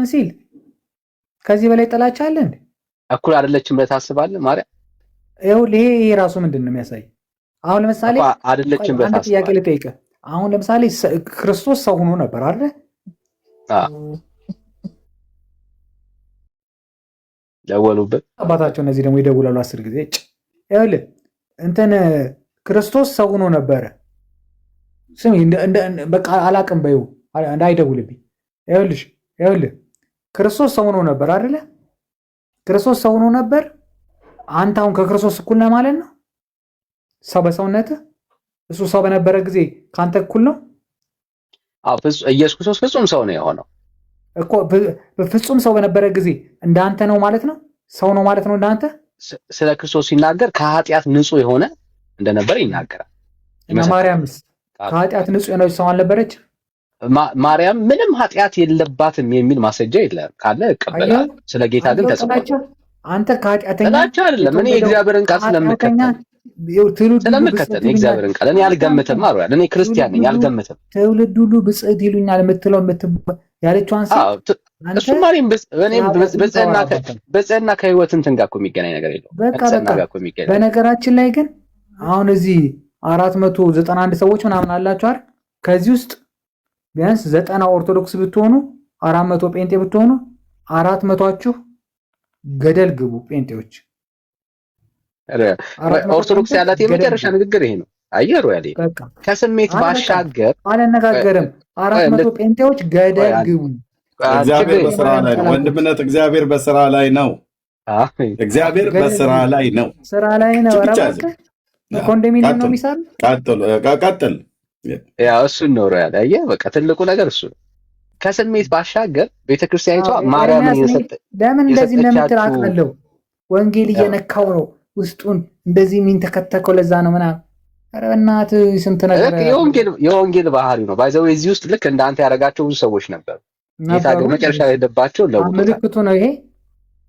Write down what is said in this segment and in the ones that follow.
ምናምን ሲል ከዚህ በላይ ጥላቻ አለ እንዴ? እኩል አይደለችም ብለህ ታስባለህ ማርያም? ይሄ ራሱ ምንድን ነው የሚያሳይ? አሁን ለምሳሌ አይደለችም ብለህ አንድ ታስባለህ? ጥያቄ ልጠይቅህ። አሁን ለምሳሌ ክርስቶስ ሰው ሆኖ ነበር አይደል? ደወሉበት አባታቸው እነዚህ ደግሞ ይደውላሉ 10 ጊዜ። ይኸውልህ እንትን ክርስቶስ ሰው ሆኖ ነበረ። ስሚ በቃ አላቅም በይው እንዳይደውልብኝ። ይኸውልህ ክርስቶስ ሰው ሆኖ ነበር አይደለ? ክርስቶስ ሰው ሆኖ ነበር። አንተ አሁን ከክርስቶስ እኩል ነህ ማለት ነው? ሰው በሰውነትህ እሱ ሰው በነበረ ጊዜ ከአንተ እኩል ነው? ኢየሱስ ክርስቶስ ፍጹም ሰው ነው የሆነው እኮ። ፍጹም ሰው በነበረ ጊዜ እንዳንተ ነው ማለት ነው? ሰው ነው ማለት ነው እንዳንተ? ስለ ክርስቶስ ሲናገር ከኃጢአት ንጹህ የሆነ እንደነበር ይናገራል። እና ማርያምስ ከኃጢአት ንጹህ የሆነች ሰው አልነበረች? ማርያም ምንም ኃጢአት የለባትም የሚል ማስረጃ የለም። ካለ እቀበላለሁ። ስለ ጌታ ግን ተጽፏል። አንተ ከኃጢአተኛ ጥላቻ አይደለም። እኔ የእግዚአብሔርን ቃል ስለምከተል የእግዚአብሔርን ቃል እኔ አልገምትም አልኩ። እኔ ክርስቲያን ነኝ አልገምትም። ትውልድ ሁሉ ብጽዕት ይሉኛል የምትለው ያለችዋን እሱ ማርያም እኔም በጽዕና ከህይወት እንትን ጋር እኮ የሚገናኝ ነገር የለውም። በነገራችን ላይ ግን አሁን እዚህ 491 ሰዎች ምናምን አላችሁ አይደል? ከዚህ ውስጥ ቢያንስ 90 ኦርቶዶክስ ብትሆኑ 400 ጴንጤ ብትሆኑ 400ችሁ ገደል ግቡ ጴንጤዎች። ኦርቶዶክስ ያላት የመጨረሻ ንግግር ይሄ ነው። አየሩ ያለ ከስሜት ባሻገር አልነጋገርም። 400 ጴንጤዎች ገደል ግቡ። እግዚአብሔር በስራ ላይ ነው ወንድምነት። እግዚአብሔር በስራ ላይ ነው። እግዚአብሔር በስራ ላይ ነው። ስራ ላይ ነው። ኮንዶሚኒየም ነው የሚሰሩ። ቀጥል። ያው እሱን ነው ያለ። አየህ በቃ ትልቁ ነገር እሱ ነው። ከስሜት ባሻገር ቤተክርስቲያኒቷ ማርያምን የሰጠ ለምን እንደዚህ እንደምትል አውቃለሁ። ወንጌል እየነካው ነው ውስጡን እንደዚህ የሚንተከተከው ለዛ ነው ምናምን። ኧረ በእናትህ ስንት ነገር የወንጌል ባህሪ ነው። ባይዘው እዚህ ውስጥ ልክ እንዳንተ ያደረጋቸው ብዙ ሰዎች ነበሩ። ጌታ ግን መጨረሻ ላይ ደባቸው ለውጥ ምልክቱ ነው ይሄ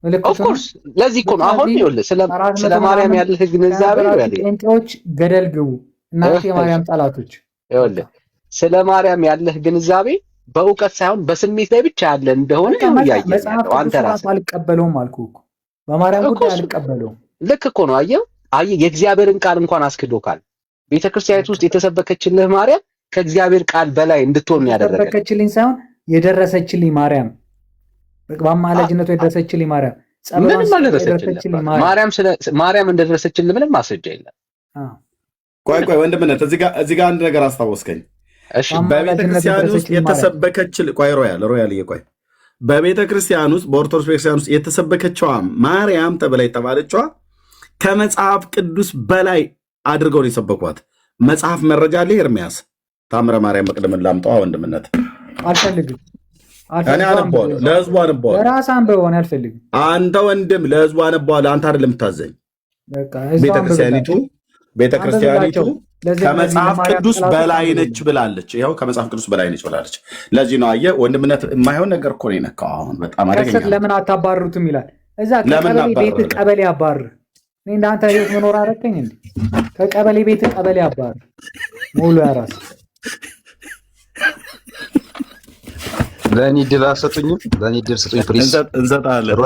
ምልክቱ። ኦፍ ኮርስ ለዚህ እኮ ነው አሁን ይኸውልህ ስለ ማርያም ያለህ ግንዛቤ ነው ያለህ። ጴንጤዎች ገደል ግቡ እናንተ የማርያም ጠላቶች። ይኸውልህ ስለ ማርያም ያለህ ግንዛቤ በእውቀት ሳይሆን በስሜት ላይ ብቻ ያለ እንደሆነ ያያየህ አንተ ራስህ። አልቀበለውም አልኩህ እኮ በማርያም ጉዳይ አልቀበለውም። ልክ እኮ ነው። አየህ የእግዚአብሔርን ቃል እንኳን አስክዶካል። ቤተክርስቲያኒት ውስጥ የተሰበከችልህ ማርያም ከእግዚአብሔር ቃል በላይ እንድትሆን ያደረገች የተሰበከችልኝ ሳይሆን የደረሰችልኝ ማርያም በአማላጅነቱ የደረሰችልኝ ማርያም ምንም አልደረሰችልኝ። ማርያም እንደደረሰችልህ ምንም ማስረጃ የለም። ቆይ ወንድምነት እዚህ ጋር አንድ ነገር አስታወስከኝ። እሺ በቤተክርስቲያን ውስጥ የተሰበከችል ሮያል ቆይ በቤተክርስቲያን ውስጥ በኦርቶዶክስ ቤተክርስቲያን ውስጥ የተሰበከችዋ ማርያም ተብላ የተባለችዋ ከመጽሐፍ ቅዱስ በላይ አድርገው ነው የሰበኳት። መጽሐፍ መረጃ አለ። ኤርሚያስ ታምረ ማርያም መቅደምን ላምጣዋ ወንድምነት አልፈልግም። እኔ አነባዋለሁ ለህዝቡ አነባዋለሁ። ራስ አንበው ሆነ አልፈልግም። አንተ ወንድም ለህዝቡ አነባዋለሁ። አንተ አይደለም የምታዘኝ። ቤተክርስቲያኒቱ ከመጽሐፍ ቅዱስ በላይ ነች ብላለች። ይኸው ከመጽሐፍ ቅዱስ በላይ ነች ብላለች። ለዚህ ነው አየህ ወንድምነት የማይሆን ነገር እኮ ነው የነካው። አሁን በጣም አደገኛ ለምን አታባርሩትም ይላል። እዛ ከቀበሌ ቤት ቀበሌ አባር እኔ እንዳንተ ህይወት መኖር አረከኝ እንዴ? ከቀበሌ ቤት ቀበሌ አባር ሙሉ ያራስ ለኔ ድል አሰጡኝም። ለኔ ድል ስጡኝ ፕሊዝ። እንሰጣለን።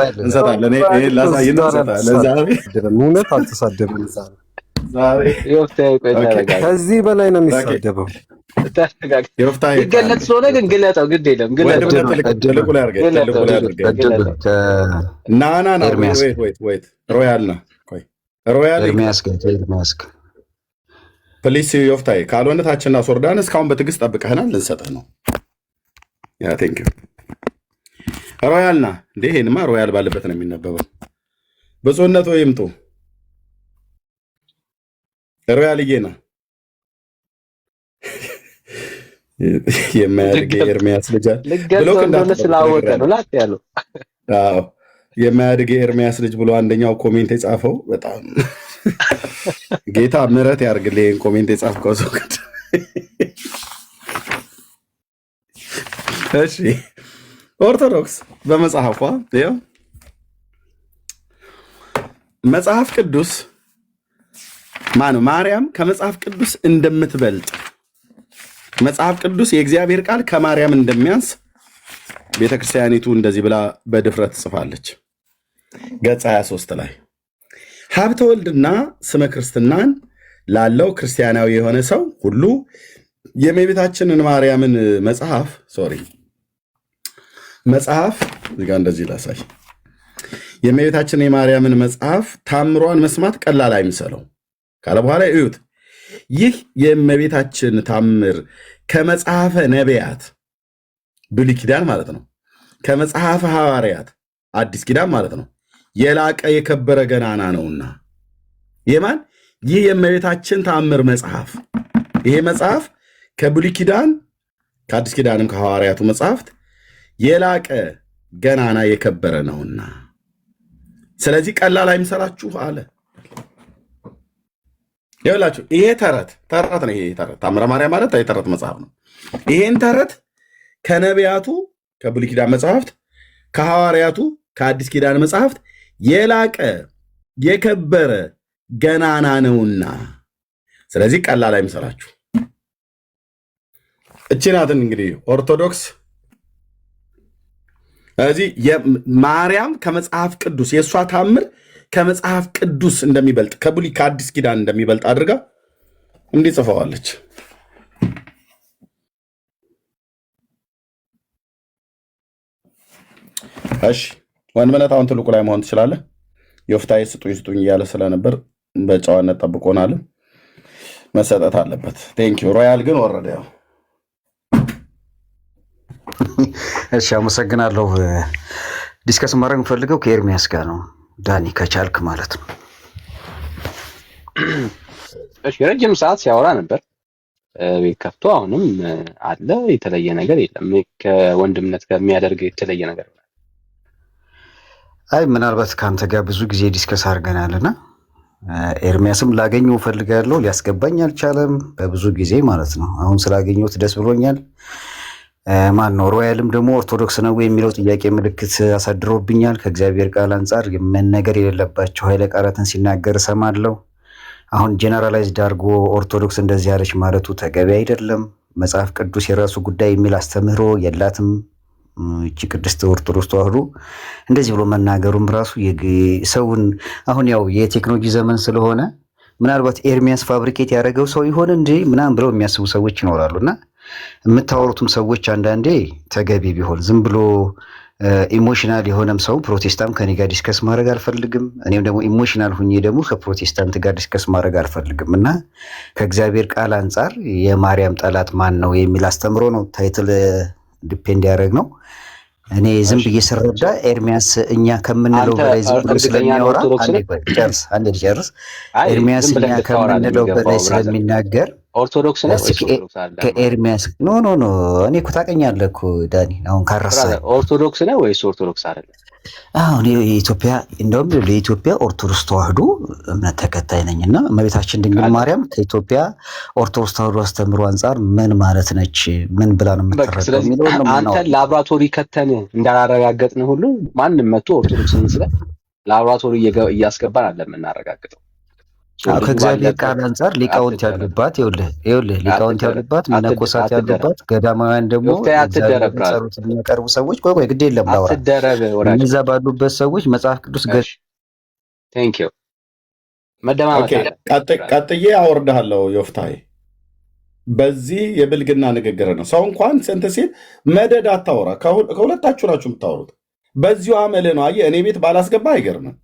እኔ ላሳይና እንሰጣለን። ዛሬ እውነት አልተሳደብም። ከዚህ በላይ ነው የሚሳደበው። ይገለጥ ስለሆነ ግን ግለጠው፣ ግድ የለም ኤርሚያስ ፕሊስ ዮፍታይ ካልሆነ ታችና ሶርዳን እስካሁን በትዕግስት ጠብቀህናል። ልንሰጥህ ነው። ያ ቴንክ ዩ ሮያልና እንዴ ይሄንማ ሮያል ባለበት ነው የሚነበበው። ብፁዕነቱ ይምጡ። ሮያልዬ ነው የማያድግ ኤርሚያስ ልጅ ብሎክ ስላወቀ ነው ላት ያለው። አዎ የማያድግ ኤርሚያስ ልጅ ብሎ አንደኛው ኮሜንት የጻፈው በጣም ጌታ ምሕረት ያርግልህ። ይሄን ኮሜንት የጻፍከው ሰው እሺ ኦርቶዶክስ በመጽሐፏ ይኸው መጽሐፍ ቅዱስ ማነው ማርያም ከመጽሐፍ ቅዱስ እንደምትበልጥ መጽሐፍ ቅዱስ የእግዚአብሔር ቃል ከማርያም እንደሚያንስ ቤተክርስቲያኒቱ እንደዚህ ብላ በድፍረት ጽፋለች። ገጽ 23 ላይ ሀብተ ወልድና ስመ ክርስትናን ላለው ክርስቲያናዊ የሆነ ሰው ሁሉ የእመቤታችንን ማርያምን መጽሐፍ እዚጋ እንደዚህ ላሳይ። የእመቤታችን የማርያምን መጽሐፍ ታምሯን መስማት ቀላል አይምሰለው ካለ በኋላ እዩት። ይህ የእመቤታችን ታምር ከመጽሐፈ ነቢያት ብሉይ ኪዳን ማለት ነው፣ ከመጽሐፈ ሐዋርያት አዲስ ኪዳን ማለት ነው የላቀ የከበረ ገናና ነውና። የማን ይህ የእመቤታችን ታምር መጽሐፍ፣ ይሄ መጽሐፍ ከብሉይ ኪዳን ከአዲስ ኪዳንም ከሐዋርያቱ መጽሐፍት የላቀ ገናና የከበረ ነውና ስለዚህ ቀላል አይምሰላችሁ አለ። ይኸውላችሁ ይሄ ተረት ነው። ይሄ ተረት ታምረ ማርያም ማለት የተረት መጽሐፍ ነው። ይሄን ተረት ከነቢያቱ ከብሉይ ኪዳን መጽሐፍት ከሐዋርያቱ ከአዲስ ኪዳን መጽሐፍት የላቀ የከበረ ገናና ነውና ስለዚህ ቀላል አይምሰላችሁ። እቺ ናትን እንግዲህ ኦርቶዶክስ። ስለዚህ ማርያም ከመጽሐፍ ቅዱስ የእሷ ታምር ከመጽሐፍ ቅዱስ እንደሚበልጥ ከብሉይ ከአዲስ ኪዳን እንደሚበልጥ አድርጋ እንዲህ ጽፈዋለች። እሺ ወንድምነት አሁን ትልቁ ላይ መሆን ትችላለህ። ዮፍታሔ ስጡኝ እያለ ስለነበር በጨዋነት ጠብቆናል፣ መሰጠት አለበት። ቴንኪው። ሮያል ግን ወረደ። ያው እሺ አመሰግናለሁ። ዲስከስ ማድረግ የምፈልገው ከኤርሚያስ ጋር ነው። ዳኒ ከቻልክ ማለት ነው። እሺ ረጅም ሰዓት ሲያወራ ነበር። ቤት ከፍቶ አሁንም አለ። የተለየ ነገር የለም። ከወንድምነት ጋር የሚያደርግ የተለየ ነገር አይ ምናልባት ከአንተ ጋር ብዙ ጊዜ ዲስከስ አድርገናልና ኤርሚያስም ላገኘው እፈልጋለሁ፣ ሊያስገባኝ አልቻለም በብዙ ጊዜ ማለት ነው። አሁን ስላገኘሁት ደስ ብሎኛል። ማን ነው ሮያልም ደግሞ ኦርቶዶክስ ነው የሚለው ጥያቄ ምልክት አሳድሮብኛል። ከእግዚአብሔር ቃል አንጻር መነገር የሌለባቸው ኃይለ ቃላትን ሲናገር እሰማለሁ። አሁን ጄነራላይዝድ አድርጎ ኦርቶዶክስ እንደዚህ ያለች ማለቱ ተገቢ አይደለም። መጽሐፍ ቅዱስ የራሱ ጉዳይ የሚል አስተምህሮ የላትም እቺ ቅድስት ኦርቶዶክስ ተዋህዶ። እንደዚህ ብሎ መናገሩም ራሱ ሰውን አሁን ያው የቴክኖሎጂ ዘመን ስለሆነ ምናልባት ኤርሚያስ ፋብሪኬት ያደረገው ሰው ይሆን እንጂ ምናምን ብለው የሚያስቡ ሰዎች ይኖራሉና የምታወሩትም ሰዎች አንዳንዴ ተገቢ ቢሆን ዝም ብሎ ኢሞሽናል የሆነም ሰው ፕሮቴስታንት ከኔ ጋር ዲስከስ ማድረግ አልፈልግም። እኔም ደግሞ ኢሞሽናል ሁኜ ደግሞ ከፕሮቴስታንት ጋር ዲስከስ ማድረግ አልፈልግም እና ከእግዚአብሔር ቃል አንጻር የማርያም ጠላት ማን ነው የሚል አስተምሮ ነው ታይትል ዲፔንድ ያደረግ ነው። እኔ ዝም ብዬ ስረዳ ኤርሚያስ እኛ ከምንለው በላይ ዝም ብሎ ስለሚያወራ አንዴ ልጨርስ። ኤርሚያስ እኛ ከምንለው በላይ ስለሚናገር ኦርቶዶክስ ነው ከኤርሚያስ ኖ እኔ እኮ ታውቀኛለህ እኮ ዳኒ፣ አሁን ካረሳኝ ኦርቶዶክስ ነው ወይስ ኦርቶዶክስ አይደለም? አሁን የኢትዮጵያ እንደውም ለኢትዮጵያ ኦርቶዶክስ ተዋህዶ እምነት ተከታይ ነኝና እመቤታችን ድንግል ማርያም ከኢትዮጵያ ኦርቶዶክስ ተዋህዶ አስተምሮ አንጻር ምን ማለት ነች? ምን ብላ ነው የምትረዳው የሚለው ነው። አንተ ላብራቶሪ ከተን እንዳላረጋገጥን ሁሉ ማንም መጥቶ ኦርቶዶክስን ስለ ላብራቶሪ እያስገባን አለ የምናረጋግጠው። ከእግዚአብሔር ቃል አንጻር ሊቃውንት ያሉባት ይኸውልህ ሊቃውንት ያሉባት መነኮሳት ያሉባት ገዳማውያን ደግሞ ጸሎት የሚያቀርቡ ሰዎች ቆይ ግድ የለም ላውራ እነዛ ባሉበት ሰዎች መጽሐፍ ቅዱስ ቴንኪው መደማመጥ ቀጥዬ አወርድሃለሁ። ዮፍታሔ በዚህ የብልግና ንግግር ነው። ሰው እንኳን ስንት ሲል መደድ አታወራ። ከሁለታችሁ ናችሁ የምታወሩት። በዚሁ አመል ነው። አየህ እኔ ቤት ባላስገባ አይገርምም።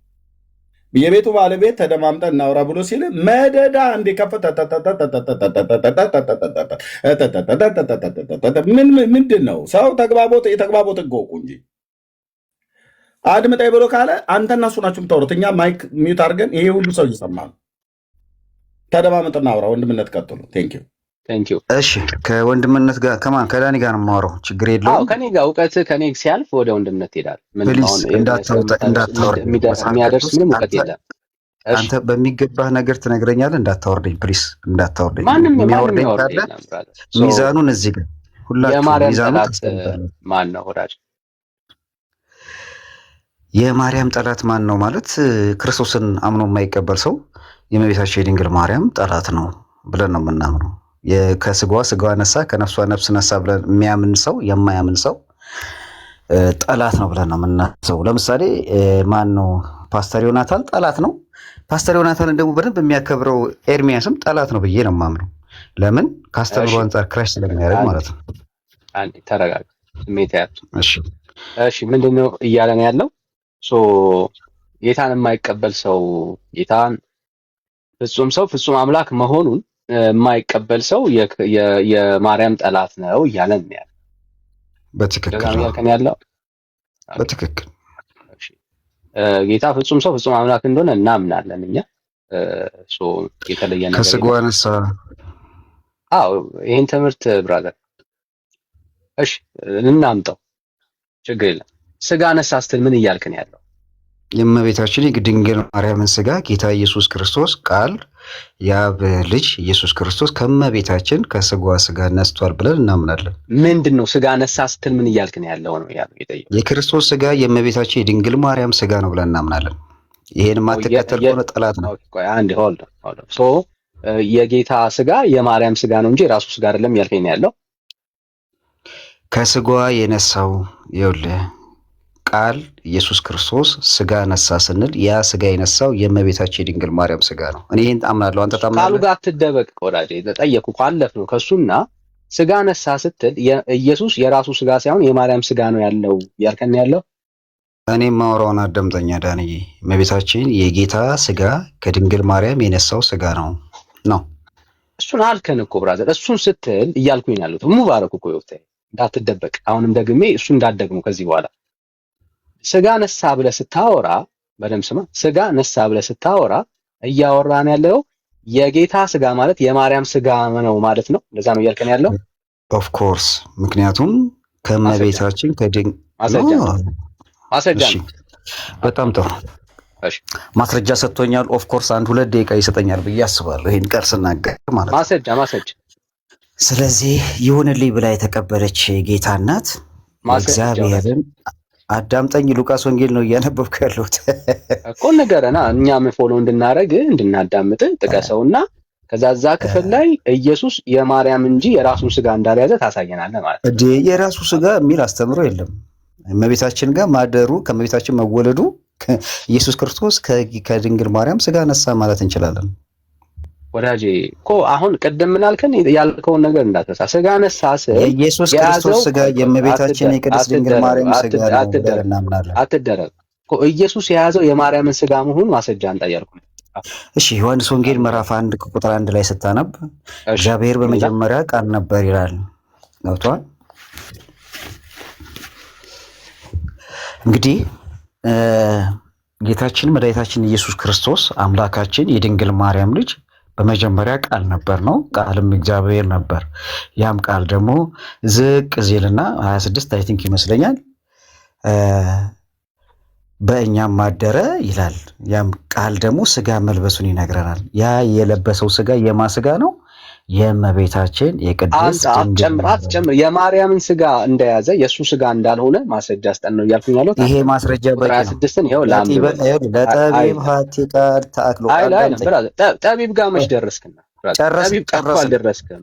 የቤቱ ባለቤት ተደማምጠን እናውራ ብሎ ሲል መደዳ እንደ ከፈተ ምንድን ነው? ሰው የተግባቦት እጎቁ እንጂ አድምጣይ ብሎ ካለ አንተና እሱ ናችሁ የምታወሩት። እኛ ማይክ ሚዩት አድርገን ይሄ ሁሉ ሰው እየሰማ ነው። ተደማምጥ እናውራ። ወንድምነት ቀጥሉ። ቴንኪው። እሺ ከወንድምነት ጋር ከዳኒ ጋር ነው የማወራው። ችግር የለውም። ከኔ ጋር እውቀት ከኔ ሲያልፍ ወደ ወንድምነት ይሄዳል። የሚያደርስ ምንም እውቀት የለም። አንተ በሚገባህ ነገር ትነግረኛለህ። እንዳታወርደኝ ፕሊስ፣ እንዳታወርደኝ። የሚያወርደኝ ካለ ሚዛኑን እዚህ ጋር ሁላችሁ ሚዛኑን ማን ነው ወዳጅ? የማርያም ጠላት ማን ነው ማለት ክርስቶስን አምኖ የማይቀበል ሰው የእመቤታችን የድንግል ማርያም ጠላት ነው ብለን ነው የምናምነው። ከስጋዋ ስጋዋ ነሳ ከነፍሷ ነፍስ ነሳ ብለን የሚያምን ሰው የማያምን ሰው ጠላት ነው ብለን ነው የምናስበው። ለምሳሌ ማን ነው ፓስተር ዮናታን ጠላት ነው። ፓስተር ዮናታንን ደግሞ በደንብ የሚያከብረው ኤርሚያስም ጠላት ነው ብዬ ነው የማምነው። ለምን ካስተምሮ አንጻር ክራሽ ስለሚያደርግ ማለት ነው። አንዴ ተረጋጋ። ስሜት ያዝ። እሺ ምንድነው እያለን ያለው? ጌታን የማይቀበል ሰው ጌታን ፍጹም ሰው ፍጹም አምላክ መሆኑን የማይቀበል ሰው የማርያም ጠላት ነው እያለን ያለው። በትክክል ያለው በትክክል ጌታ ፍጹም ሰው ፍጹም አምላክ እንደሆነ እናምናለን እኛ። የተለየ ነገር ከስጋው አነሳ። ይህን ትምህርት ብራዘር እሺ እናምጣው፣ ችግር የለም። ስጋ አነሳ ስትል ምን እያልክን ያለው? የእመቤታችን የድንግል ማርያምን ስጋ ጌታ ኢየሱስ ክርስቶስ ቃል የአብ ልጅ ኢየሱስ ክርስቶስ ከእመቤታችን ከስጋዋ ስጋ ነስቷል ብለን እናምናለን። ምንድነው ስጋ አነሳ ስትል ምን እያልክን ያለው ነው ያለው የጠየቀው? የክርስቶስ ስጋ የእመቤታችን የድንግል ማርያም ስጋ ነው ብለን እናምናለን። ይሄን ማትከተል ከሆነ ጠላት ነው። ቆይ አንዴ ሆልድ የጌታ ስጋ የማርያም ስጋ ነው እንጂ የራሱ ስጋ አይደለም እያልከኝ ነው ያለው? ከስጋዋ የነሳው ይኸውልህ ቃል ኢየሱስ ክርስቶስ ስጋ ነሳ ስንል ያ ስጋ የነሳው የእመቤታችን የድንግል ማርያም ስጋ ነው። እኔ ይሄን አምናለሁ። አንተ ታምናለህ? ቃሉ ጋር አትደበቅ ወዳጄ። ተጠየቅኩ ካለፍ ነው ከሱና ስጋ ነሳ ስትል ኢየሱስ የራሱ ስጋ ሳይሆን የማርያም ስጋ ነው ያለው እያልከን ያለው? እኔ ማወራውን አዳምጠኛ ዳንዬ። እመቤታችን የጌታ ስጋ ከድንግል ማርያም የነሳው ስጋ ነው። እሱን አልከን እኮ ብራዘር። እሱን ስትል እያልኩኝ ያሉት ሙባረክ እኮ ይወጣ። እንዳትደበቅ። አሁንም ደግሜ እሱ እንዳትደግሙ ከዚህ በኋላ ስጋ ነሳ ብለህ ስታወራ በደምብ ስማ። ስጋ ነሳ ብለህ ስታወራ እያወራን ያለው የጌታ ስጋ ማለት የማርያም ስጋ ነው ማለት ነው። እንደዛ ነው እያልከን ያለው? ኦፍ ኮርስ። ምክንያቱም ከእመቤታችን ማስረጃ። በጣም ጥሩ ማስረጃ ሰጥቶኛል። ኦፍ ኮርስ 1-2 ደቂቃ ይሰጠኛል ብዬ አስባለሁ ይሄን ቃል ስናገር ማለት ነው። ማስረጃ። ስለዚህ ይሁንልኝ ብላ የተቀበለች ጌታ እናት እግዚአብሔርን አዳምጠኝ። ሉቃስ ወንጌል ነው እያነበብኩ ያለሁት እኮ ነገረና እኛም ፎሎ እንድናረግ እንድናዳምጥ ጥቀሰውና ከዛ እዛ ክፍል ላይ ኢየሱስ የማርያም እንጂ የራሱን ስጋ እንዳልያዘ ታሳየናለህ ማለት ነው። የራሱ ስጋ የሚል አስተምሮ የለም። እመቤታችን ጋር ማደሩ ከእመቤታችን መወለዱ ኢየሱስ ክርስቶስ ከድንግል ማርያም ስጋ ነሳ ማለት እንችላለን። ወዳጄ እኮ አሁን ቅድም ምን አልከን? ያልከውን ነገር እንዳትረሳ። ስጋ ነሳ ስል የኢየሱስ ክርስቶስ ስጋ የእመቤታችን የቅድስት ድንግል ማርያም ስጋ ነው እናምናለን። አትደረግ እኮ ኢየሱስ የያዘው የማርያምን ስጋ መሆኑን ማስረጃ አንጣያልኩ። እሺ ዮሐንስ ወንጌል ምዕራፍ 1 ቁጥር 1 ላይ ስታነብ እግዚአብሔር በመጀመሪያ ቃል ነበር ይላል። ገብቶሃል? እንግዲህ ጌታችን መድኃኒታችን ኢየሱስ ክርስቶስ አምላካችን የድንግል ማርያም ልጅ በመጀመሪያ ቃል ነበር ነው። ቃልም እግዚአብሔር ነበር። ያም ቃል ደግሞ ዝቅ ዚልና 26 አይ ቲንክ ይመስለኛል በእኛም ማደረ ይላል። ያም ቃል ደግሞ ስጋ መልበሱን ይነግረናል። ያ የለበሰው ስጋ የማ ስጋ ነው? የእመቤታችን የቅድስት ጨምር የማርያምን ስጋ እንደያዘ የእሱ ስጋ እንዳልሆነ ማስረጃ አስጠን ነው እያልኩኝ ያለው። ይሄ ማስረጃ በቂ ነው። 26ን ይኸው ለጠቢብ ሀቲ ቃል ተአክሎ ጠቢብ ጋር መች ደረስክና?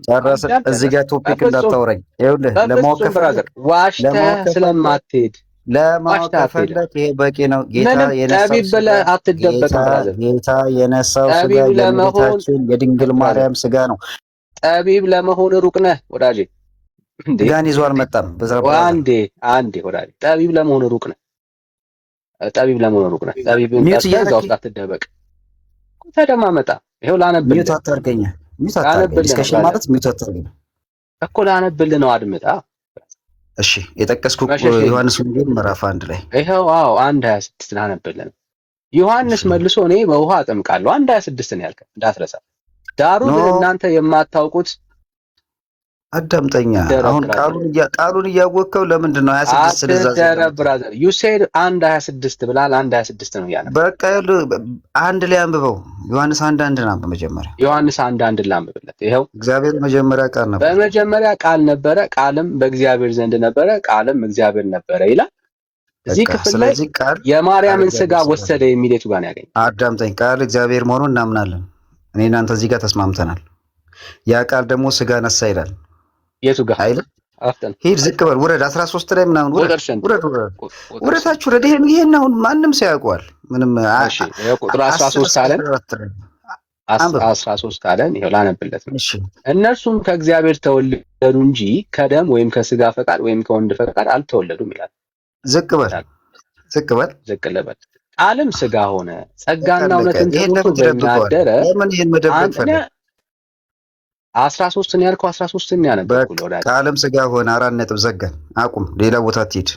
ጨረስን። እዚህ ጋር ቶፒክ እንዳታወራኝ። ይኸውልህ ለማወቅ ዋሽተህ ስለማትሄድ ለማወቅ ከፈለክ ይሄ በቂ ነው። ጌታ የነሳው ስጋ የእመቤታችን የድንግል ማርያም ስጋ ነው። ጠቢብ ለመሆን ሩቅ ነህ ወዳጄ። ጋን ይዞ አልመጣም። አንዴ ወዳጄ፣ ጠቢብ ለመሆን ሩቅ ነህ። ጠቢብ እንዳትገዛ ውስጥ አትደበቅ። ተደማመጣ። ይኸው ላነብልህ። ሚውት አታርገኝ። ዲስከሽን ማለት ሚውት አታርገኝ እኮ ላነብልህ ነው። አድምጣ። እሺ የጠቀስኩ ዮሐንስ ወንጌል ምዕራፍ 1 ላይ ይኸው 1:26 ላነብልህ ነው። ዮሐንስ መልሶ እኔ በውሃ አጠምቃለሁ 1:26 ነው ያልከው እንዳትረሳ። ዳሩ ግን እናንተ የማታውቁት አዳምጠኛ። አሁን ቃሉን እያወቅከው ለምንድን ነው 26 ስለዛዝ ብራዘር you said 1:26 ብላል። 1:26 ነው ያለው። በቃ አንድ ላይ አንብበው። ዮሐንስ 1:1 ነው በመጀመሪያ ዮሐንስ 1:1 ላንብብለት። ይኸው እግዚአብሔር መጀመሪያ ቃል ነበር፣ በመጀመሪያ ቃል ነበረ፣ ቃልም በእግዚአብሔር ዘንድ ነበረ፣ ቃልም እግዚአብሔር ነበረ ይላል። እዚህ ክፍል ላይ የማርያምን ስጋ ወሰደ የሚል የቱ ጋር ነው ያገኘው? አዳምጠኝ። ቃል እግዚአብሔር መሆኑን እናምናለን። እኔ እናንተ እዚህ ጋር ተስማምተናል። ያ ቃል ደግሞ ስጋ ነሳ ይላል። የቱ ጋር አይደል? ሂድ ዝቅ በል ውረድ 13 ላይ ምናምን ውረታች ውረድ። ይሄን አሁን ማንም ሰው ያውቀዋል። ምንም ቁጥር 13 አለን 13 አለን። ይኸው ላነብለት ነው። እነርሱም ከእግዚአብሔር ተወለዱ እንጂ ከደም ወይም ከስጋ ፈቃድ ወይም ከወንድ ፈቃድ አልተወለዱም ይላል። ዝቅ በል ዝቅ ልበል። ቃልም ስጋ ሆነ ጸጋና እውነትን ተሞልቶ በእኛ አደረ። ይሄን መደበቅ ፈለግ 13 ነው ያልከው 13 ነው ያነበብኩት። ቃልም ስጋ ሆነ 4 ነጥብ ዘጋን። አቁም፣ ሌላ ቦታ ትሄድ።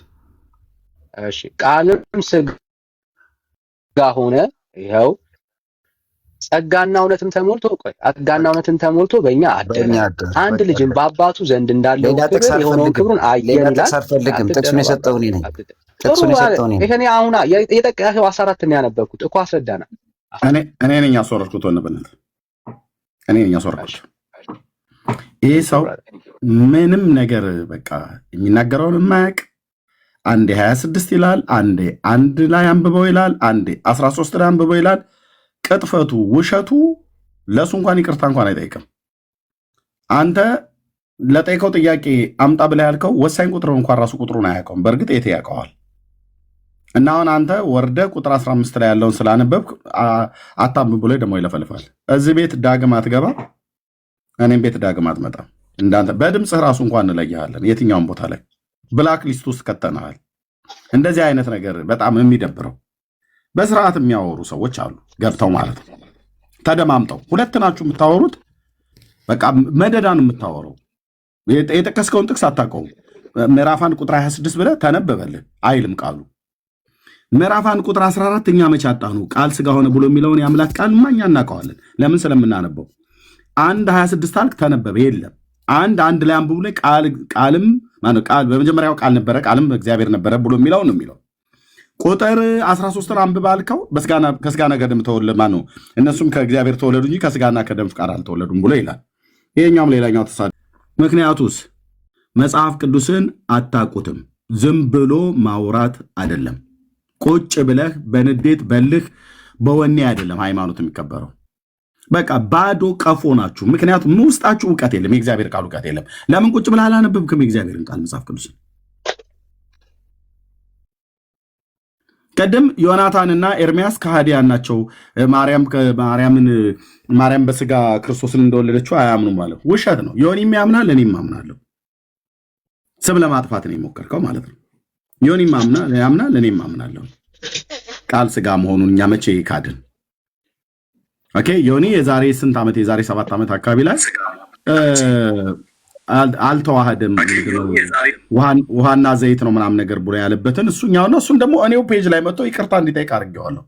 እሺ ቃልም ስጋ ሆነ፣ ይኸው ጸጋና እውነትን ተሞልቶ ጸጋና እውነትን ተሞልቶ በእኛ አደረ። አንድ ልጅም በአባቱ ዘንድ እንዳለው ክብር የሆነውን ክብሩን አየን ይላል። ጥቅሱን የሰጠው እኔ ነኝ። ይሄኔ አሁን የጠቀሰው 14 ነው ያነበብኩት እኮ አስረዳና። እኔ ነኝ ያስወረድኩት። ወንበነት እኔ ነኝ ያስወረድኩት። ይሄ ሰው ምንም ነገር በቃ የሚናገረውን የማያውቅ አንዴ 26 ይላል፣ አንዴ 1 ላይ አንብበው ይላል፣ አንዴ 13 ላይ አንብበው ይላል። ቅጥፈቱ ውሸቱ ለሱ እንኳን ይቅርታ እንኳን አይጠይቅም። አንተ ለጠይቀው ጥያቄ አምጣ ብለህ ያልከው ወሳኝ ቁጥር እንኳን ራሱ ቁጥሩን አያውቀውም። በእርግጥ የት ያውቀዋል? እና አሁን አንተ ወርደ ቁጥር 15 ላይ ያለውን ስላነበብክ አታምብ ብሎ ደግሞ ይለፈልፋል። እዚህ ቤት ዳግም አትገባ፣ እኔም ቤት ዳግም አትመጣም። እንዳንተ በድምፅህ ራሱ እንኳን እንለይሃለን። የትኛውን ቦታ ላይ ብላክ ሊስት ውስጥ ከተናሃል። እንደዚህ አይነት ነገር በጣም የሚደብረው በስርዓት የሚያወሩ ሰዎች አሉ፣ ገብተው ማለት ነው። ተደማምጠው ሁለት ናችሁ የምታወሩት። በቃ መደዳን የምታወረው የጠቀስከውን ጥቅስ አታውቀውም። ምዕራፍ 1 ቁጥር 26 ብለህ ተነበበልህ አይልም ቃሉ። ምዕራፍ 1 ቁጥር 14 እኛ መቼ አጣኑ? ቃል ስጋ ሆነ ብሎ የሚለውን የአምላክ ቃል እኛ እናውቀዋለን። ለምን? ስለምናነበው። 1 26 አልክ፣ ተነበበ። የለም 1 ላይ አንብቡ ላይ ቃልም ቃል በመጀመሪያው ቃል ነበረ፣ ቃልም እግዚአብሔር ነበረ ብሎ የሚለው ነው የሚለው። ቁጥር 13 አንብብ አልከው፣ ከስጋና ከደም ተወለዱ ማነው? እነሱም ከእግዚአብሔር ተወለዱ እንጂ ከስጋና ከደም ፍቃድ አልተወለዱም ብሎ ይላል። ይሄኛውም ሌላኛው ተሳደ። ምክንያቱስ መጽሐፍ ቅዱስን አታውቁትም። ዝም ብሎ ማውራት አይደለም። ቁጭ ብለህ በንዴት በልህ በወኔ አይደለም ሃይማኖት የሚከበረው። በቃ ባዶ ቀፎ ናችሁ። ምክንያቱም ውስጣችሁ እውቀት የለም፣ የእግዚአብሔር ቃል እውቀት የለም። ለምን ቁጭ ብለህ አላነበብክም የእግዚአብሔርን ቃል መጽሐፍ ቅዱስን? ቀደም ዮናታንና ኤርሚያስ ከሃዲያን ናቸው። ማርያም በስጋ ክርስቶስን እንደወለደችው አያምኑም ማለት ውሸት ነው። ዮኒም ያምናል፣ እኔም አምናለሁ። ስም ለማጥፋት ነው የሞከርከው ማለት ነው። ዮኒም ያምናል፣ እኔም አምናለሁ። ቃል ስጋ መሆኑን እኛ መቼ ካድን? ኦኬ ዮኒ የዛሬ ስንት ዓመት የዛሬ 7 ዓመት አካባቢ ላይ አልተዋህደም ውሃና ዘይት ነው ምናምን ነገር ብሎ ያለበትን እሱኛው ነው። እሱን ደግሞ እኔው ፔጅ ላይ መጥቶ ይቅርታ እንዲጠይቅ አድርጌዋለሁ።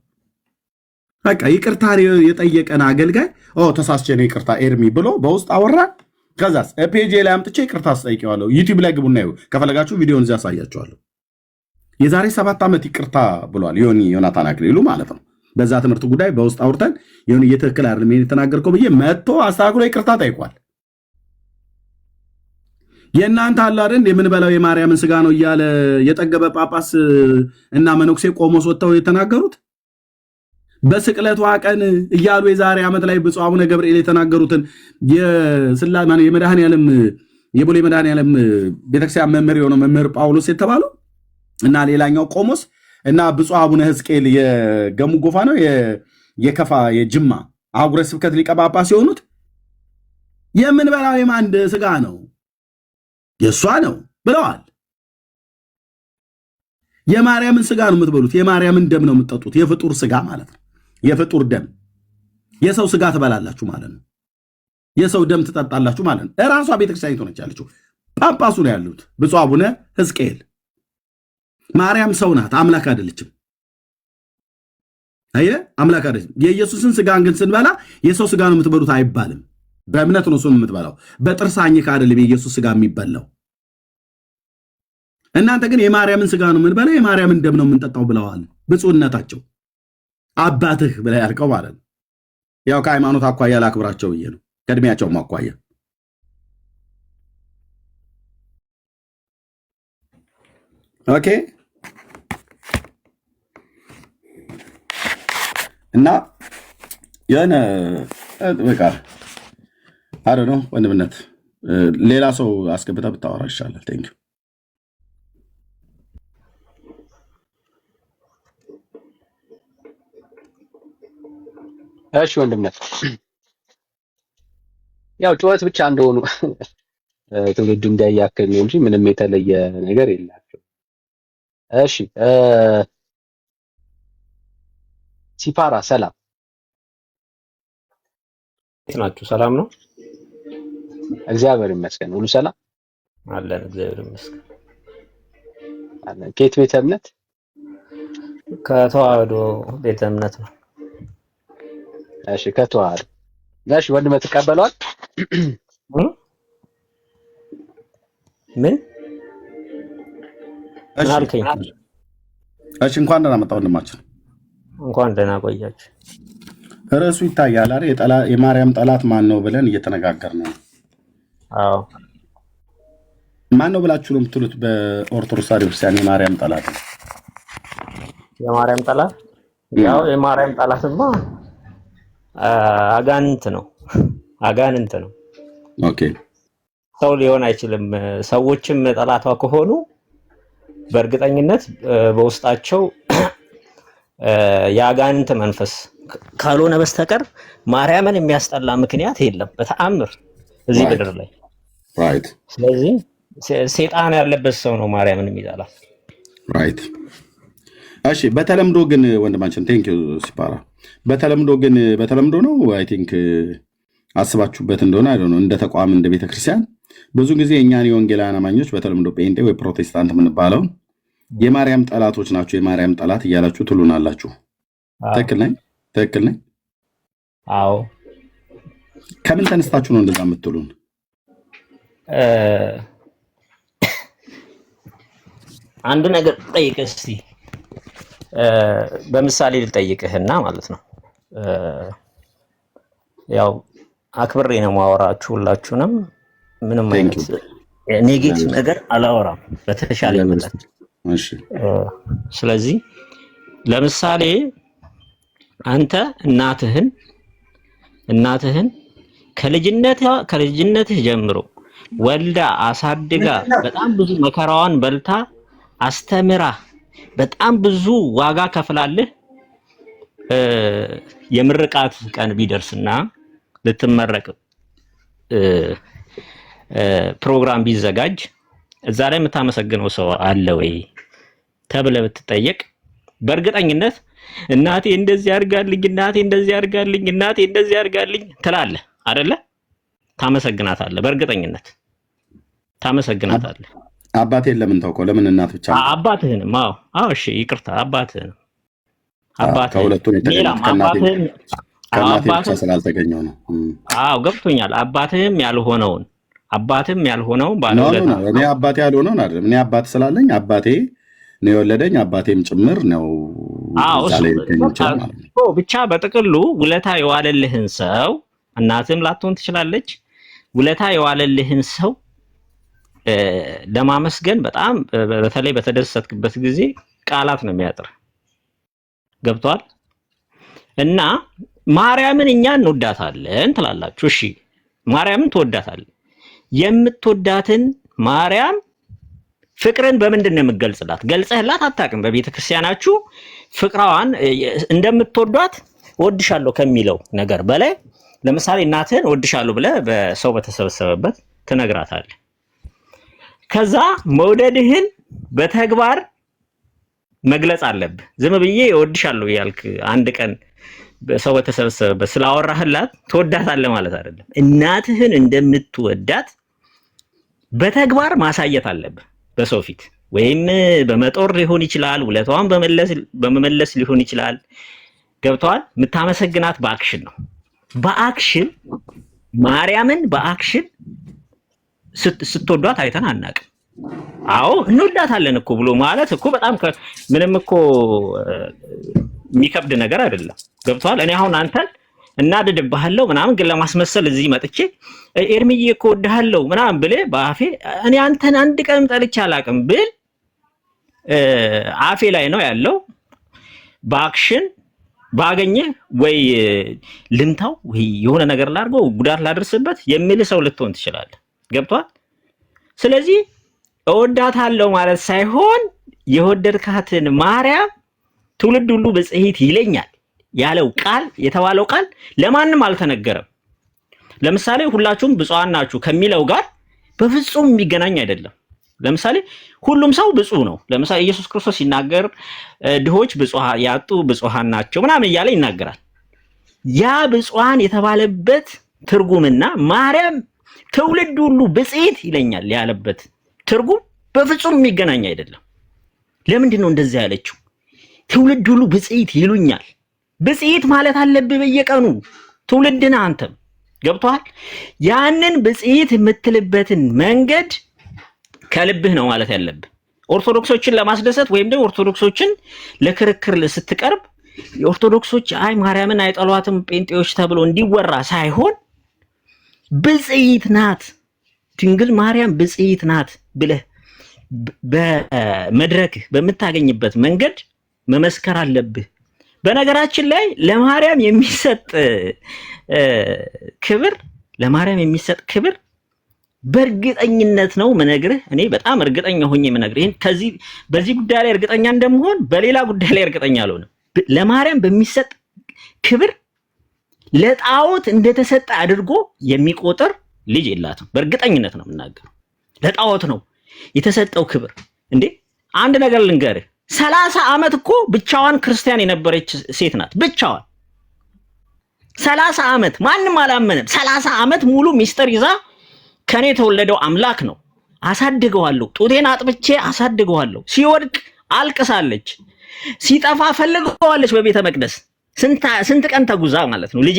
በቃ ይቅርታ የጠየቀን አገልጋይ ተሳስቼ ነው ይቅርታ ኤርሚ ብሎ በውስጥ አወራን። ከዛስ ፔጅ ላይ አምጥቼ ይቅርታ አስጠይቀዋለሁ። ዩቲዩብ ላይ ግቡና ይኸው ከፈለጋችሁ ቪዲዮን እዚያ ያሳያችኋለሁ። የዛሬ 7 ዓመት ይቅርታ ብሏል ዮናታን አክሊሉ ማለት ነው። በዛ ትምህርት ጉዳይ በውስጥ አውርተን ይሁን እየተከለ አይደለም የተናገርከው ብዬ መጥቶ አስተካክሎ ይቅርታ ጠይቋል። የእናንተ አለ አይደል የምንበላው የማርያምን ስጋ ነው እያለ የጠገበ ጳጳስ እና መነኩሴ ቆሞስ ወጥተው የተናገሩት በስቅለቷ ቀን እያሉ የዛሬ ዓመት ላይ ብፁዕ አቡነ ገብርኤል የተናገሩትን የመድኃኔዓለም የቦሌ መድኃኔዓለም ቤተክርስቲያን መምህር የሆነው መምህር ጳውሎስ የተባሉ እና ሌላኛው ቆሞስ እና ብፁዕ አቡነ ሕዝቅኤል የገሙ ጎፋ ነው የከፋ የጅማ አህጉረ ስብከት ሊቀ ጳጳስ የሆኑት የምንበላው የማን ስጋ ነው? የእሷ ነው ብለዋል። የማርያምን ስጋ ነው የምትበሉት፣ የማርያምን ደም ነው የምትጠጡት። የፍጡር ስጋ ማለት ነው፣ የፍጡር ደም። የሰው ስጋ ትበላላችሁ ማለት ነው፣ የሰው ደም ትጠጣላችሁ ማለት ነው። እራሷ ቤተክርስቲያኒቱ ነች ያለችው። ጳጳሱ ነው ያሉት ብፁዕ አቡነ ሕዝቅኤል። ማርያም ሰው ናት፣ አምላክ አይደለችም። አየህ፣ አምላክ አይደለችም። የኢየሱስን ስጋን ግን ስንበላ የሰው ስጋ ነው የምትበሉት አይባልም። በእምነት ነው እሱን የምትበላው። በጥርስ አኝካ አይደለም የኢየሱስ ስጋ የሚበላው። እናንተ ግን የማርያምን ስጋ ነው የምንበላው፣ የማርያምን ደም ነው የምንጠጣው ብለዋል ብፁዕነታቸው። አባትህ ብለህ ያልከው ማለት ነው። ያው ከሃይማኖት አኳያ ላክብራቸው ብዬ ነው፣ ከእድሜያቸውም አኳያ። ኦኬ እና የሆነ በቃ አረ ነው ወንድምነት ሌላ ሰው አስገብተህ ብታወራ ይሻላል። ቴንክ ዩ። እሺ ወንድምነት ያው ጩኸት ብቻ እንደሆኑ ትውልዱ እንዳያክል ነው እንጂ ምንም የተለየ ነገር የላቸው። እሺ ሲፓራ ሰላም ናችሁ? ሰላም ነው? እግዚአብሔር ይመስገን። ሁሉ ሰላም አለን። እግዚአብሔር ይመስገን አለን። ከየት ቤተ እምነት? ከተዋህዶ ቤተ እምነት ነው። እሺ ከተዋህዶ። እሺ ወንድም ተቀበሏል? ምን አልከኝ? እሺ እንኳን ደህና መጣ ወንድማችን። እንኳን ደህና ቆያችሁ። ርዕሱ ይታያል አይደል? የማርያም ጠላት ማን ነው ብለን እየተነጋገርን ነው። አዎ ማን ነው ብላችሁ ነው የምትሉት? በኦርቶዶክስ ክርስቲያን የማርያም ጠላት የማርያም ጠላት ያው የማርያም ጠላትማ አጋንንት ነው። አጋንንት ነው። ኦኬ ሰው ሊሆን አይችልም። ሰዎችም ጠላቷ ከሆኑ በእርግጠኝነት በውስጣቸው የአጋንንት መንፈስ ካልሆነ በስተቀር ማርያምን የሚያስጠላ ምክንያት የለም በተአምር እዚህ ምድር ላይ። ራይት። ስለዚህ ሰይጣን ያለበት ሰው ነው ማርያምን የሚጠላት። ራይት። እሺ በተለምዶ ግን ወንድማችን ቴንክ ዩ ሲፓራ። በተለምዶ ነው አይ ቲንክ አስባችሁበት እንደሆነ አይደል ነው እንደ ተቋም እንደ ቤተክርስቲያን ብዙ ጊዜ እኛን የወንጌላውያን አማኞች በተለምዶ ጴንጤ ወይ ፕሮቴስታንት የምንባለው የማርያም ጠላቶች ናቸው፣ የማርያም ጠላት እያላችሁ ትሉናላችሁ። ትክክል ነኝ? ትክክል ነኝ? አዎ። ከምን ተነስታችሁ ነው እንደዛ የምትሉን? አንድ ነገር ጠይቅህ እስቲ። በምሳሌ ልጠይቅህና ማለት ነው። ያው አክብሬ ነው ማወራችሁ ሁላችሁንም። ምንም አይነት ኔጌቲቭ ነገር አላወራም በተሻለ መጠን። እሺ። ስለዚህ ለምሳሌ አንተ እናትህን ከልጅነትህ ጀምሮ ወልዳ አሳድጋ በጣም ብዙ መከራዋን በልታ አስተምራ በጣም ብዙ ዋጋ ከፍላለህ። የምርቃት ቀን ቢደርስና ልትመረቅ ፕሮግራም ቢዘጋጅ እዛ ላይ የምታመሰግነው ሰው አለ ወይ ተብለህ ብትጠየቅ በእርግጠኝነት እናቴ እንደዚህ አድርጋልኝ፣ እናቴ እንደዚህ አድርጋልኝ፣ እናቴ እንደዚህ አድርጋልኝ ትላለህ አይደለ? ታመሰግናታለህ፣ በእርግጠኝነት ታመሰግናታለህ። አባቴን ለምን ተውከው? ለምን እናት ብቻ? አባትህንም። አዎ እሺ ይቅርታ፣ አባትህንም ከሁለቱም የተገኘ ከእናቴ ብቻ ስላልተገኘው ነው። አዎ ገብቶኛል። አባትህም ያልሆነውን ባለውለታ እኔ አባቴ ያልሆነውን አይደለም። እኔ አባት ስላለኝ አባቴ ነው የወለደኝ፣ አባቴም ጭምር ነው። ብቻ በጥቅሉ ውለታ የዋለልህን ሰው እናትህም ላትሆን ትችላለች። ውለታ የዋለልህን ሰው ለማመስገን በጣም በተለይ በተደሰትክበት ጊዜ ቃላት ነው የሚያጥር። ገብቷል? እና ማርያምን እኛ እንወዳታለን ትላላችሁ። እሺ ማርያምን ትወዳታለህ። የምትወዳትን ማርያም ፍቅርን በምንድን ነው የምትገልጽላት? ገልጸህላት አታውቅም። በቤተ ክርስቲያናችሁ ፍቅራዋን እንደምትወዷት እወድሻለሁ ከሚለው ነገር በላይ ለምሳሌ እናትህን እወድሻለሁ ብለህ በሰው በተሰበሰበበት ትነግራታለህ። ከዛ መውደድህን በተግባር መግለጽ አለብህ። ዝም ብዬ እወድሻለሁ ያልክ አንድ ቀን ሰው በተሰበሰበበት ስላወራህላት ትወዳታለህ ማለት አይደለም። እናትህን እንደምትወዳት በተግባር ማሳየት አለብህ በሰው ፊት፣ ወይም በመጦር ሊሆን ይችላል፣ ውለታዋን በመመለስ ሊሆን ይችላል። ገብተዋል? የምታመሰግናት በአክሽን ነው። በአክሽን ማርያምን በአክሽን ስትወዷት አይተን አናውቅም። አዎ እንወዳታለን እኮ ብሎ ማለት እኮ በጣም ምንም እኮ የሚከብድ ነገር አይደለም። ገብቷል? እኔ አሁን አንተን እናድድብሃለሁ ምናምን ግን ለማስመሰል እዚህ መጥቼ ኤርሚዬ እኮ እወድሃለሁ ምናምን ብለህ በአፌ እኔ አንተን አንድ ቀን ጠልቼ አላውቅም ብል አፌ ላይ ነው ያለው። በአክሽን ባገኘ ወይ ልምታው ወይ የሆነ ነገር ላድርገው ጉዳት ላደርስበት የሚል ሰው ልትሆን ትችላለህ። ገብቷል? ስለዚህ እወዳታለሁ ማለት ሳይሆን የወደድካትን ማርያም ትውልድ ሁሉ ብፅዕት ይለኛል ያለው ቃል የተባለው ቃል ለማንም አልተነገረም። ለምሳሌ ሁላችሁም ብፁዓን ናችሁ ከሚለው ጋር በፍጹም የሚገናኝ አይደለም። ለምሳሌ ሁሉም ሰው ብፁዕ ነው። ለምሳሌ ኢየሱስ ክርስቶስ ሲናገር ድሆች ብፁዓን ያጡ ብፁዓን ናቸው ምናምን እያለ ይናገራል። ያ ብፁዓን የተባለበት ትርጉምና ማርያም ትውልድ ሁሉ ብፅዕት ይለኛል ያለበት ትርጉም በፍጹም የሚገናኝ አይደለም። ለምንድን ነው እንደዛ ያለችው? ትውልድ ሁሉ ብፅዕት ይሉኛል። ብፅዕት ማለት አለብህ በየቀኑ ትውልድና አንተም ገብቶሃል? ያንን ብፅዕት የምትልበትን መንገድ ከልብህ ነው ማለት ያለብህ። ኦርቶዶክሶችን ለማስደሰት ወይም ደግሞ ኦርቶዶክሶችን ለክርክር ስትቀርብ የኦርቶዶክሶች አይ ማርያምን አይጠሏትም ጴንጤዎች ተብሎ እንዲወራ ሳይሆን ብፅዕት ናት ድንግል ማርያም ብፅዕት ናት ብለህ በመድረክ በምታገኝበት መንገድ መመስከር አለብህ። በነገራችን ላይ ለማርያም የሚሰጥ ክብር በእርግጠኝነት ነው ምነግርህ። እኔ በጣም እርግጠኛ ሆኜ ምነግርህ ከዚህ በዚህ ጉዳይ ላይ እርግጠኛ እንደምሆን በሌላ ጉዳይ ላይ እርግጠኛ አልሆንም። ለማርያም በሚሰጥ ክብር ለጣዖት እንደተሰጠ አድርጎ የሚቆጥር ልጅ የላትም። በእርግጠኝነት ነው የምናገረው። ለጣዖት ነው የተሰጠው ክብር። እንዴ አንድ ነገር ልንገርህ፣ 30 ዓመት እኮ ብቻዋን ክርስቲያን የነበረች ሴት ናት። ብቻዋን 30 ዓመት ማንም አላመነም። 30 ዓመት ሙሉ ሚስጥር ይዛ ከኔ የተወለደው አምላክ ነው አሳድገዋለሁ፣ ጡቴን አጥብቼ አሳድገዋለሁ። ሲወድቅ አልቅሳለች፣ ሲጠፋ ፈልገዋለች በቤተ መቅደስ ስንት ቀን ተጉዛ ማለት ነው። ልጄ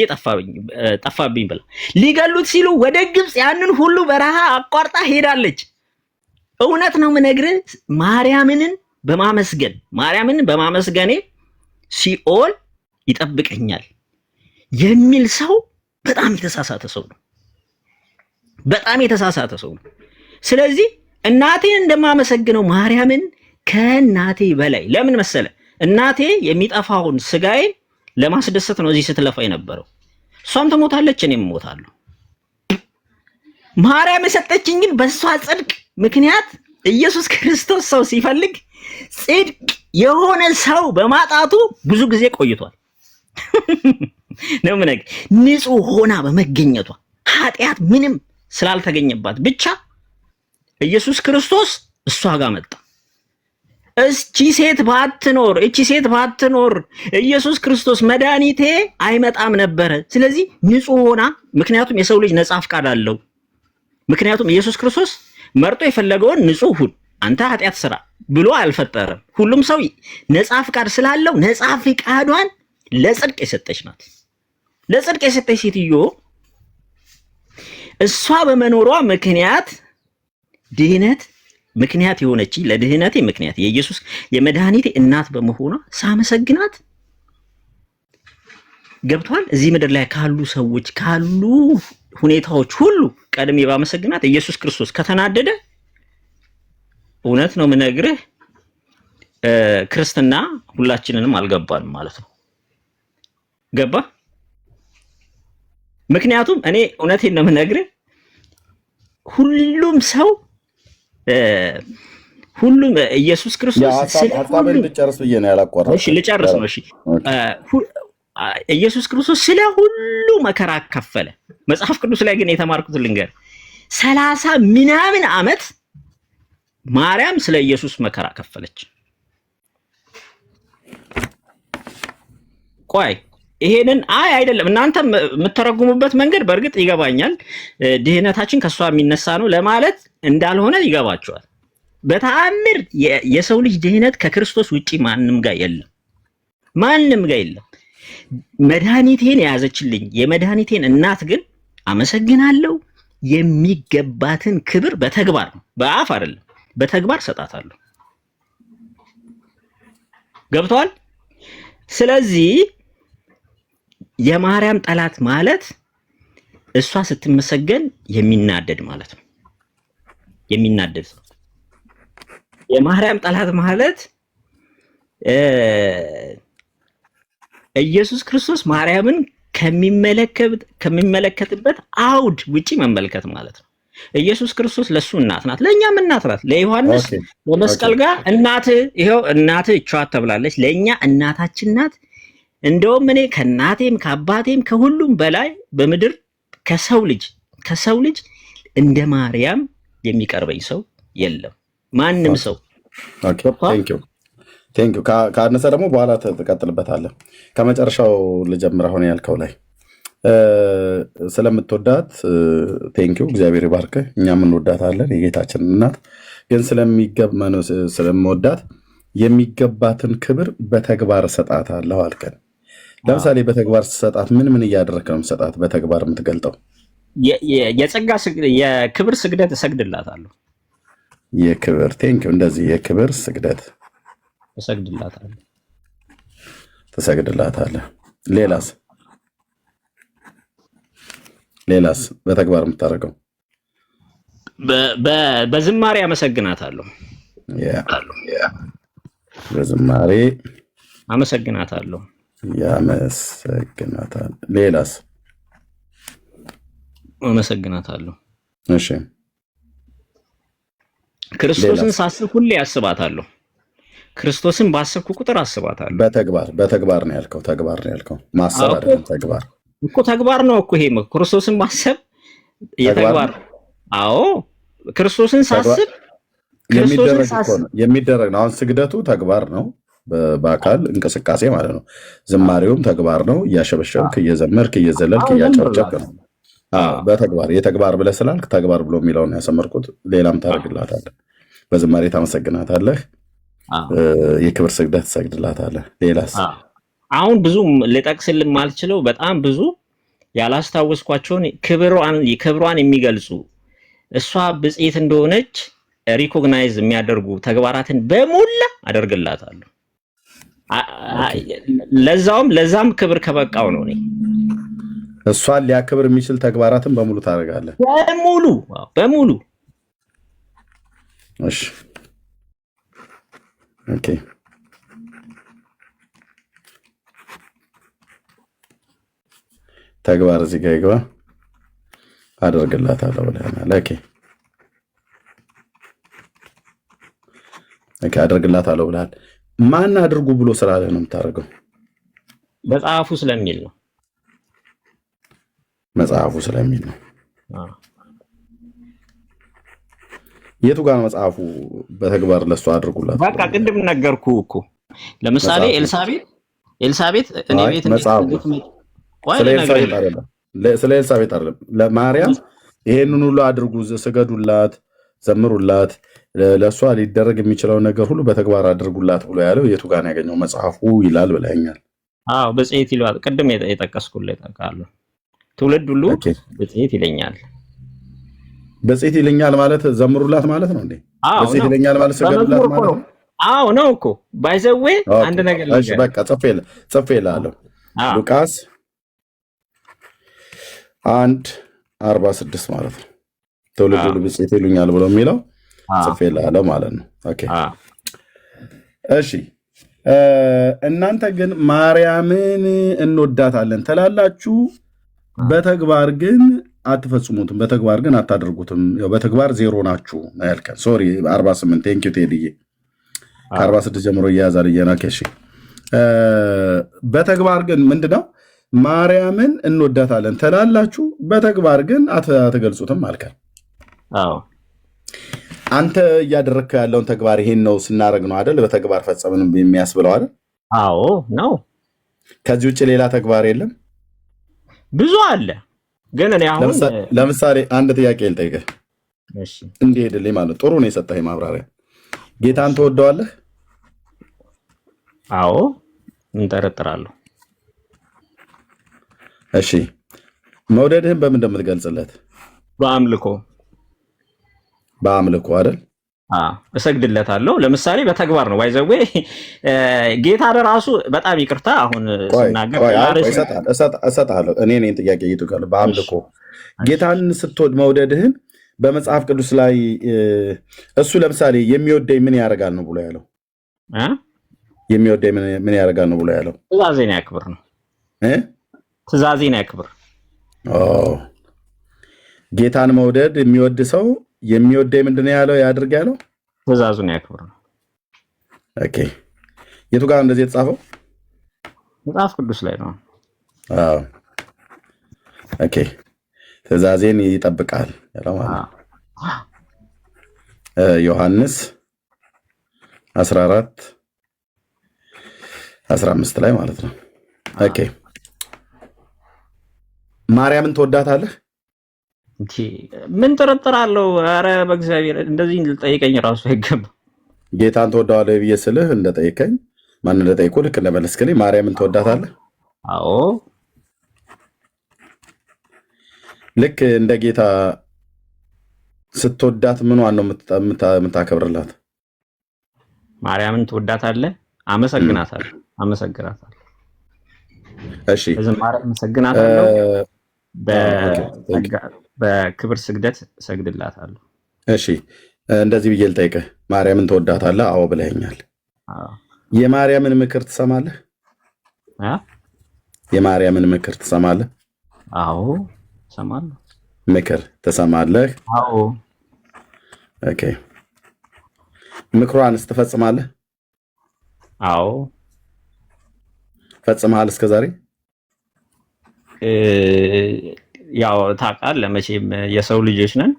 ጠፋብኝ ብላ ሊገሉት ሲሉ ወደ ግብፅ ያንን ሁሉ በረሃ አቋርጣ ሄዳለች። እውነት ነው የምነግርህ፣ ማርያምን በማመስገኔ ሲኦል ይጠብቀኛል የሚል ሰው በጣም የተሳሳተ ሰው ነው። በጣም የተሳሳተ ሰው ነው። ስለዚህ እናቴን እንደማመሰግነው ማርያምን ከእናቴ በላይ ለምን መሰለ? እናቴ የሚጠፋውን ስጋዬን ለማስደሰት ነው እዚህ ስትለፋ የነበረው። እሷም ትሞታለች፣ እኔም እሞታለሁ። ማርያም የሰጠችኝ ግን በእሷ ጽድቅ ምክንያት ኢየሱስ ክርስቶስ ሰው ሲፈልግ ጽድቅ የሆነ ሰው በማጣቱ ብዙ ጊዜ ቆይቷል። ነው ምነግ ንጹህ ሆና በመገኘቷ ኃጢአት ምንም ስላልተገኘባት ብቻ ኢየሱስ ክርስቶስ እሷ ጋር መጣ። እቺ ሴት ባትኖር ኢየሱስ ክርስቶስ መድኃኒቴ አይመጣም ነበረ። ስለዚህ ንጹህ ሆና፣ ምክንያቱም የሰው ልጅ ነጻ ፍቃድ አለው። ምክንያቱም ኢየሱስ ክርስቶስ መርጦ የፈለገውን ንጹህ ሁን አንተ ኃጢአት ስራ ብሎ አልፈጠረም። ሁሉም ሰው ነጻ ፍቃድ ስላለው ነጻ ፍቃዷን ለጽድቅ የሰጠች ናት። ለጽድቅ የሰጠች ሴትዮ እሷ በመኖሯ ምክንያት ድህነት ምክንያት የሆነች ለድህነቴ ምክንያት የኢየሱስ የመድኃኒቴ እናት በመሆኗ ሳመሰግናት ገብቷል። እዚህ ምድር ላይ ካሉ ሰዎች ካሉ ሁኔታዎች ሁሉ ቀድሜ ባመሰግናት ኢየሱስ ክርስቶስ ከተናደደ እውነት ነው የምነግርህ ክርስትና ሁላችንንም አልገባንም ማለት ነው። ገባ? ምክንያቱም እኔ እውነቴን ነው የምነግርህ ሁሉም ሰው ሁሉም ኢየሱስ ክርስቶስ ሐሳብን ልጨርስ ብዬ ነው ያላቋረጥኩት። እሺ ልጨርስ ነው። እሺ ኢየሱስ ክርስቶስ ስለ ሁሉ መከራ ከፈለ። መጽሐፍ ቅዱስ ላይ ግን የተማርኩት ልንገር 30 ምናምን ዓመት ማርያም ስለ ኢየሱስ መከራ ከፈለች። ቆይ ይሄንን አይደለም እናንተ የምትተረጉሙበት መንገድ በእርግጥ ይገባኛል። ድህነታችን ከሷ የሚነሳ ነው ለማለት እንዳልሆነ ይገባቸዋል። በተአምር የሰው ልጅ ድህነት ከክርስቶስ ውጪ ማንም ጋር የለም። መድኃኒቴን የያዘችልኝ የመድኃኒቴን እናት ግን አመሰግናለሁ። የሚገባትን ክብር በተግባር ነው፣ በአፍ አይደለም፣ በተግባር ሰጣታለሁ። ገብቷል? ስለዚህ የማርያም ጠላት ማለት እሷ ስትመሰገን የሚናደድ ማለት ነው። የሚናደድ ነው። የማርያም ጠላት ማለት ኢየሱስ ክርስቶስ ማርያምን ከሚመለከትበት አውድ ውጪ መመልከት ማለት ነው። ኢየሱስ ክርስቶስ ለሱ እናት ናት፣ ለእኛም እናት ናት። ለዮሐንስ በመስቀል ጋር ይኸው እናትህ እቿት ተብላለች፣ ለእኛ እናታችን ናት። እንደውም እኔ ከእናቴም ከአባቴም ከሁሉም በላይ በምድር ከሰው ልጅ እንደ ማርያም የሚቀርበኝ ሰው የለም፣ ማንም ሰው። ቴንኪው። ካነሰ ደግሞ በኋላ ትቀጥልበታለህ። ከመጨረሻው ልጀምር። አሁን ያልከው ላይ ስለምትወዳት ቴንኪው፣ እግዚአብሔር ይባርክህ። እኛም እንወዳታለን የጌታችን እናት። ግን ስለምወዳት የሚገባትን ክብር በተግባር እሰጣታለሁ አልከን። ለምሳሌ በተግባር ስትሰጣት ምን እያደረክ ነው የምትሰጣት? በተግባር የምትገልጠው የክብር ስግደት እሰግድላታለሁ። የክብር ቴንኪው። እንደዚህ የክብር ስግደት ትሰግድላታለህ። ሌላስ በተግባር የምታደርገው? በዝማሬ አመሰግናታለሁ። በዝማሬ አመሰግናታለሁ። ያመሰግናታል። ሌላስ? አመሰግናታለሁ። እሺ። ክርስቶስን ሳስብ ሁሌ አስባታለሁ። ክርስቶስን ባሰብኩ ቁጥር አስባታለሁ። በተግባር ነው ያልከው። ተግባር ነው ያልከው። ማሰብ አይደለም። ተግባር እኮ ተግባር ነው እኮ። ይሄ ክርስቶስን ማሰብ የተግባር። አዎ ክርስቶስን ሳስብ የሚደረግ ነው። አሁን ስግደቱ ተግባር ነው፣ በአካል እንቅስቃሴ ማለት ነው። ዝማሬውም ተግባር ነው። እያሸበሸብክ እየዘመርክ እየዘለልክ እያጨበጨብክ ነው። በተግባር የተግባር ብለህ ስላልክ ተግባር ብሎ የሚለውን ያሰመርኩት። ሌላም ታደርግላታለህ። በዝማሬ ታመሰግናታለህ። የክብር ስግደት ትሰግድላታለህ። ሌላስ? አሁን ብዙ ልጠቅስልህ ማልችለው በጣም ብዙ ያላስታወስኳቸውን ክብሯን የሚገልጹ እሷ ብጽዕት እንደሆነች ሪኮግናይዝ የሚያደርጉ ተግባራትን በሙላ አደርግላታለሁ። ለዛም ክብር ከበቃው ነው። እኔ እሷን ሊያክብር የሚችል ተግባራትን በሙሉ ታደርጋለህ። በሙሉ። እሺ ኦኬ። ተግባር እዚህ ጋር ይገባ። አደርግላታለሁ ብለናል። ኦኬ አደርግላታለሁ ብለሃል። ማን አድርጉ ብሎ ስላለ ነው የምታደርገው? መጽሐፉ ስለሚል ነው። መጽሐፉ ስለሚል ነው። የቱ ጋር መጽሐፉ? በተግባር ለሷ አድርጉላት። በቃ ቅድም ነገርኩ እኮ። ለምሳሌ ኤልሳቤጥ እኔ ቤት ስለ ኤልሳቤጥ አይደለም፣ ለማርያም ይሄንን ሁሉ አድርጉ፣ ስገዱላት፣ ዘምሩላት፣ ለእሷ ሊደረግ የሚችለው ነገር ሁሉ በተግባር አድርጉላት ብሎ ያለው የቱ ጋር ነው ያገኘው? መጽሐፉ ይላል ብለኛል። አዎ በጽሔት ይላል። ቅድም የጠቀስኩልህ ጠቃለሁ። ትውልድ ሁሉ በጽሔት ይለኛል። በጽሔት ይለኛል ማለት ዘምሩላት ማለት ነው እንዴ? በጽሔት ይለኛል ማለት ስገዱላት ማለት ነው። አዎ ነው እኮ ባይዘዌ አንድ ነገር እሺ በቃ ጽፌልሃለሁ። ሉቃስ 1:46 ማለት ነው። ትውልድ ሁሉ በጽሔት ይሉኛል ብሎ የሚለው ጽፌልሃለሁ ማለት ነው። ኦኬ እሺ። እናንተ ግን ማርያምን እንወዳታለን ትላላችሁ፣ በተግባር ግን አትፈጽሙትም፣ በተግባር ግን አታደርጉትም። ያው በተግባር ዜሮ ናችሁ ነው ያልከን። ሶሪ 48 ቴንኪው ቴድዬ፣ ከ46 ጀምሮ እያያዛል እየናከ። እሺ በተግባር ግን ምንድነው? ማርያምን እንወዳታለን ትላላችሁ፣ በተግባር ግን አትገልጹትም አልከን። አዎ አንተ እያደረግከው ያለውን ተግባር ይሄን ነው ስናደርግ ነው አይደል? በተግባር ፈጸምን የሚያስብለው አይደል? አዎ ነው። ከዚህ ውጭ ሌላ ተግባር የለም። ብዙ አለ። ግን እኔ አሁን ለምሳሌ አንድ ጥያቄ ልጠይቅህ። እሺ እንዲሄድልኝ ማለት ጥሩ ነው የሰጠኸኝ ማብራሪያ። ጌታን ትወደዋለህ? አዎ እንጠረጥራለሁ። እሺ መውደድህን በምን እንደምትገልጽለት? በአምልኮ አይደል? እሰግድለታለሁ። ለምሳሌ በተግባር ነው ባይዘዌ ጌታ ለራሱ በጣም ይቅርታ አሁን ስናገር እሰጥሃለሁ። እኔ ነኝ ጥያቄ ይጥቃል። በአምልኮ ጌታን ስትወድ መውደድህን በመጽሐፍ ቅዱስ ላይ እሱ ለምሳሌ የሚወደኝ ምን ያደርጋል ነው ብሎ ያለው? የሚወደኝ ምን ያደርጋል ነው ብሎ ያለው? ትእዛዜን ያክብር ነው። ትእዛዜን ያክብር። ጌታን መውደድ የሚወድ ሰው የሚወደኝ ምንድነው ያለው? ያድርግ ያለው ትእዛዙን ያክብር ነው። ኦኬ የቱ ጋር እንደዚህ የተጻፈው? መጽሐፍ ቅዱስ ላይ ነው። አዎ ኦኬ ትእዛዜን ይጠብቃል ያለው ማለት ነው። ዮሐንስ 14:15 ላይ ማለት ነው። ኦኬ ማርያምን ትወዳታለህ? ምን ጥርጥር አለው? ኧረ በእግዚአብሔር እንደዚህ ልጠይቀኝ ራሱ አይገባም። ጌታን ትወዳዋለህ ብዬ ስልህ እንደጠይቀኝ ማን እንደጠይቁ ልክ እንደመለስክልኝ ማርያምን ትወዳታለህ? አዎ ልክ እንደ ጌታ ስትወዳት ምኗን ነው የምታከብርላት? ማርያምን ትወዳታለህ? አመሰግናታለሁ። እሺ በዝማሬ አመሰግናታለሁ። በክብር ስግደት እሰግድላታለሁ። እሺ እንደዚህ ብዬ ልጠይቅህ፣ ማርያምን ትወዳታለህ? አዎ ብለኸኛል። የማርያምን ምክር ትሰማለህ? የማርያምን ምክር ትሰማለህ? አዎ እሰማለሁ። ምክር ትሰማለህ? አዎ። ኦኬ ምክሯንስ ትፈጽማለህ? አዎ። ፈጽመሃል እስከዛሬ? ያው ታውቃለህ መቼም የሰው ልጆች ነን።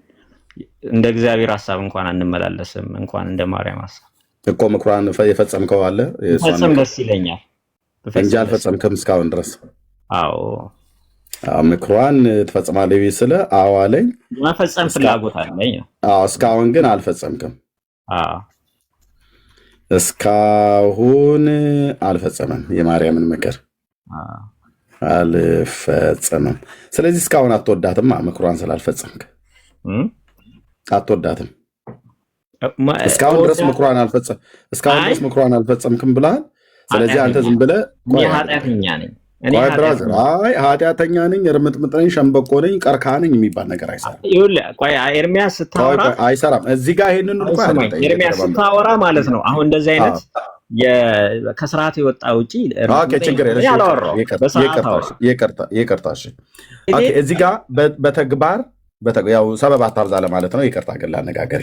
እንደ እግዚአብሔር ሐሳብ እንኳን አንመላለስም፣ እንኳን እንደ ማርያም ሐሳብ እኮ። ምክሯን የፈጸምከው አለ? ፈጽም ደስ ይለኛል እንጂ አልፈጸምክም እስካሁን ድረስ። አዎ ምክሯን ትፈጽማለህ ብዬ ስለ አዎ አለኝ። መፈጸም ፍላጎት አለኝ። አዎ እስካሁን ግን አልፈጸምክም። አዎ እስካሁን አልፈጸመም። የማርያምን ምክር አልፈጸመም። ስለዚህ እስካሁን አትወዳትም። ምክሯን ስላልፈጸምክ አትወዳትም። እስካሁን ድረስ ምክሯን አልፈጸምክም ብለሃል። ስለዚህ አንተ ዝም ብለህ ኃጢአተኛ ነኝ፣ ኃጢአተኛ ነኝ፣ እርምጥምጥ ነኝ፣ ሸምበቆ ነኝ፣ ቀርከሃ ነኝ የሚባል ነገር አይሰራም። ኤርሚያስ ስታወራ አይሰራም። እዚህ ጋር ይሄንን ኤርሚያስ ስታወራ ማለት ነው። አሁን እንደዚህ አይነት ከስርዓት የወጣ ውጪ ይቅርታ። እዚህ ጋር በተግባር ያው ሰበብ አታብዛ ለማለት ነው። ይቅርታ ግን ላነጋገር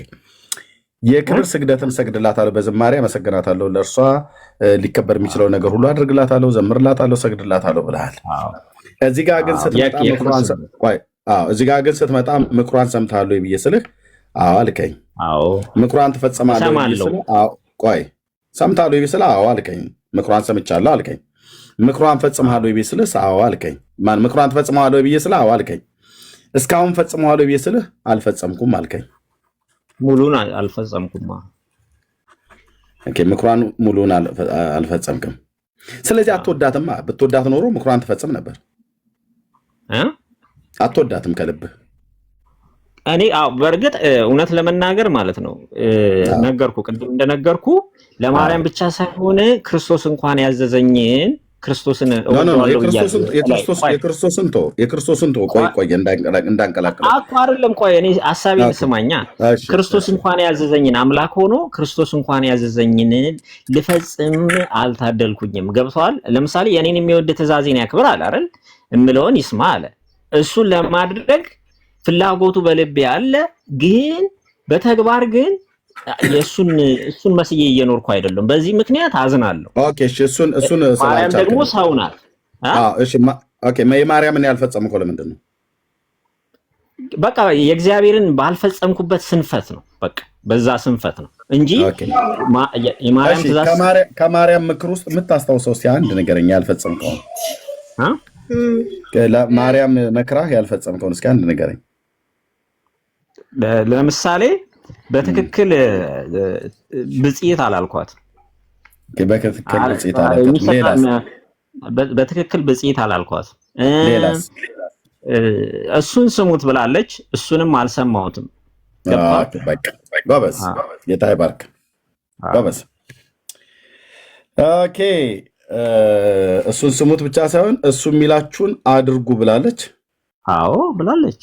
የክብር ስግደትን ሰግድላታለሁ፣ በዝማሬ አመሰግናታለሁ፣ ለእርሷ ሊከበር የሚችለው ነገር ሁሉ አድርግላታለሁ፣ ዘምርላታለሁ፣ ሰግድላታለሁ ብለሃል። እዚህ ጋር ግን ስትመጣ ምክሯን ሰምተሃል ወይ ብዬ ስልህ አዎ አልከኝ። ምክሯን ትፈጽማለህ ወይ ብዬ ስልህ ቆይ ሰምተሃል ወይ ብዬ ስልህ አዎ አልከኝ። ምክሯን ሰምቻለሁ አልከኝ። ምክሯን ፈጽመሃል ወይ ብዬ ስልህ አዎ አልከኝ። ምክሯን ትፈጽመሃል ወይ ብዬ ስልህ አዎ አልከኝ። እስካሁን ፈጽመሃል ወይ ብዬ ስልህ አልፈጸምኩም አልከኝ። ሙሉን አልፈጸምኩም። ኦኬ ምክሯን ሙሉን አልፈጸምክም። ስለዚህ አትወዳትማ። ብትወዳት ኖሮ ምክሯን ትፈጽም ነበር። አትወዳትም ከልብህ። እኔ በእርግጥ እውነት ለመናገር ማለት ነው ነገርኩ፣ ቅድም እንደነገርኩ ለማርያም ብቻ ሳይሆን ክርስቶስ እንኳን ያዘዘኝን ክርስቶስን የክርስቶስን ቆይ እንዳንቀላቅል እኮ አይደለም። ቆይ እኔ ሐሳቤን ስማኛ። ክርስቶስ እንኳን ያዘዘኝን አምላክ ሆኖ ክርስቶስ እንኳን ያዘዘኝን ልፈጽም አልታደልኩኝም። ገብቷል? ለምሳሌ የኔን የሚወድ ትእዛዜን ያክብር አለ አይደል? እምለውን ይስማ አለ። እሱን ለማድረግ ፍላጎቱ በልቤ አለ፣ ግን በተግባር ግን እሱን መስዬ እየኖርኩ አይደለም። በዚህ ምክንያት አዝናለሁ። ኦኬ እሺ እሱን ማርያም ደግሞ ሰው ናት። እሺ ኦኬ የማርያምን ያልፈጸምከው ለምንድን ነው? በቃ የእግዚአብሔርን ባልፈጸምኩበት ስንፈት ነው። በቃ በዛ ስንፈት ነው እንጂ የማርያም ትእዛዝ ከማርያም ምክር ውስጥ የምታስታውሰው እስኪ አንድ ነገረኛ ያልፈጸምከው ማርያም መክራህ ያልፈጸምከውን እስኪ አንድ ነገረኝ። ለምሳሌ በትክክል ብጽይት አላልኳት። በትክክል ብጽይት አላልኳት። እሱን ስሙት ብላለች። እሱንም አልሰማሁትም። ጎበዝ፣ ጌታ ይባርክ። ጎበዝ። ኦኬ እሱን ስሙት ብቻ ሳይሆን እሱ የሚላችሁን አድርጉ ብላለች። አዎ ብላለች።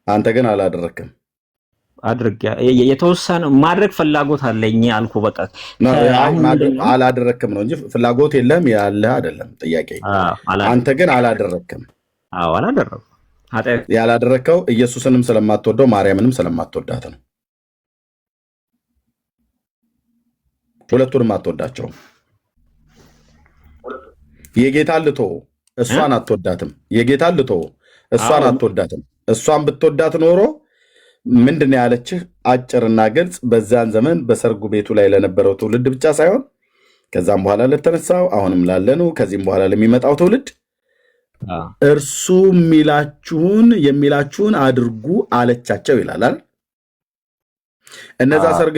አንተ ግን አላደረክም። የተወሰነ ማድረግ ፍላጎት አለኝ አልኩ። በቃ አላደረክም ነው እንጂ ፍላጎት የለም ያለህ አይደለም ጥያቄ። አንተ ግን አላደረክም። አዎ አላደረኩም። ያላደረከው ኢየሱስንም ስለማትወደው ማርያምንም ስለማትወዳት ነው። ሁለቱንም አትወዳቸውም። የጌታን ልቶ እሷን አትወዳትም። የጌታን ልቶ እሷን አትወዳትም። እሷን ብትወዳት ኖሮ ምንድነው ያለችህ? አጭርና ግልጽ በዛን ዘመን በሰርጉ ቤቱ ላይ ለነበረው ትውልድ ብቻ ሳይሆን ከዛም በኋላ ለተነሳው አሁንም ላለነው ከዚህም በኋላ ለሚመጣው ትውልድ እርሱ የሚላችሁን አድርጉ አለቻቸው ይላል። እነዛ ሰርግ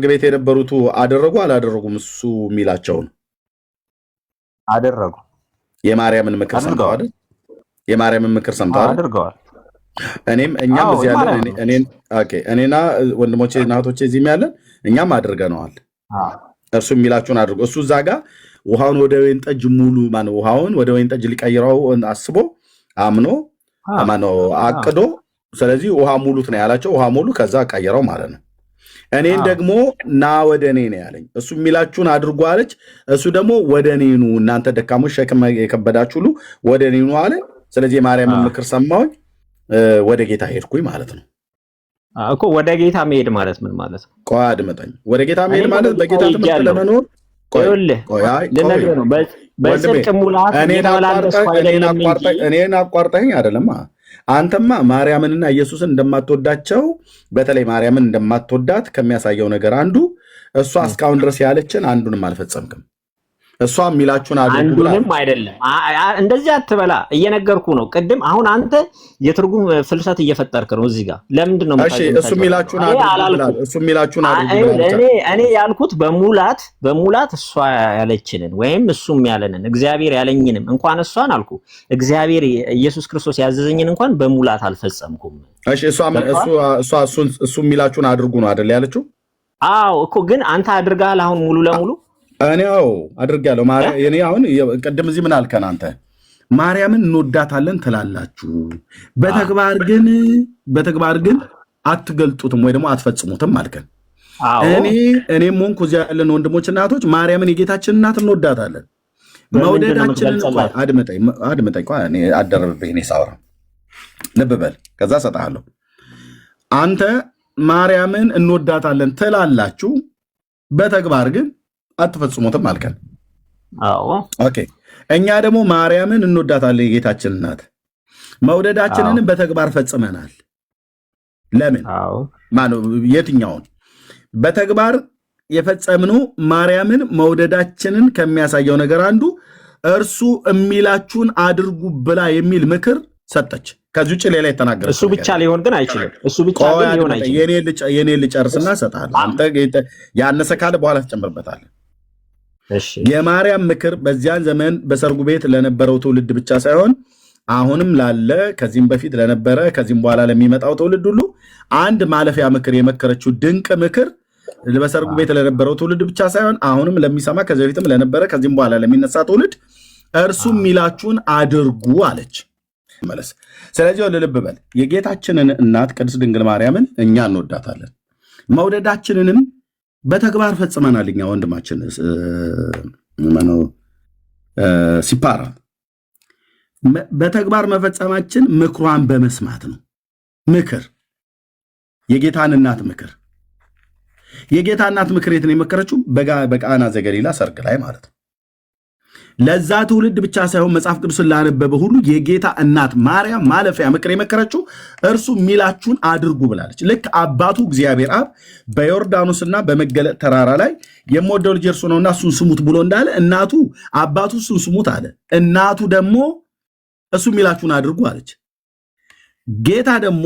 ቤት የነበሩቱ አደረጉ አላደረጉም? እሱ የሚላቸውን አደረጉ። የማርያምን ምክር ሰምተዋል። የማርያምን ምክር ሰምተዋል። አድርገዋል። እኛም እዚህ ያለን እኔና ወንድሞቼ እና እህቶቼ እዚህም ያለን እኛም አድርገነዋል። እርሱ የሚላችሁን አድርጉ። እሱ እዛ ጋር ውሃውን ወደ ወይን ጠጅ ውሃውን ወደ ወይን ጠጅ ሊቀይረው አስቦ አምኖ አቅዶ፣ ስለዚህ ውሃ ሙሉት ነው ያላቸው። ውሃ ሙሉ፣ ከዛ ቀይረው ማለት ነው። እኔን ደግሞ ና ወደ እኔ ነው ያለኝ። እሱ የሚላችሁን አድርጉ አለች። እሱ ደግሞ ወደ እኔ ኑ እናንተ ደካሞች ሸክም የከበዳችሁ ሁሉ ወደ እኔ ኑ አለ። ስለዚህ የማርያምን ምክር ሰማሁኝ፣ ወደ ጌታ ሄድኩኝ ማለት ነው እኮ። ወደ ጌታ መሄድ ማለት ምን ማለት ነው? ቆይ አድምጠኝ። ወደ ጌታ መሄድ ማለት በጌታ ትምህርት ለመኖር ልነግርህ ነው። በጽድቅ ሙላት እኔን አቋርጠኝ አይደለም። አንተማ ማርያምንና ኢየሱስን እንደማትወዳቸው በተለይ ማርያምን እንደማትወዳት ከሚያሳየው ነገር አንዱ እሷ እስካሁን ድረስ ያለችን አንዱንም አልፈጸምክም። እሷ የሚላችሁን አድርጉ አንዱንም አይደለም። እንደዚህ አትበላ፣ እየነገርኩ ነው። ቅድም አሁን አንተ የትርጉም ፍልሰት እየፈጠርክ ነው እዚህ ጋር። ለምንድን ነው እሱ የሚላችሁን አድርጉ? እኔ ያልኩት በሙላት እሷ ያለችንን ወይም እሱም ያለንን እግዚአብሔር ያለኝንም እንኳን እሷን አልኩ እግዚአብሔር ኢየሱስ ክርስቶስ ያዘዘኝን እንኳን በሙላት አልፈጸምኩም። እሺ እሱ የሚላችሁን አድርጉ ነው አይደል ያለችው? አዎ እኮ ግን አንተ አድርጋል አሁን ሙሉ ለሙሉ እኔው አድርጋለሁ። እኔ አሁን ቅድም እዚህ ምን አልከን አንተ? ማርያምን እንወዳታለን ትላላችሁ፣ በተግባር ግን አትገልጡትም ወይ ደግሞ አትፈጽሙትም አልከን። እኔም ሆንኩ እዚያ ያለን ወንድሞች እና እህቶች ማርያምን የጌታችን እናት እንወዳታለን። መውደዳችንን አድምጠኝ፣ እኔ አደረብብኝ። እኔ ሳውራ ልብ በል፣ ከዛ እሰጥሃለሁ። አንተ ማርያምን እንወዳታለን ትላላችሁ፣ በተግባር ግን አትፈጽሙትም አልከን። ኦኬ። እኛ ደግሞ ማርያምን እንወዳታለን የጌታችን እናት፣ መውደዳችንን በተግባር ፈጽመናል። ለምን? የትኛውን በተግባር የፈጸምነው? ማርያምን መውደዳችንን ከሚያሳየው ነገር አንዱ እርሱ የሚላችሁን አድርጉ ብላ የሚል ምክር ሰጠች። ከዚህ ውጭ ሌላ የተናገረ እሱ ብቻ ሊሆን ግን አይችልም። እሱ ብቻ ግን ሊሆን አይችልም። የኔ ልጨርስና እሰጥሃለሁ። አንተ ያነሰ ካለ በኋላ ትጨምርበታለህ። የማርያም ምክር በዚያን ዘመን በሰርጉ ቤት ለነበረው ትውልድ ብቻ ሳይሆን አሁንም ላለ ከዚህም በፊት ለነበረ ከዚህም በኋላ ለሚመጣው ትውልድ ሁሉ አንድ ማለፊያ ምክር የመከረችው ድንቅ ምክር በሰርጉ ቤት ለነበረው ትውልድ ብቻ ሳይሆን አሁንም ለሚሰማ ከዚህ በፊትም ለነበረ ከዚህም በኋላ ለሚነሳ ትውልድ እርሱ የሚላችሁን አድርጉ አለች። መለስ። ስለዚህ ልብ በል፣ የጌታችንን እናት ቅድስት ድንግል ማርያምን እኛ እንወዳታለን፣ መውደዳችንንም በተግባር ፈጽመናል። እኛ ወንድማችን ሲፓራ በተግባር መፈጸማችን ምክሯን በመስማት ነው። ምክር የጌታን እናት ምክር የጌታ እናት ምክር የት ነው የመከረችው? በቃና ዘገሊላ ሰርግ ላይ ማለት ነው። ለዛ ትውልድ ብቻ ሳይሆን መጽሐፍ ቅዱስን ላነበበ ሁሉ የጌታ እናት ማርያም ማለፊያ ምክር የመከረችው እርሱ የሚላችሁን አድርጉ ብላለች። ልክ አባቱ እግዚአብሔር አብ በዮርዳኖስና በመገለጥ ተራራ ላይ የምወደው ልጅ እርሱ ነውና እሱን ስሙት ብሎ እንዳለ እናቱ አባቱ እሱን ስሙት አለ። እናቱ ደግሞ እሱ የሚላችሁን አድርጉ አለች። ጌታ ደግሞ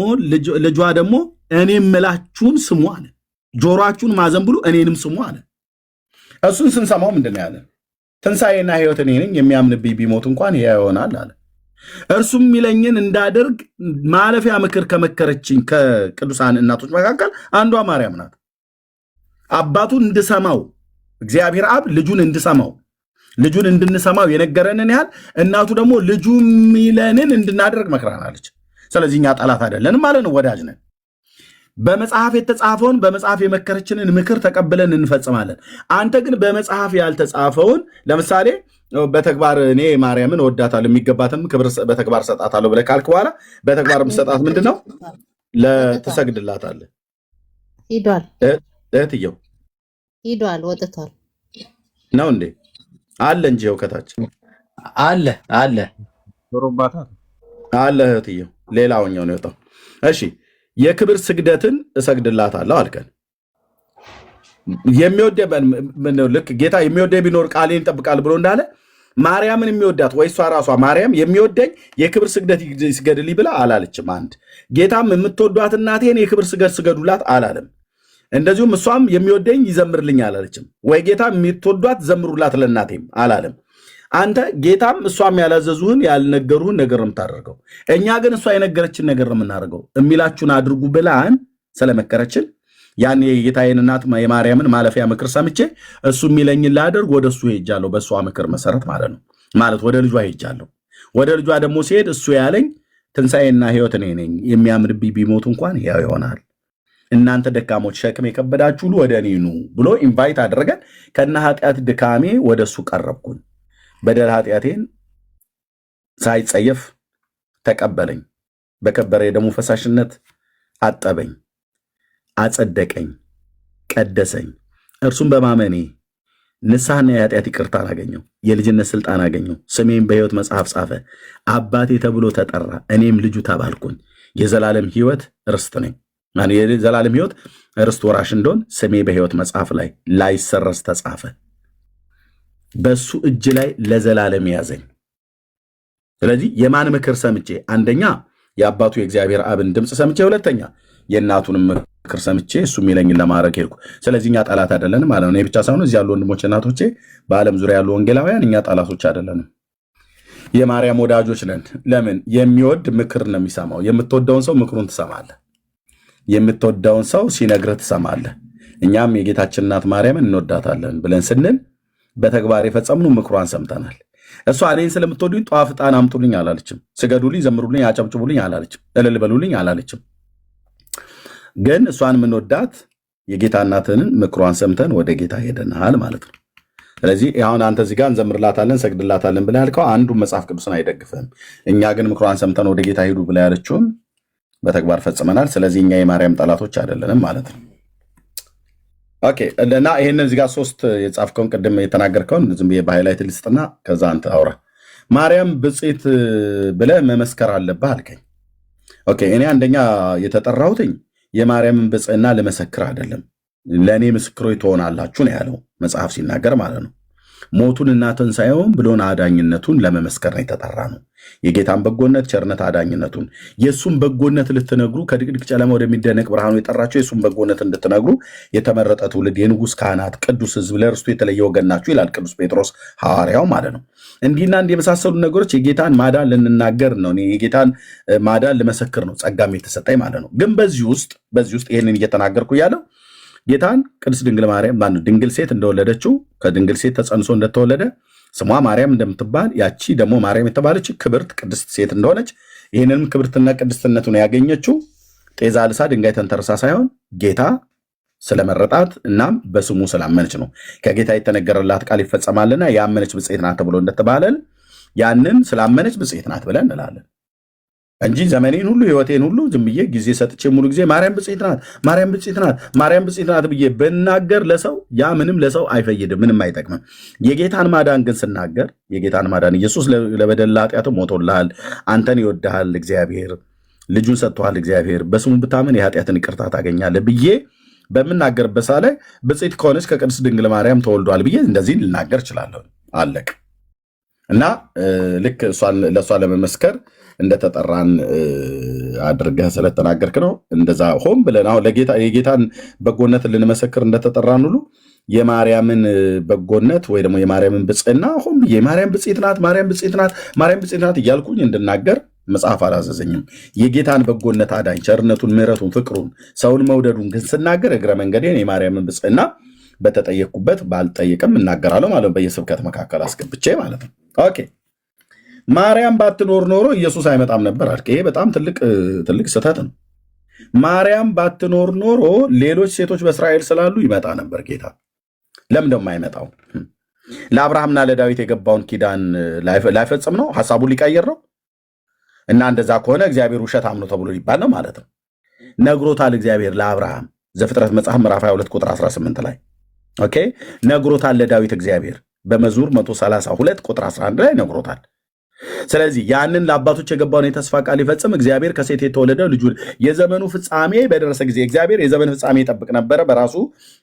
ልጇ ደግሞ እኔ የምላችሁን ስሙ አለ። ጆሮአችሁን ማዘንብሉ እኔንም ስሙ አለ። እሱን ስንሰማው ምንድን ነው ያለ? ትንሣኤና ሕይወት እኔ ነኝ፣ የሚያምንብኝ ቢሞት እንኳን ሕያው ይሆናል አለ። እርሱም የሚለኝን እንዳደርግ ማለፊያ ምክር ከመከረችኝ ከቅዱሳን እናቶች መካከል አንዷ ማርያም ናት። አባቱን እንድሰማው እግዚአብሔር አብ ልጁን እንድንሰማው የነገረንን ያህል እናቱ ደግሞ ልጁ የሚለንን እንድናደርግ መክራናለች። ስለዚህ እኛ ጠላት አይደለንም ማለት ነው፣ ወዳጅ ነን። በመጽሐፍ የተጻፈውን በመጽሐፍ የመከረችንን ምክር ተቀብለን እንፈጽማለን። አንተ ግን በመጽሐፍ ያልተጻፈውን ለምሳሌ በተግባር እኔ ማርያምን ወዳታለሁ የሚገባትም ክብር በተግባር ሰጣታለሁ ብለህ ካልክ በኋላ በተግባር የምትሰጣት ምንድን ነው? ትሰግድላታለህ። ሂዷል፣ እህትየው ሂዷል፣ ወጥቷል ነው እንዴ? አለ እንጂ ይኸው ከታች አለ አለ አለ እህትየው ሌላውኛው ነው የወጣው። እሺ የክብር ስግደትን እሰግድላታለሁ አልከን። ልክ ጌታ የሚወደኝ ቢኖር ቃሌን ይጠብቃል ብሎ እንዳለ ማርያምን የሚወዳት ወይ እሷ ራሷ ማርያም የሚወደኝ የክብር ስግደት ይስገድልኝ ብላ አላለችም። አንድ ጌታም የምትወዷት እናቴን የክብር ስገድ ስገዱላት አላለም። እንደዚሁም እሷም የሚወደኝ ይዘምርልኝ አላለችም። ወይ ጌታ የምትወዷት ዘምሩላት ለእናቴም አላለም። አንተ ጌታም እሷም ያላዘዙህን ያልነገሩህን ነገር ነው የምታደርገው። እኛ ግን እሷ የነገረችን ነገር ነው የምናደርገው። የሚላችሁን አድርጉ ብላን ስለመከረችን ያን የጌታዬን እናት የማርያምን ማለፊያ ምክር ሰምቼ እሱ የሚለኝን ላደርግ ወደ እሱ ሄጃለሁ። በእሷ ምክር መሰረት ማለት ነው። ማለት ወደ ልጇ ሄጃለሁ። ወደ ልጇ ደግሞ ሲሄድ እሱ ያለኝ ትንሣኤና ሕይወት እኔ ነኝ፣ የሚያምንብኝ ቢሞት እንኳን ሕያው ይሆናል። እናንተ ደካሞች ሸክም የከበዳችሁ ሁሉ ወደ እኔ ኑ ብሎ ኢንቫይት አደረገን። ከነ ኃጢአት ድካሜ ወደ እሱ ቀረብኩኝ። በደል ኃጢአቴን ሳይጸየፍ ተቀበለኝ። በከበረ የደሙ ፈሳሽነት አጠበኝ፣ አጸደቀኝ፣ ቀደሰኝ። እርሱም በማመኔ ንስሐና የኃጢአት ይቅርታን አገኘው፣ የልጅነት ስልጣን አገኘው። ስሜም በሕይወት መጽሐፍ ጻፈ። አባቴ ተብሎ ተጠራ፣ እኔም ልጁ ተባልኩኝ። የዘላለም ሕይወት ርስት ነኝ። የዘላለም ሕይወት ርስት ወራሽ እንደሆን ስሜ በሕይወት መጽሐፍ ላይ ላይሰረዝ ተጻፈ። በሱ እጅ ላይ ለዘላለም ያዘኝ። ስለዚህ የማን ምክር ሰምቼ? አንደኛ የአባቱ የእግዚአብሔር አብን ድምፅ ሰምቼ፣ ሁለተኛ የእናቱንም ምክር ሰምቼ እሱ የሚለኝን ለማድረግ ሄድኩ። ስለዚህ እኛ ጠላት አይደለንም ማለት ነው። እኔ ብቻ ሳይሆን እዚህ ያሉ ወንድሞች እናቶቼ፣ በዓለም ዙሪያ ያሉ ወንጌላውያን እኛ ጠላቶች አይደለንም፣ የማርያም ወዳጆች ነን። ለምን? የሚወድ ምክር ነው የሚሰማው። የምትወደውን ሰው ምክሩን ትሰማለህ። የምትወደውን ሰው ሲነግርህ ትሰማለህ። እኛም የጌታችን እናት ማርያምን እንወዳታለን ብለን ስንል በተግባር የፈጸምነው ምክሯን ሰምተናል። እሷ እኔን ስለምትወዱኝ ጧፍ ዕጣን አምጡልኝ አላለችም። ስገዱልኝ፣ ዘምሩልኝ፣ አጨብጭቡልኝ አላለችም። እልል በሉልኝ አላለችም። ግን እሷን የምንወዳት የጌታ እናትን ምክሯን ሰምተን ወደ ጌታ ሄደናል ማለት ነው። ስለዚህ አሁን አንተ እዚህ ጋር እንዘምርላታለን ሰግድላታለን ብለህ ያልከው አንዱ መጽሐፍ ቅዱስን አይደግፍም። እኛ ግን ምክሯን ሰምተን ወደ ጌታ ሄዱ ብላ ያለችውን በተግባር ፈጽመናል። ስለዚህ እኛ የማርያም ጠላቶች አይደለንም ማለት ነው። ኦኬ እና ይሄንን እዚህ ጋር ሶስት የጻፍከውን ቅድም የተናገርከውን ዝም ብዬ በሃይላይት ልስጥና ከዛ አንተ አውራ። ማርያም ብፅዕት ብለህ መመስከር አለብህ አልከኝ። ኦኬ እኔ አንደኛ የተጠራሁትኝ የማርያምን ብፅዕና ልመሰክር አይደለም፣ ለእኔ ምስክሮች ትሆናላችሁ ነው ያለው መጽሐፍ ሲናገር ማለት ነው። ሞቱንና ትንሣኤውን ብሎን አዳኝነቱን ለመመስከር ነው የተጠራ ነው። የጌታን በጎነት፣ ቸርነት፣ አዳኝነቱን የእሱን በጎነት ልትነግሩ ከድቅድቅ ጨለማ ወደሚደነቅ ብርሃኑ የጠራቸው የእሱን በጎነት እንድትነግሩ የተመረጠ ትውልድ፣ የንጉሥ ካህናት፣ ቅዱስ ሕዝብ፣ ለርስቱ የተለየ ወገን ናችሁ ይላል ቅዱስ ጴጥሮስ ሐዋርያው ማለት ነው። እንዲህና እንዲህ የመሳሰሉ ነገሮች የጌታን ማዳን ልንናገር ነው። የጌታን ማዳን ልመሰክር ነው ጸጋም የተሰጠኝ ማለት ነው። ግን በዚህ ውስጥ ይህንን እየተናገርኩ ያለው ጌታን ቅድስት ድንግል ማርያም ድንግል ሴት እንደወለደችው ከድንግል ሴት ተጸንሶ እንደተወለደ ስሟ ማርያም እንደምትባል ያቺ ደግሞ ማርያም የተባለች ክብርት ቅድስት ሴት እንደሆነች ይህንንም ክብርትና ቅድስትነቱን ያገኘችው ጤዛ ልሳ ድንጋይ ተንተርሳ ሳይሆን ጌታ ስለመረጣት እናም በስሙ ስላመነች ነው። ከጌታ የተነገረላት ቃል ይፈጸማልና ያመነች ብፅዕት ናት ተብሎ እንደተባለን ያንን ስላመነች ብፅዕት ናት ብለን እንላለን እንጂ ዘመኔን ሁሉ ሕይወቴን ሁሉ ዝም ብዬ ጊዜ ሰጥቼ ሙሉ ጊዜ ማርያም ብፅዕት ናት፣ ማርያም ብፅዕት ናት፣ ማርያም ብፅዕት ናት ብዬ ብናገር ለሰው ያ ምንም ለሰው አይፈይድም፣ ምንም አይጠቅምም። የጌታን ማዳን ግን ስናገር የጌታን ማዳን ኢየሱስ ለበደል ኃጢአት ሞቶልሃል፣ አንተን ይወድሃል እግዚአብሔር፣ ልጁን ሰጥቶሃል እግዚአብሔር፣ በስሙ ብታምን የኃጢአትን ይቅርታ ታገኛለህ ብዬ በምናገርበት ሰዓት ላይ ብፅዕት ከሆነች ከቅድስት ድንግል ማርያም ተወልዷል ብዬ እንደዚህ ልናገር እችላለሁ። አለቅ እና ልክ ለእሷ ለመመስከር እንደተጠራን አድርገህ ስለተናገርክ ነው። እንደዛ ሆን ብለን አሁን የጌታን በጎነት ልንመሰክር እንደተጠራን ሁሉ የማርያምን በጎነት ወይ ደግሞ የማርያምን ብፅዕና ሆን ብዬ ማርያም ብፅዕት ናት፣ ማርያም ብፅዕት ናት፣ ማርያም ብፅዕት ናት እያልኩኝ እንድናገር መጽሐፍ አላዘዘኝም። የጌታን በጎነት፣ አዳኝ ቸርነቱን፣ ምሕረቱን፣ ፍቅሩን፣ ሰውን መውደዱን ግን ስናገር እግረ መንገዴን የማርያምን ብፅዕና በተጠየቅኩበት ባልጠይቅም እናገራለሁ ማለት ነው። በየስብከት መካከል አስገብቼ ማለት ነው። ኦኬ ማርያም ባትኖር ኖሮ ኢየሱስ አይመጣም ነበር አልክ። ይሄ በጣም ትልቅ ስህተት ነው። ማርያም ባትኖር ኖሮ ሌሎች ሴቶች በእስራኤል ስላሉ ይመጣ ነበር ጌታ። ለምን ደግሞ አይመጣው? ለአብርሃምና ለዳዊት የገባውን ኪዳን ላይፈጽም ነው? ሐሳቡን ሊቀይር ነው? እና እንደዛ ከሆነ እግዚአብሔር ውሸታም ነው ተብሎ ሊባል ነው ማለት ነው። ነግሮታል እግዚአብሔር ለአብርሃም ዘፍጥረት መጽሐፍ ምዕራፍ 22 ቁጥር 18 ላይ ኦኬ፣ ነግሮታል ለዳዊት እግዚአብሔር በመዝሙር 132 ቁጥር 11 ላይ ነግሮታል። ስለዚህ ያንን ለአባቶች የገባውን የተስፋ ቃል ይፈጽም እግዚአብሔር ከሴት የተወለደ ልጁ የዘመኑ ፍጻሜ በደረሰ ጊዜ እግዚአብሔር የዘመን ፍጻሜ ይጠብቅ ነበረ። በራሱ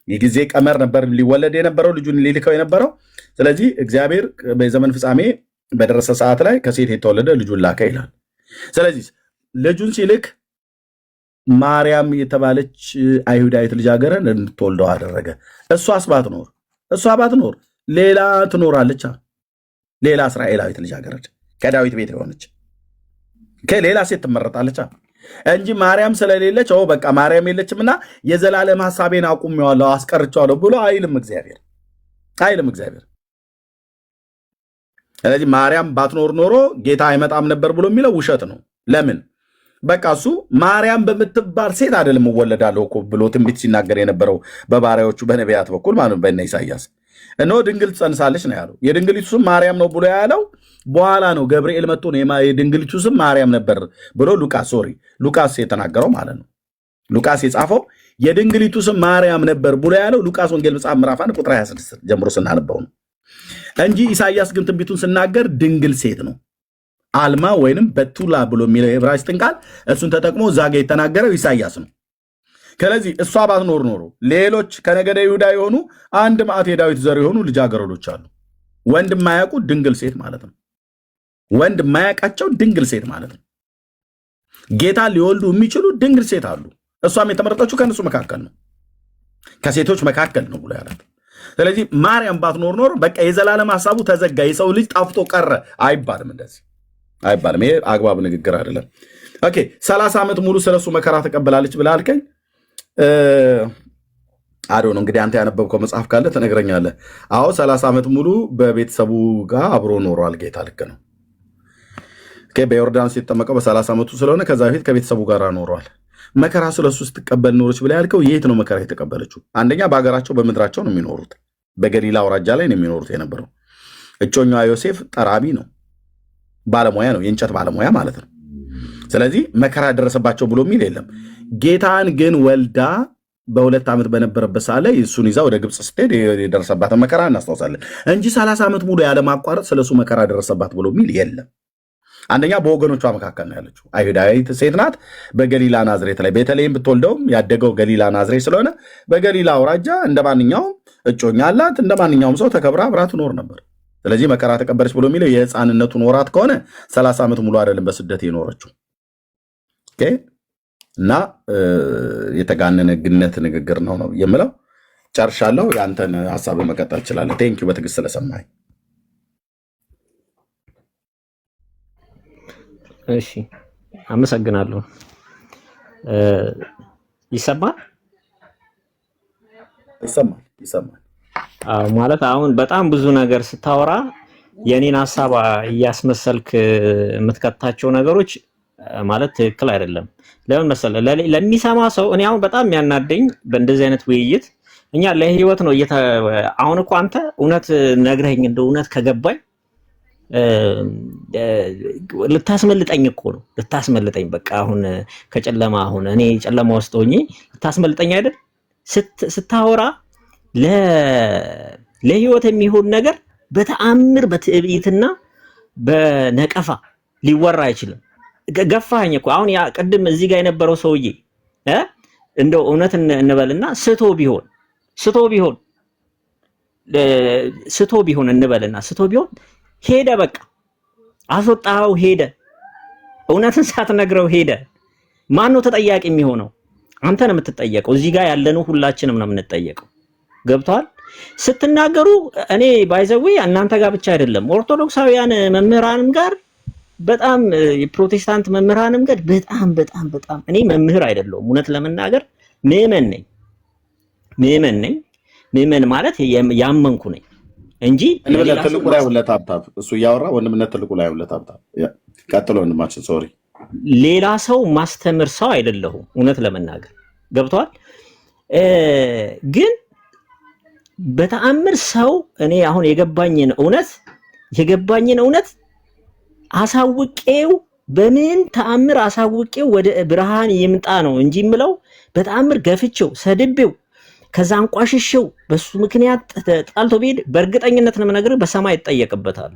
የጊዜ ቀመር ነበር ሊወለድ የነበረው ልጁን ሊልከው የነበረው። ስለዚህ እግዚአብሔር በዘመን ፍጻሜ በደረሰ ሰዓት ላይ ከሴት የተወለደ ልጁን ላከ ይላል። ስለዚህ ልጁን ሲልክ ማርያም የተባለች አይሁዳዊት ልጃገረድ እንድትወልደው አደረገ። እሷስ ባትኖር ሌላ ትኖራለች። ሌላ እስራኤላዊት ልጃገረድ ከዳዊት ቤት የሆነች ከሌላ ሴት ትመረጣለች እንጂ ማርያም ስለሌለች በቃ ማርያም የለችምና የዘላለም ሐሳቤን አቁሜዋለሁ አስቀርቼዋለሁ ብሎ አይልም እግዚአብሔር። ስለዚህ ማርያም ባትኖር ኖሮ ጌታ አይመጣም ነበር ብሎ የሚለው ውሸት ነው። ለምን? በቃ እሱ ማርያም በምትባል ሴት አይደለም እወለዳለሁ እኮ ብሎ ትንቢት ሲናገር የነበረው በባሪያዎቹ በነቢያት በኩል ማለት በእነ ኢሳያስ እነሆ ድንግል ትጸንሳለች ነው ያለው። የድንግሊቱ ስም ማርያም ነው ብሎ ያለው በኋላ ነው። ገብርኤል መጥቶ ነው የድንግሊቱ ስም ማርያም ነበር ብሎ ሉቃስ የተናገረው ማለት ነው። ሉቃስ የጻፈው የድንግሊቱ ስም ማርያም ነበር ብሎ ያለው ሉቃስ ወንጌል መጽሐፍ ምዕራፍ 1 ቁጥር 26 ጀምሮ ስናነበው ነው እንጂ ኢሳያስ ግን ትንቢቱን ስናገር ድንግል ሴት ነው። አልማ ወይንም በቱላ ብሎ የሚለው የዕብራይስጥን ቃል እሱን ተጠቅሞ እዛ ጋ የተናገረው ኢሳያስ ነው። ስለዚህ እሷ ባትኖር ኖሮ ሌሎች ከነገደ ይሁዳ የሆኑ አንድ መዓት የዳዊት ዘር የሆኑ ልጃገረዶች አሉ። ወንድ የማያውቁ ድንግል ሴት ማለት ነው። ወንድ የማያውቃቸው ድንግል ሴት ማለት ነው። ጌታ ሊወልዱ የሚችሉ ድንግል ሴት አሉ። እሷም የተመረጠችው ከእነሱ መካከል ነው፣ ከሴቶች መካከል ነው ብሎ ያላት። ስለዚህ ማርያም ባትኖር ኖሮ በቃ የዘላለም ሐሳቡ ተዘጋ፣ የሰው ልጅ ጣፍቶ ቀረ አይባልም። እንደዚህ አይባልም። ይሄ አግባብ ንግግር አይደለም። ኦኬ 30 ዓመት ሙሉ ስለሱ መከራ ተቀበላለች ብለህ አልከኝ። አዶ ነው እንግዲህ አንተ ያነበብከው መጽሐፍ ካለ ትነግረኛለህ። አዎ 30 ዓመት ሙሉ በቤተሰቡ ጋር አብሮ ኖሯል ጌታ። ልክ ነው። በዮርዳኖስ የተጠመቀው በ30 ዓመቱ ስለሆነ ከዛ በፊት ከቤተሰቡ ጋር ኖሯል። መከራ ስለሱ ስትቀበል ኖሮች ብለህ ያልከው የት ነው መከራ የተቀበለችው? አንደኛ በሀገራቸው በምድራቸው ነው የሚኖሩት። በገሊላ አውራጃ ላይ ነው የሚኖሩት የነበረው። እጮኛዋ ዮሴፍ ጠራቢ ነው፣ ባለሙያ ነው፣ የእንጨት ባለሙያ ማለት ነው። ስለዚህ መከራ ደረሰባቸው ብሎ የሚል የለም። ጌታን ግን ወልዳ በ2 ዓመት በነበረበት ሰዓት ላይ እሱን ይዛ ወደ ግብፅ ስትሄድ የደረሰባትን መከራ እናስታውሳለን እንጂ 30 ዓመት ሙሉ ያለማቋረጥ ስለሱ መከራ ደረሰባት ብሎ የሚል የለም። አንደኛ በወገኖቿ መካከል ነው ያለችው። አይሁዳዊት ሴት ናት። በገሊላ ናዝሬት ላይ ቤተልሔም ብትወልደውም ያደገው ገሊላ ናዝሬት ስለሆነ በገሊላ አውራጃ እንደ ማንኛውም እጮኛ አላት፣ እንደ ማንኛውም ሰው ተከብራ አብራ ትኖር ነበር። ስለዚህ መከራ ተቀበለች ብሎ የሚለው የሕፃንነቱን ወራት ከሆነ 30 ዓመት ሙሉ አይደለም በስደት የኖረችው። እና የተጋነነ ግነት ንግግር ነው የምለው። ጨርሻለሁ። የአንተን ሀሳብ መቀጠል እችላለሁ። ቴንኪው በትዕግስት ስለሰማኝ። እሺ አመሰግናለሁ። ይሰማል? ይሰማል። ማለት አሁን በጣም ብዙ ነገር ስታወራ የኔን ሀሳብ እያስመሰልክ የምትከታቸው ነገሮች ማለት ትክክል አይደለም። ለምን መሰለህ? ለሚሰማ ሰው እኔ አሁን በጣም የሚያናደኝ በእንደዚህ አይነት ውይይት እኛ ለህይወት ነው አሁን እኮ አንተ እውነት ነግረኸኝ እንደ እውነት ከገባኝ ልታስመልጠኝ እኮ ነው። ልታስመልጠኝ በቃ አሁን ከጨለማ አሁን እኔ ጨለማ ውስጥ ሆኜ ልታስመልጠኝ አይደል? ስታወራ ለህይወት የሚሆን ነገር በተአምር በትዕቢትና በነቀፋ ሊወራ አይችልም። ገፋኸኝ እኮ አሁን ያ ቅድም እዚህ ጋር የነበረው ሰውዬ እንደው እውነት እንበልና ስቶ ቢሆን እንበልና ስቶ ቢሆን ሄደ፣ በቃ አስወጣኸው፣ ሄደ። እውነትን ሳትነግረው ሄደ። ማን ነው ተጠያቂ የሚሆነው? አንተ ነው የምትጠየቀው። እዚህ ጋር ያለነው ሁላችንም ነው የምንጠየቀው። ገብቷል? ስትናገሩ እኔ ባይዘዌ እናንተ ጋር ብቻ አይደለም ኦርቶዶክሳውያን መምህራንም ጋር በጣም የፕሮቴስታንት መምህራንም ጋር በጣም እኔ መምህር አይደለሁም፣ እውነት ለመናገር ምዕመን ነኝ። ምዕመን ማለት ያመንኩ ነኝ እንጂ ትልቁ ላይ ሁለት አብታብ እሱ እያወራ ወንድምነት ትልቁ ላይ ሁለት አብታብ ቀጥሎ ወንድማችን ሶሪ ሌላ ሰው ማስተምር ሰው አይደለሁም፣ እውነት ለመናገር ገብቷል። ግን በተአምር ሰው እኔ አሁን የገባኝን እውነት አሳውቄው በምን ተአምር አሳውቄው ወደ ብርሃን ይምጣ ነው እንጂ የምለው በተአምር ገፍቼው ሰድቤው ከዛ አንቋሽሼው በሱ ምክንያት ጣልቶ ቢሄድ በእርግጠኝነት ነው የምነግርህ በሰማይ ይጠየቅበታል።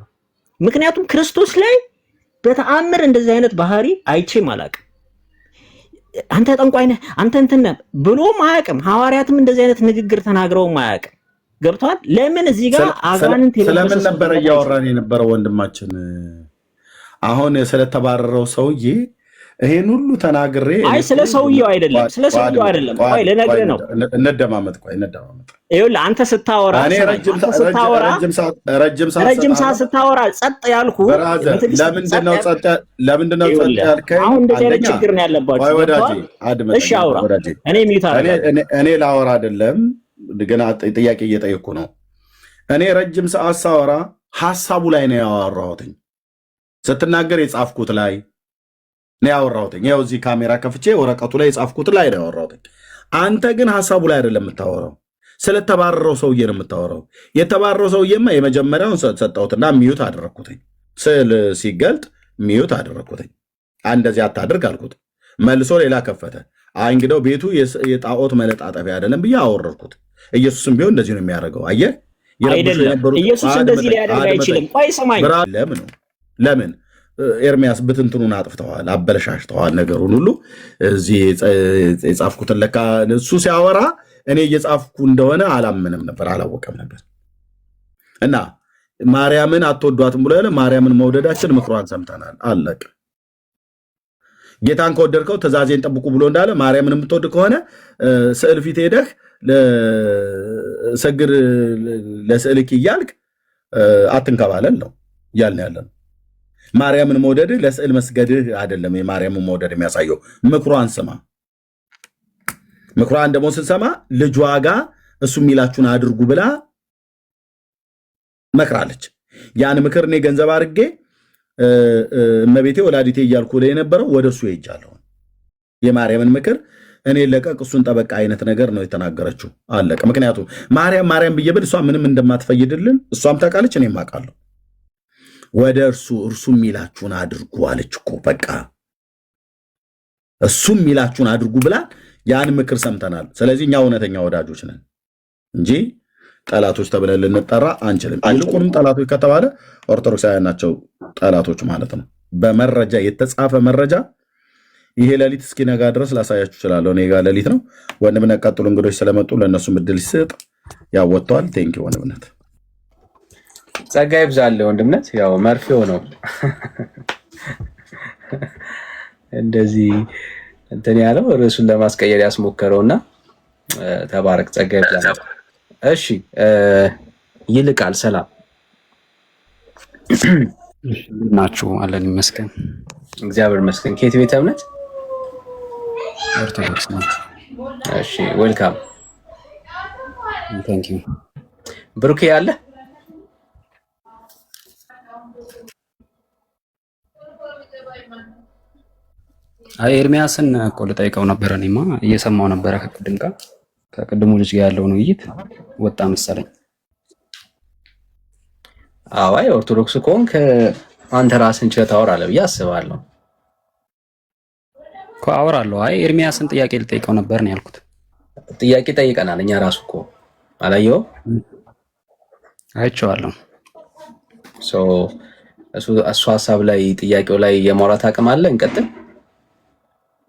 ምክንያቱም ክርስቶስ ላይ በተአምር እንደዚህ አይነት ባህሪ አይቼም አላቅም። አንተ ጠንቋይ ነህ አንተ እንትን ነህ ብሎም አያውቅም። ሐዋርያትም እንደዚህ አይነት ንግግር ተናግረውም አያውቅም። ገብቷል? ለምን እዚህ ጋር አጋንንት ስለምን ነበር እያወራን የነበረው ወንድማችን? አሁን ስለተባረረው ሰውዬ ይሄን ሁሉ ተናግሬ አይ ስለ ሰውየው አይደለም ቆይ ለነገር ነው። እንደማመጥ ይኸውልህ አንተ ስታወራ ረጅም ሰዓት ስታወራ ጸጥ ያልኩ ለምንድነው ጸጥ ያልከኝ? አሁን እንደዚህ አይነት ችግር ነው ያለባችሁ። እሺ አውራ። እኔ ላወራ አይደለም ገና ጥያቄ እየጠየኩ ነው። እኔ ረጅም ሰዓት ሳወራ ሐሳቡ ላይ ነው ያወራሁት። ስትናገር የጻፍኩት ላይ ነው ያወራሁት። ያው እዚህ ካሜራ ከፍቼ ወረቀቱ ላይ የጻፍኩት ላይ ነው ያወራሁት። አንተ ግን ሐሳቡ ላይ አይደለም የምታወራው፣ ስለተባረረው ሰውዬ ነው የምታወራው። የተባረረው ሰውዬማ የመጀመሪያውን ሰጠሁትና ሚዩት አደረኩትኝ። ስዕል ሲገልጥ ሚዩት አደረኩትኝ። እንደዚህ አታድርግ አልኩት። መልሶ ሌላ ከፈተ። አይ እንግዲያው ቤቱ የጣዖት መለጣጠፊያ አይደለም ብዬ አወረርኩት። ኢየሱስም ቢሆን እንደዚህ ነው የሚያደርገው። አየህ አይደለም ኢየሱስ እንደዚህ ሊያደርግ አይችልም። ቆይ ሰማኝ። ለምን ኤርሚያስ ብትንትኑን አጥፍተዋል፣ አበለሻሽተዋል ነገሩን ሁሉ። እዚህ የጻፍኩትን ለካ እሱ ሲያወራ እኔ እየጻፍኩ እንደሆነ አላምንም ነበር፣ አላወቀም ነበር። እና ማርያምን አትወዷትም ብሎ ያለ ማርያምን መውደዳችን ምክሯን ሰምተናል። አለቅ ጌታን ከወደድከው ትእዛዜን ጠብቁ ብሎ እንዳለ ማርያምን የምትወድ ከሆነ ስዕል ፊት ሄደህ ሰግር ለስዕልክ እያልክ አትንከባለል ነው እያልን ያለ ነው። ማርያምን መውደድህ ለስዕል መስገድህ አይደለም። የማርያምን መውደድ የሚያሳየው ምክሯን ስማ። ምክሯን ደግሞ ስንሰማ ልጇ ጋር እሱ የሚላችሁን አድርጉ ብላ መክራለች። ያን ምክር እኔ ገንዘብ አድርጌ እመቤቴ ወላዲቴ እያልኩ ላይ የነበረው ወደ እሱ ሄጃለሁ። የማርያምን ምክር እኔ ለቀቅ እሱን ጠበቃ አይነት ነገር ነው የተናገረችው። አለቀ። ምክንያቱም ማርያም ብዬ ብል እሷ ምንም እንደማትፈይድልን እሷም ታውቃለች፣ እኔም አውቃለሁ። ወደ እርሱ የሚላችሁን አድርጉ አለች እኮ። በቃ እሱ የሚላችሁን አድርጉ ብላ ያን ምክር ሰምተናል። ስለዚህ እኛ እውነተኛ ወዳጆች ነን እንጂ ጠላቶች ተብለን ልንጠራ አንችልም። ይልቁንም ጠላቶች ከተባለ ኦርቶዶክሳውያን ናቸው ጠላቶች ማለት ነው። በመረጃ የተጻፈ መረጃ ይሄ ሌሊት እስኪነጋ ድረስ ላሳያችሁ እችላለሁ። እኔ ጋር ሌሊት ነው። ወንድምነት ቀጥሉ። እንግዶች ስለመጡ ለእነሱም እድል ሲሰጥ ያወጥተዋል። ቴንኪው ወንድምነት። ጸጋ ይብዛልህ ወንድምነት። ያው መርፌው ነው እንደዚህ እንትን ያለው ርዕሱን ለማስቀየር ያስሞከረውና ተባረክ። ጸጋ ይብዛልህ። እሺ ይልቃል ሰላም ናችሁ? አለን ይመስገን፣ እግዚአብሔር ይመስገን። ከየት ቤተ እምነት? ኦርቶዶክስ ነው። እሺ ዌልካም። ታንክ ዩ። ብሩክ ያለ አይ ኤርሚያስን እኮ ልጠይቀው ነበር። እኔማ እየሰማው ነበረ ከቅድሙ ልጅ ጋር ያለውን ውይይት ወጣ መሰለኝ። አይ ኦርቶዶክስ ከሆንክ አንተ ራስን ችለህ ታወራለህ ብዬ አስባለሁ እኮ። አወራለሁ። አይ ኤርሚያስን ጥያቄ ልጠይቀው ነበር ነው ያልኩት። ጥያቄ ጠይቀናል እኛ ራሱ እኮ አላየኸውም? አይቼዋለሁ። እሱ ሀሳብ ላይ ጥያቄው ላይ የማውራት አቅም አለ። እንቀጥል።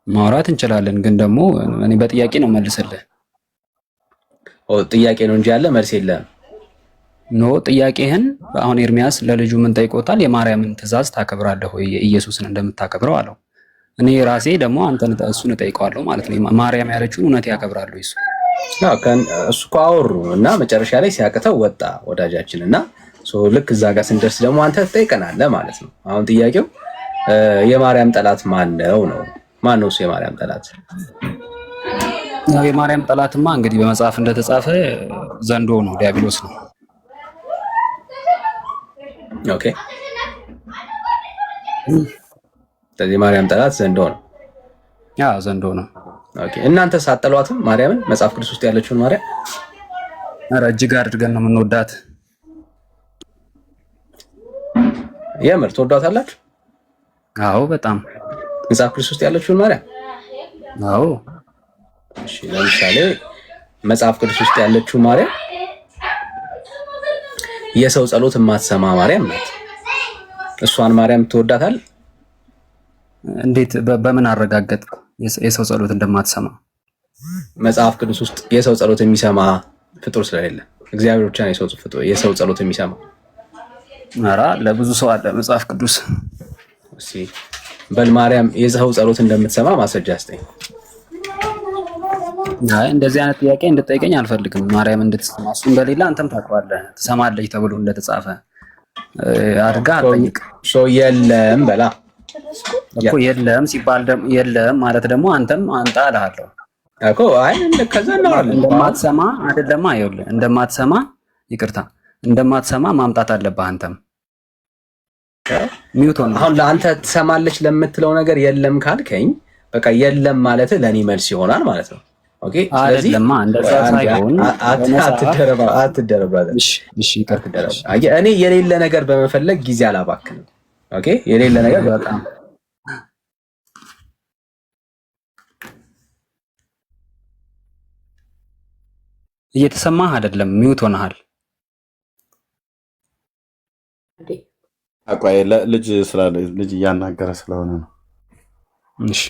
ማውራት እንችላለን፣ ግን ደግሞ እኔ በጥያቄ ነው መልስልህ። ጥያቄ ነው እንጂ ያለ መልስ የለም። ኖ ጥያቄህን አሁን ኤርሚያስ ለልጁ ምን ጠይቆታል? የማርያምን ትእዛዝ ታከብራለህ ወይ ኢየሱስን እንደምታከብረው አለው። እኔ ራሴ ደግሞ እሱን እጠይቀዋለሁ ማለት ነው። ማርያም ያለችውን እውነት ያከብራሉ እሱ እኮ አወሩ እና መጨረሻ ላይ ሲያቅተው ወጣ ወዳጃችን። እና ልክ እዛ ጋር ስንደርስ ደግሞ አንተ ትጠይቀናለህ ማለት ነው። አሁን ጥያቄው የማርያም ጠላት ማን ነው? ማን ነው እሱ የማርያም ጠላት? የማርያም ጠላትማ እንግዲህ በመጽሐፍ እንደተጻፈ ዘንዶ ነው፣ ዲያብሎስ ነው። ኦኬ። ስለዚህ የማርያም ጠላት ዘንዶ ነው። ዘንዶ ነው። ኦኬ። እናንተ ሳጠሏትም ማርያምን መጽሐፍ ቅዱስ ውስጥ ያለችውን ማርያም ኧረ እጅግ አድርገን ነው የምንወዳት። የምር ትወዳታላችሁ? አዎ በጣም። መጽሐፍ ቅዱስ ውስጥ ያለችውን ማርያም? አዎ። እሺ ለምሳሌ መጽሐፍ ቅዱስ ውስጥ ያለችው ማርያም የሰው ጸሎት የማትሰማ ማርያም ናት። እሷን ማርያም ትወዳታል? እንዴት በምን አረጋገጥ የሰው ጸሎት እንደማትሰማ? መጽሐፍ ቅዱስ ውስጥ የሰው ጸሎት የሚሰማ ፍጡር ስለሌለ እግዚአብሔር ብቻ ነው የሰው ጸሎት የሚሰማ። ኧረ ለብዙ ሰው አለ መጽሐፍ ቅዱስ። እሺ በል ማርያም የሰው ጸሎት እንደምትሰማ ማስረጃ ስጠኝ። አይ እንደዚህ አይነት ጥያቄ እንድጠይቀኝ አልፈልግም። ማርያም እንድትሰማ እሱ እንደሌላ አንተም ታውቀዋለህ። ትሰማለች ተብሎ እንደተጻፈ አድርጋ አትጠይቅ። የለም በላ እኮ የለም ሲባል የለም ማለት ደግሞ አንተም አንተ አልሃለሁ እኮ። አይ ከዛ ነው እንደማትሰማ አይደለም። አይደለም እንደማትሰማ ይቅርታ፣ እንደማትሰማ ማምጣት አለብህ አንተም። ሚውቶን አሁን ለአንተ ትሰማለች ለምትለው ነገር የለም ካልከኝ በቃ የለም ማለት ለኔ መልስ ይሆናል ማለት ነው። ኦኬ ስለዚህ እንደዛ ሳይሆን አትደረባ። እሺ ይቅርታ። እኔ የሌለ ነገር በመፈለግ ጊዜ አላባክንም። ኦኬ የሌለ ነገር በጣም እየተሰማህ አይደለም፣ ሚውት ሆነሃል። አቋይ ልጅ ስላለ ልጅ እያናገረ ስለሆነ ነው። እሺ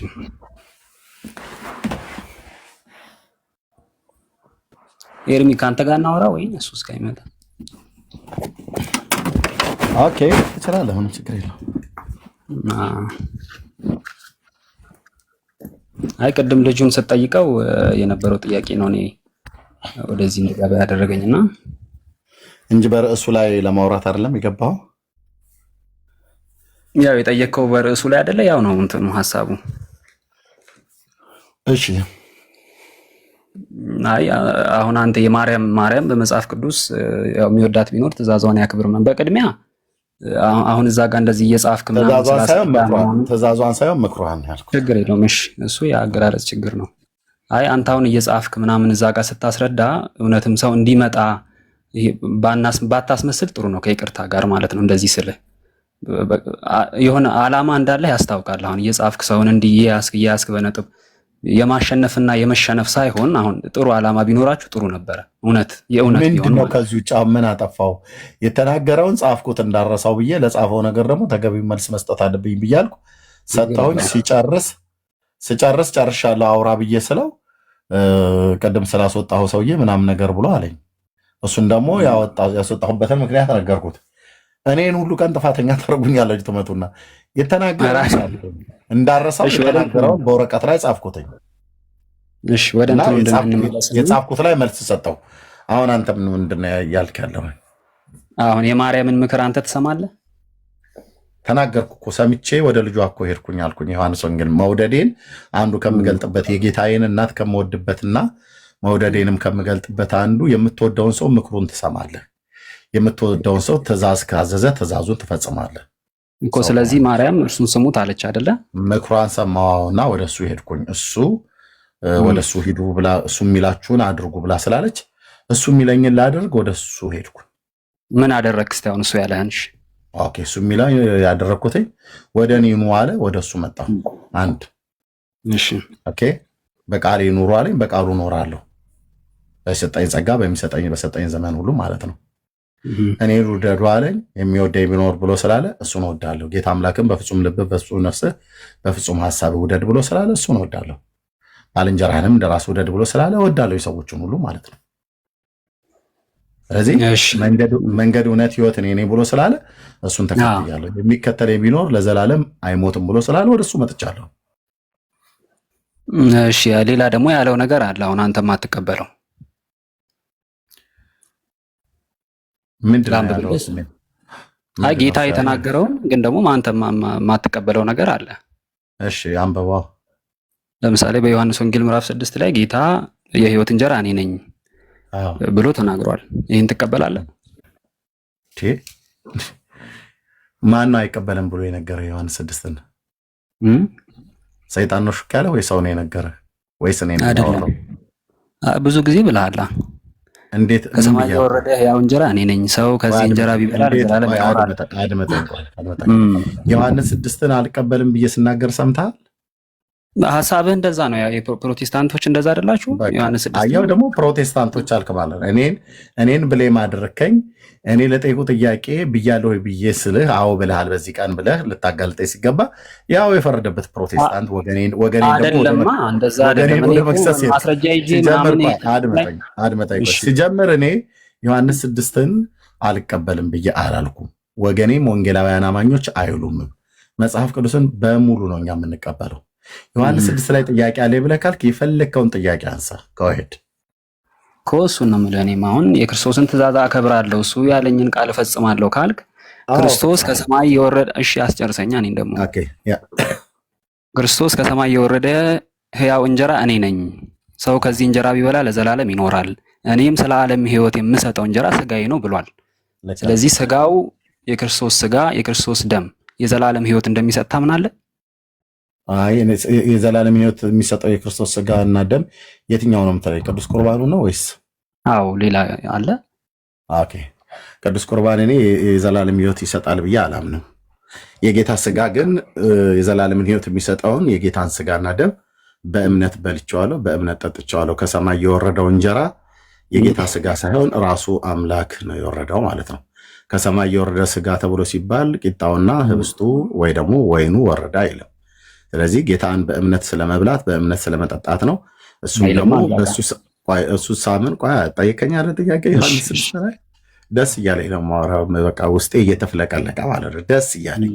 ኤርሚ ካንተ ጋር እናወራ ወይ እሱ እስከሚመጣ? ኦኬ እችላለሁ፣ ምንም ችግር የለውም። አይ ቅድም ልጁን ስትጠይቀው የነበረው ጥያቄ ነው እኔ ወደዚህ እንድገባ ያደረገኝና እንጂ በርዕሱ ላይ ለማውራት አይደለም የገባው። ያው የጠየቀው በርዕሱ ላይ አይደለ? ያው ነው እንትኑ ሐሳቡ። እሺ አይ አሁን አንተ ማርያም በመጽሐፍ ቅዱስ ያው የሚወዳት ቢኖር ትእዛዟን ያክብር ነው። በቅድሚያ አሁን እዛ ጋር እንደዚህ እየጻፍክ ትእዛዟን ሳይሆን ምክሯን ያልኩት ችግር የለውም። እሺ እሱ የአገላለጽ ችግር ነው። አይ አንተ አሁን እየጻፍክ ምናምን እዛ ጋር ስታስረዳ እውነትም ሰው እንዲመጣ ባታስመስል ጥሩ ነው፣ ከይቅርታ ጋር ማለት ነው። እንደዚህ ስልህ የሆነ ዓላማ እንዳለ ያስታውቃል። አሁን እየጻፍክ ሰውን እንዲህ እያስክ በነጥብ የማሸነፍና የመሸነፍ ሳይሆን አሁን ጥሩ ዓላማ ቢኖራችሁ ጥሩ ነበረ። የእውነት ቢሆን ነው። ከዚህ ውጭ ምን አጠፋው? የተናገረውን ጻፍኩት እንዳረሳው ብዬ ለጻፈው ነገር ደግሞ ተገቢው መልስ መስጠት አለብኝ ብያልኩ ሰጠሁኝ። ሲጨርስ ጨርሻለሁ አውራ ብዬ ስለው ቀደም ስላስወጣው ሰውዬ ምናምን ነገር ብሎ አለኝ። እሱን ደግሞ ያስወጣሁበትን ምክንያት ነገርኩት። እኔን ሁሉ ቀን ጥፋተኛ ታደርጉኛላችሁ ትመጡና የተናገረውን እንዳረሳው የተናገረውን በወረቀት ላይ ጻፍኩትኝ። እሺ ወደ የጻፍኩት ላይ መልስ ሰጠው። አሁን አንተ ምንድን ነው ያልክ ያለው? አሁን የማርያምን ምክር አንተ ትሰማለህ? ተናገርኩ እኮ ሰምቼ ወደ ልጇ እኮ ሄድኩኝ አልኩኝ። ዮሐንስ ወንጌል መውደዴን አንዱ ከምገልጥበት የጌታዬን እናት ከምወድበትና መውደዴንም ከምገልጥበት አንዱ የምትወደውን ሰው ምክሩን ትሰማለህ፣ የምትወደውን ሰው ትእዛዝ ካዘዘ ትእዛዙን ትፈጽማለህ እኮ። ስለዚህ ማርያም እርሱን ስሙት አለች አይደለ? ምክሯን ሰማዋውና ወደ እሱ ሄድኩኝ። እሱ ወደ እሱ ሂዱ ብላ እሱ የሚላችሁን አድርጉ ብላ ስላለች እሱ የሚለኝን ላደርግ ወደ እሱ ሄድኩኝ። ምን አደረግክ እስቲ አሁን? እሱ ያለህንሽ ኦኬ። እሱ የሚለው ያደረግኩትኝ ወደ እኔ ኑ አለ፣ ወደ እሱ መጣሁ። አንድ እሺ ኦኬ። በቃሌ ኑሩ አለኝ፣ በቃሉ እኖራለሁ። በሰጠኝ ጸጋ በሰጠኝ ዘመን ሁሉ ማለት ነው። እኔ ውደዱ አለኝ፣ የሚወደኝ ቢኖር ብሎ ስላለ እሱን እወዳለሁ። ጌታ አምላክም በፍጹም ልብህ፣ በፍጹም ነፍስህ፣ በፍጹም ሐሳብህ ውደድ ብሎ ስላለ እሱን እወዳለሁ። ባልንጀራህንም እንደራስህ ውደድ ብሎ ስላለ እወዳለሁ የሰዎችን ሁሉ ማለት ነው። ስለዚህ መንገድ እውነት ሕይወት እኔ ነኝ ብሎ ስላለ እሱን ተከትያለሁ። የሚከተለኝ ቢኖር ለዘላለም አይሞትም ብሎ ስላለ ወደ እሱ መጥቻለሁ። እሺ ሌላ ደግሞ ያለው ነገር አለ አሁን አንተ ማትቀበለው አይ ጌታ የተናገረውን ግን ደግሞ አንተ ማትቀበለው ነገር አለ። እሺ አንበባው። ለምሳሌ በዮሐንስ ወንጌል ምዕራፍ 6 ላይ ጌታ የሕይወት እንጀራ እኔ ነኝ ብሎ ተናግሯል። ይህን ትቀበላለህ? ማን ነው አይቀበልም ብሎ የነገረህ? ዮሐንስ 6 ሰይጣን ነው ሹክ ያለ ወይ ሰው ነው የነገረህ? ወይስ እኔ ነው? ብዙ ጊዜ ብለሃል። እንዴት ከሰማይ የወረደ ሕያው እንጀራ እኔ ነኝ፣ ሰው ከዚህ እንጀራ ቢበላ ለዘላለም ይኖራል። ዮሐንስ 6ን አልቀበልም ብዬ ስናገር ሰምተሃል? ሀሳብህ እንደዛ ነው። ፕሮቴስታንቶች እንደዛ አይደላችሁ? ዮሐንስ 6 አየው ደግሞ ፕሮቴስታንቶች አልክ ማለት ነው። እኔን ብሌም አደረከኝ። እኔ ለጠይቁ ጥያቄ ብያለሁ ብዬ ስልህ አዎ ብለሃል በዚህ ቀን ብለህ ልታጋልጠኝ ሲገባ ያው የፈረደበት ፕሮቴስታንት ወደ መክሰስ አድመጠኝ። ሲጀምር እኔ ዮሐንስ 6ን አልቀበልም ብዬ አላልኩም። ወገኔም ወንጌላውያን አማኞች አይሉም። መጽሐፍ ቅዱስን በሙሉ ነው እኛ የምንቀበለው። ዮሐንስ 6 ላይ ጥያቄ አለ ብለህ ካልክ የፈለግከውን ጥያቄ አንሳ። ከወሄድ እሱን ነው የምልህ። እኔም አሁን የክርስቶስን ትእዛዝ አከብራለሁ እሱ ያለኝን ቃል እፈጽማለሁ ካልክ ክርስቶስ ከሰማይ የወረደ እሺ፣ አስጨርሰኛ። እኔም ደግሞ ክርስቶስ ከሰማይ የወረደ ሕያው እንጀራ እኔ ነኝ፣ ሰው ከዚህ እንጀራ ቢበላ ለዘላለም ይኖራል፣ እኔም ስለ ዓለም ሕይወት የምሰጠው እንጀራ ስጋዬ ነው ብሏል። ስለዚህ ስጋው የክርስቶስ ስጋ የክርስቶስ ደም የዘላለም ሕይወት እንደሚሰጥ ታምናለህ? የዘላለም ሕይወት የሚሰጠው የክርስቶስ ስጋ እና ደም የትኛው ነው የምትለኝ? ቅዱስ ቁርባኑ ነው ወይስ? አዎ ሌላ አለ። ኦኬ ቅዱስ ቁርባን እኔ የዘላለም ሕይወት ይሰጣል ብዬ አላምንም። የጌታ ስጋ ግን የዘላለምን ሕይወት የሚሰጠውን የጌታን ስጋና ደም በእምነት በልቼዋለሁ፣ በእምነት ጠጥቼዋለሁ። ከሰማይ የወረደው እንጀራ የጌታ ስጋ ሳይሆን ራሱ አምላክ ነው የወረደው ማለት ነው። ከሰማይ የወረደ ስጋ ተብሎ ሲባል ቂጣውና ህብስቱ ወይ ደግሞ ወይኑ ወረደ አይልም። ስለዚህ ጌታን በእምነት ስለመብላት በእምነት ስለመጠጣት ነው። እሱም ደግሞ እሱ ሳምን ጠይቀኛለህ ጥያቄ ዮሐንስ 6 ላይ ደስ እያለኝ ነው የማወራው። በቃ ውስጤ እየተፍለቀለቀ ማለት ነው ደስ እያለኝ።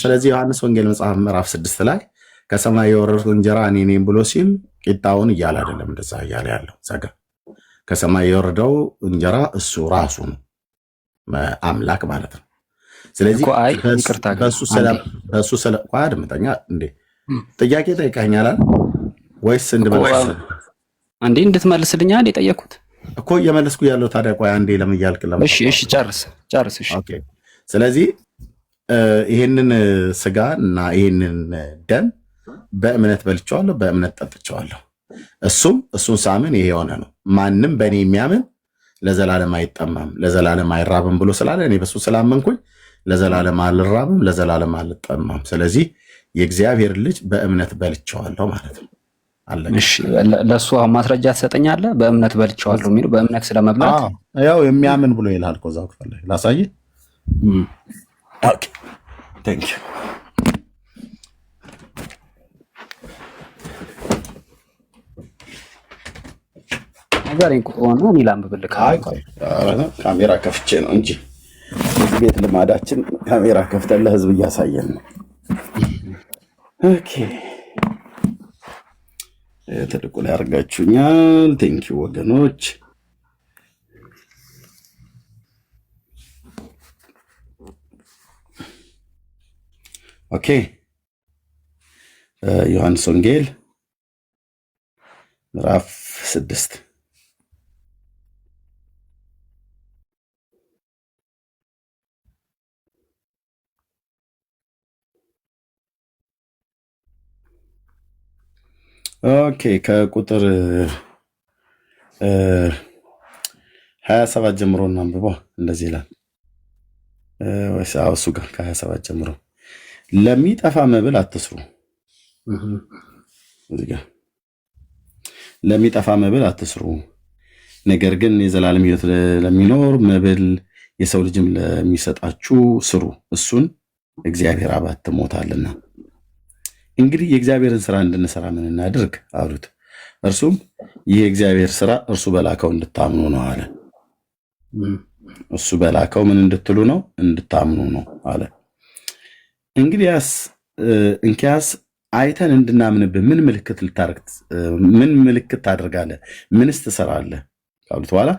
ስለዚህ ዮሐንስ ወንጌል መጽሐፍ ምዕራፍ 6 ላይ ከሰማይ የወረደው እንጀራ እኔ ነኝ ብሎ ሲል ቂጣውን እያለ አይደለም እንደዛ እያለ ያለው ዘጋ። ከሰማይ የወረደው እንጀራ እሱ ራሱ ነው አምላክ ማለት ነው። ስለዚህ በሱ ስለ አድምጠኛ እንዴ ጥያቄ ጠይቀኛል ወይስ እንድትመልስልኝ አንዴ ጠየኩት እኮ እየመለስኩ ያለው ታዲያ ቆይ አንዴ ለምን እያልክ እሺ ጨርስ እሺ ኦኬ ስለዚህ ይሄንን ስጋ እና ይሄንን ደም በእምነት በልቼዋለሁ በእምነት ጠጥቼዋለሁ እሱን ሳምን ይሄ የሆነ ነው ማንም በእኔ የሚያምን ለዘላለም አይጠማም ለዘላለም አይራብም ብሎ ስላለ እኔ በሱ ስላመንኩኝ ለዘላለም አልራብም ለዘላለም አልጠማም ስለዚህ የእግዚአብሔር ልጅ በእምነት በልቼዋለሁ ማለት ነው እሺ ለሱ ማስረጃ ትሰጠኛለህ በእምነት በልቼዋለሁ የሚለው በእምነት ስለመብላት ያው የሚያምን ብሎ ይላል እኮ እዛው ክፍል ላይ ላሳይ ኦኬ ቴንክ ዩ አዛሬን ቆሆነ እኔ ላንብብልህ ካሜራ ከፍቼ ነው እንጂ ቤት ልማዳችን ካሜራ ከፍተን ለህዝብ እያሳየን ነው ኦኬ ትልቁ ላይ አድርጋችሁኛል ቴንክ ዩ ወገኖች ኦኬ ዮሐንስ ወንጌል ምዕራፍ 6 ኦኬ ከቁጥር 27 ጀምሮ እናንብበው እንደዚህ ይላል ወይስ እሱ ጋር ከ27 ጀምሮ ለሚጠፋ መብል አትስሩ እዚህ ጋር ለሚጠፋ መብል አትስሩ ነገር ግን የዘላለም ሕይወት ለሚኖር መብል የሰው ልጅም ለሚሰጣችሁ ስሩ እሱን እግዚአብሔር አብ አትሞታልና እንግዲህ የእግዚአብሔርን ስራ እንድንሰራ ምን እናድርግ አሉት እርሱም ይህ የእግዚአብሔር ስራ እርሱ በላከው እንድታምኑ ነው አለ እሱ በላከው ምን እንድትሉ ነው እንድታምኑ ነው አለ እንኪያስ አይተን እንድናምንብህ ምን ምልክት ታደርጋለህ ምንስ ትሰራለህ ካሉት በኋላ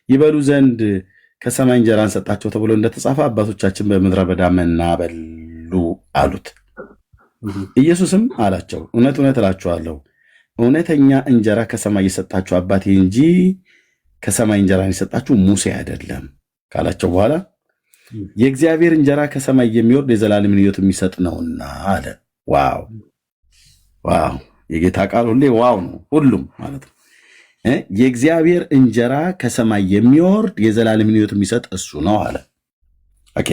ይበሉ ዘንድ ከሰማይ እንጀራን ሰጣቸው ተብሎ እንደተጻፈ አባቶቻችን በምድረ በዳ መና በሉ አሉት ኢየሱስም አላቸው እውነት እውነት እላችኋለሁ እውነተኛ እንጀራ ከሰማይ የሰጣችሁ አባቴ እንጂ ከሰማይ እንጀራን የሰጣችሁ ሙሴ አይደለም ካላቸው በኋላ የእግዚአብሔር እንጀራ ከሰማይ የሚወርድ የዘላለምን ሕይወት የሚሰጥ ነውና አለ ዋው የጌታ ቃል ሁሌ ዋው ነው ሁሉም ማለት ነው የእግዚአብሔር እንጀራ ከሰማይ የሚወርድ የዘላለም ሕይወት የሚሰጥ እሱ ነው አለ። ኦኬ።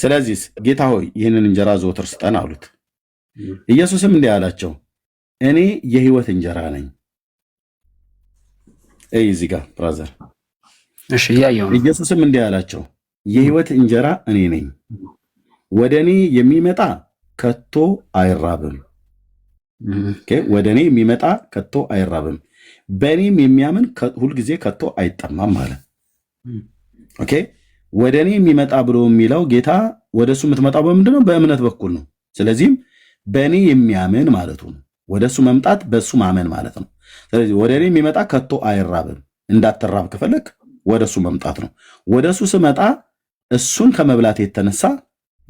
ስለዚህ ጌታ ሆይ ይህንን እንጀራ ዘወትር ስጠን አሉት። ኢየሱስም እንዲህ አላቸው፣ እኔ የሕይወት እንጀራ ነኝ። እዚህ ጋር ብራዘር፣ ኢየሱስም እንዲህ አላቸው፣ የሕይወት እንጀራ እኔ ነኝ። ወደ እኔ የሚመጣ ከቶ አይራብም። ወደ እኔ የሚመጣ ከቶ አይራብም፣ በእኔም የሚያምን ሁልጊዜ ከቶ አይጠማም አለ። ኦኬ። ወደ እኔ የሚመጣ ብሎ የሚለው ጌታ ወደ እሱ የምትመጣው በምንድን ነው? በእምነት በኩል ነው። ስለዚህም በእኔ የሚያምን ማለቱ ነው። ወደ እሱ መምጣት በእሱ ማመን ማለት ነው። ስለዚህ ወደ እኔ የሚመጣ ከቶ አይራብም። እንዳትራብ ከፈለግ ወደ እሱ መምጣት ነው። ወደ እሱ ስመጣ እሱን ከመብላት የተነሳ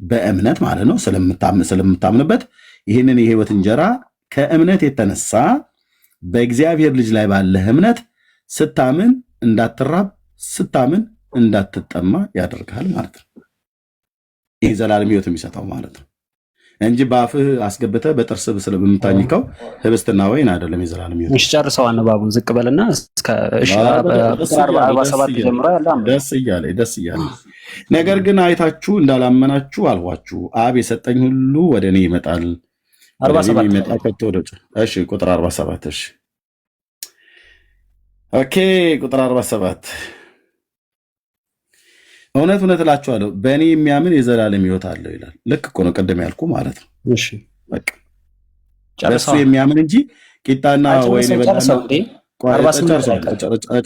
በእምነት ማለት ነው፣ ስለምታምንበት ይህንን የሕይወት እንጀራ ከእምነት የተነሳ በእግዚአብሔር ልጅ ላይ ባለህ እምነት ስታምን እንዳትራብ፣ ስታምን እንዳትጠማ ያደርጋል ማለት ነው። ይህ ዘላለም ሕይወት የሚሰጠው ማለት ነው እንጂ በአፍህ አስገብተህ በጥርስህ ስለምታኝከው ህብስትና ወይን አይደለም የዘላለም ሕይወት። እሺ ጨርሰው አንባቡን ዝቅ በልና እስከ 47 ጀምሮ ያለ ደስ እያለ ነገር ግን አይታችሁ እንዳላመናችሁ አልኋችሁ። አብ የሰጠኝ ሁሉ ወደ እኔ ይመጣል። 47 እሺ፣ ቁጥር 47 እሺ፣ ኦኬ፣ ቁጥር 47 እውነት እውነት እላችኋለሁ በእኔ የሚያምን የዘላለም ሕይወት አለው ይላል። ልክ እኮ ነው፣ ቅድም ያልኩ ማለት ነው። እሺ፣ በቃ በእሱ የሚያምን እንጂ ቂጣና ወይን